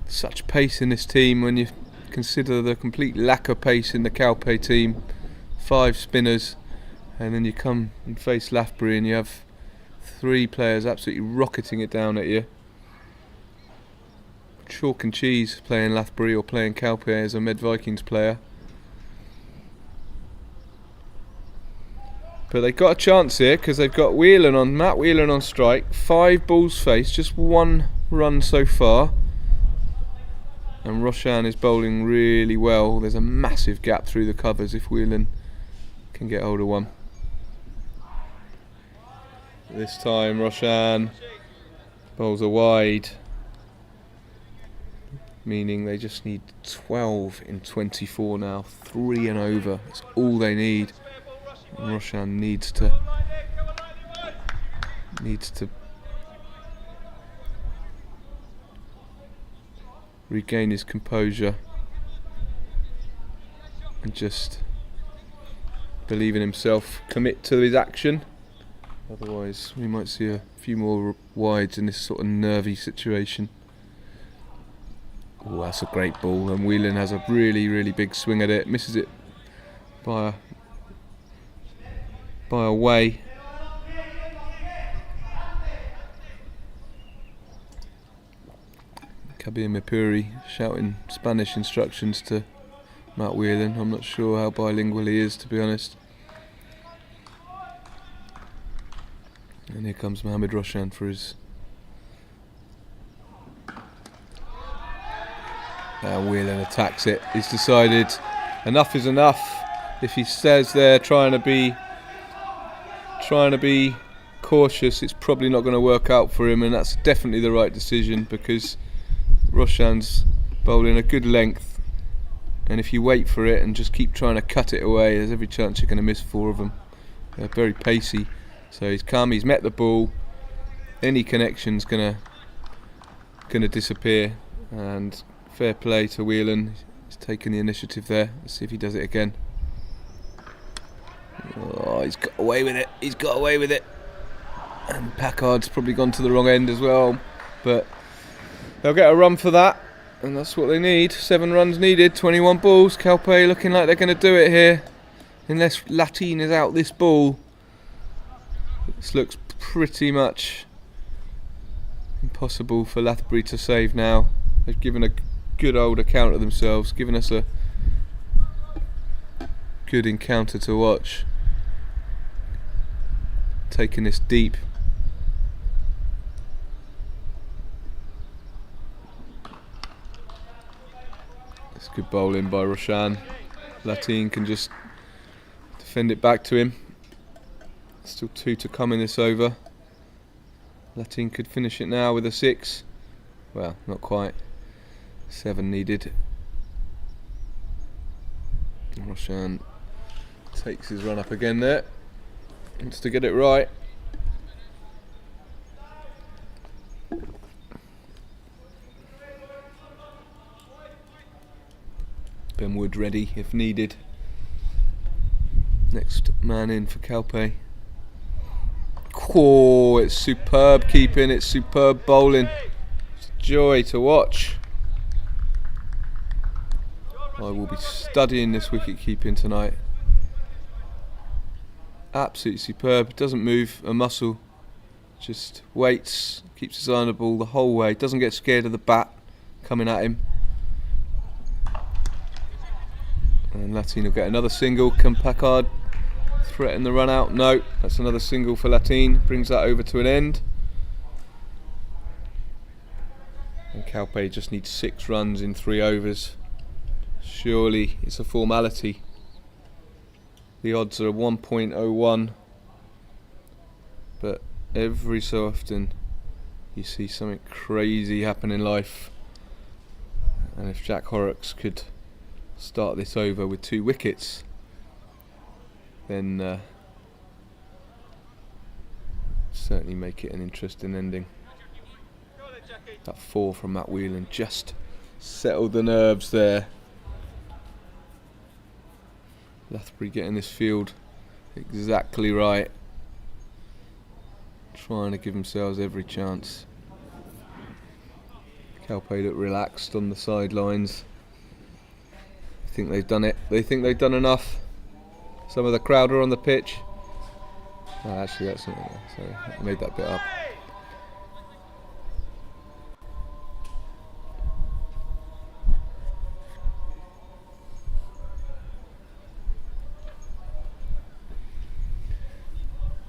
Such pace in this team when you consider the complete lack of pace in the Calpe team. 5 spinners, and then you come and face Lathbury and you have 3 players absolutely rocketing it down at you. Chalk and cheese playing Lathbury or playing Calpe as a Med Vikings player. But they got a chance here because they've got Matt Whelan on strike. 5 balls faced, just 1 run so far. And Roshan is bowling really well. There's a massive gap through the covers if Whelan can get hold of one. This time Roshan bowls a wide, meaning they just need 12 in 24 now. 3 and over, that's all they need. And Roshan needs to regain his composure and just believe in himself, commit to his action. Otherwise we might see a few more wides in this sort of nervy situation. Oh, that's a great ball, and Whelan has a really big swing at it, misses it by a way. Kabir Mipuri shouting Spanish instructions to Matt Whelan. I'm not sure how bilingual he is, to be honest. And here comes Mohamed Roshan for his... Whelan attacks it. He's decided enough is enough. If he says they're trying to be cautious, it's probably not going to work out for him, and that's definitely the right decision because Roshan's bowling a good length, and if you wait for it and just keep trying to cut it away, there's every chance you're going to miss 4 of them. They're very pacey. So he's come, he's met the ball, any connection's gonna disappear, and fair play to Whelan, he's taken the initiative there. Let's see if he does it again. Oh, he's got away with it, and Packard's probably gone to the wrong end as well, but they'll get a run for that, and that's what they need. 7 runs needed, 21 balls. Calpe looking like they're going to do it here, unless Latin is out this ball. This looks pretty much impossible for Lathbury to save now. They've given a good old account of themselves, given us a good encounter to watch. Taking this deep. It's good bowling by Roshan. Latin can just defend it back to him. Still 2 to come in this over. Latin could finish it now with a 6. Well, not quite. 7 needed. Roshan takes his run up again there. Wants to get it right. Ben Wood ready if needed. Next man in for Calpe. Oh, it's superb keeping, it's superb bowling. It's a joy to watch. I will be studying this wicket keeping tonight. Absolutely superb, doesn't move a muscle. Just waits, keeps his eye on the ball the whole way, doesn't get scared of the bat coming at him. And Latin will get another single. Can Packard threaten the run out? No, that's another single for Latin, brings that over to an end. And Calpe just needs 6 runs in 3 overs. Surely it's a formality. The odds are 1.01, but every so often you see something crazy happen in life. And if Jack Horrocks could start this over with 2 wickets, then certainly make it an interesting ending. That 4 from Matt Whelan just settled the nerves there. Lathbury getting this field exactly right, trying to give themselves every chance. Calpe look relaxed on the sidelines. I think they've done it. They think they've done enough. Some of the crowd are on the pitch. Oh, actually, that's not. Sorry, I made that bit up.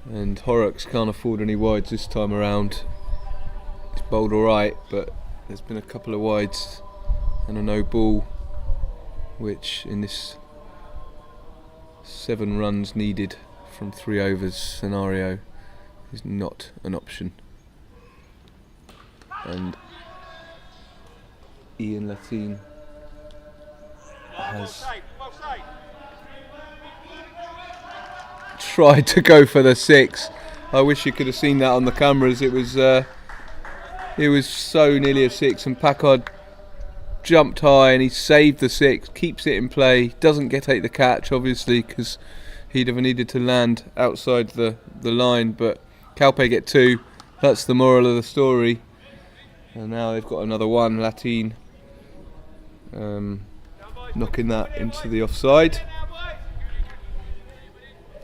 And Horrocks can't afford any wides this time around. He's bowled alright, but there's been a couple of wides and a no ball, which in this 7 runs needed from 3 overs scenario is not an option. And Ian Lathine has tried to go for the 6. I wish you could have seen that on the cameras. It was so nearly a 6, and Packard jumped high and he saved the 6, keeps it in play, doesn't take the catch obviously because he'd have needed to land outside the line, but Calpe get 2. That's the moral of the story. And now they've got another 1. Lathine knocking that into the offside.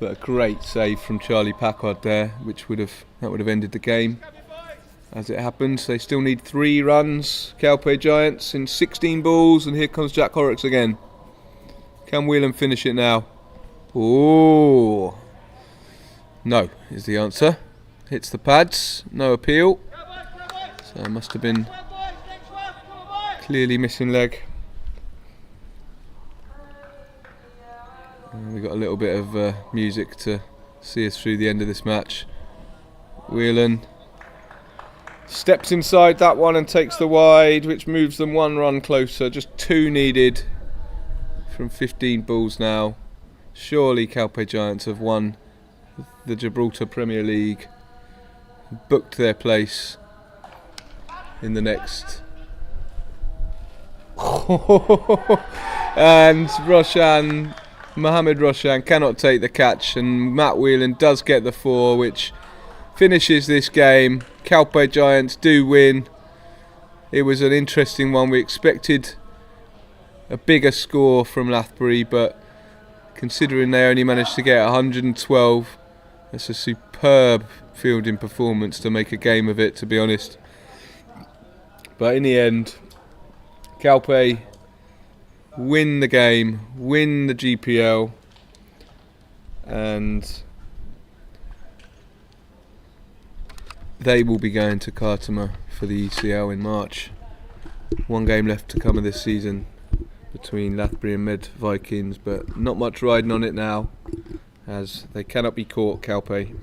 But a great save from Charlie Packard there, which would have ended the game. As it happens, they still need 3 runs. Calpe Giants in 16 balls, and here comes Jack Horrocks again. Can Whelan finish it now? Oh, no is the answer. Hits the pads, no appeal. So it must have been clearly missing leg. We've got a little bit of music to see us through the end of this match. Whelan steps inside that one and takes the wide, which moves them 1 run closer. Just 2 needed from 15 balls now. Surely Calpe Giants have won the Gibraltar Premier League, booked their place in the next. And Mohammed Roshan cannot take the catch, and Matt Whelan does get the 4, which finishes this game. Calpe Giants do win. It was an interesting one. We expected a bigger score from Lathbury, but considering they only managed to get 112, that's a superb fielding performance to make a game of it, to be honest. But in the end, Calpe win the game, win the GPL, and they will be going to Khartoum for the ECL in March. 1 game left to come of this season between Lathbury and Med Vikings, but not much riding on it now, as they cannot be caught, Calpe.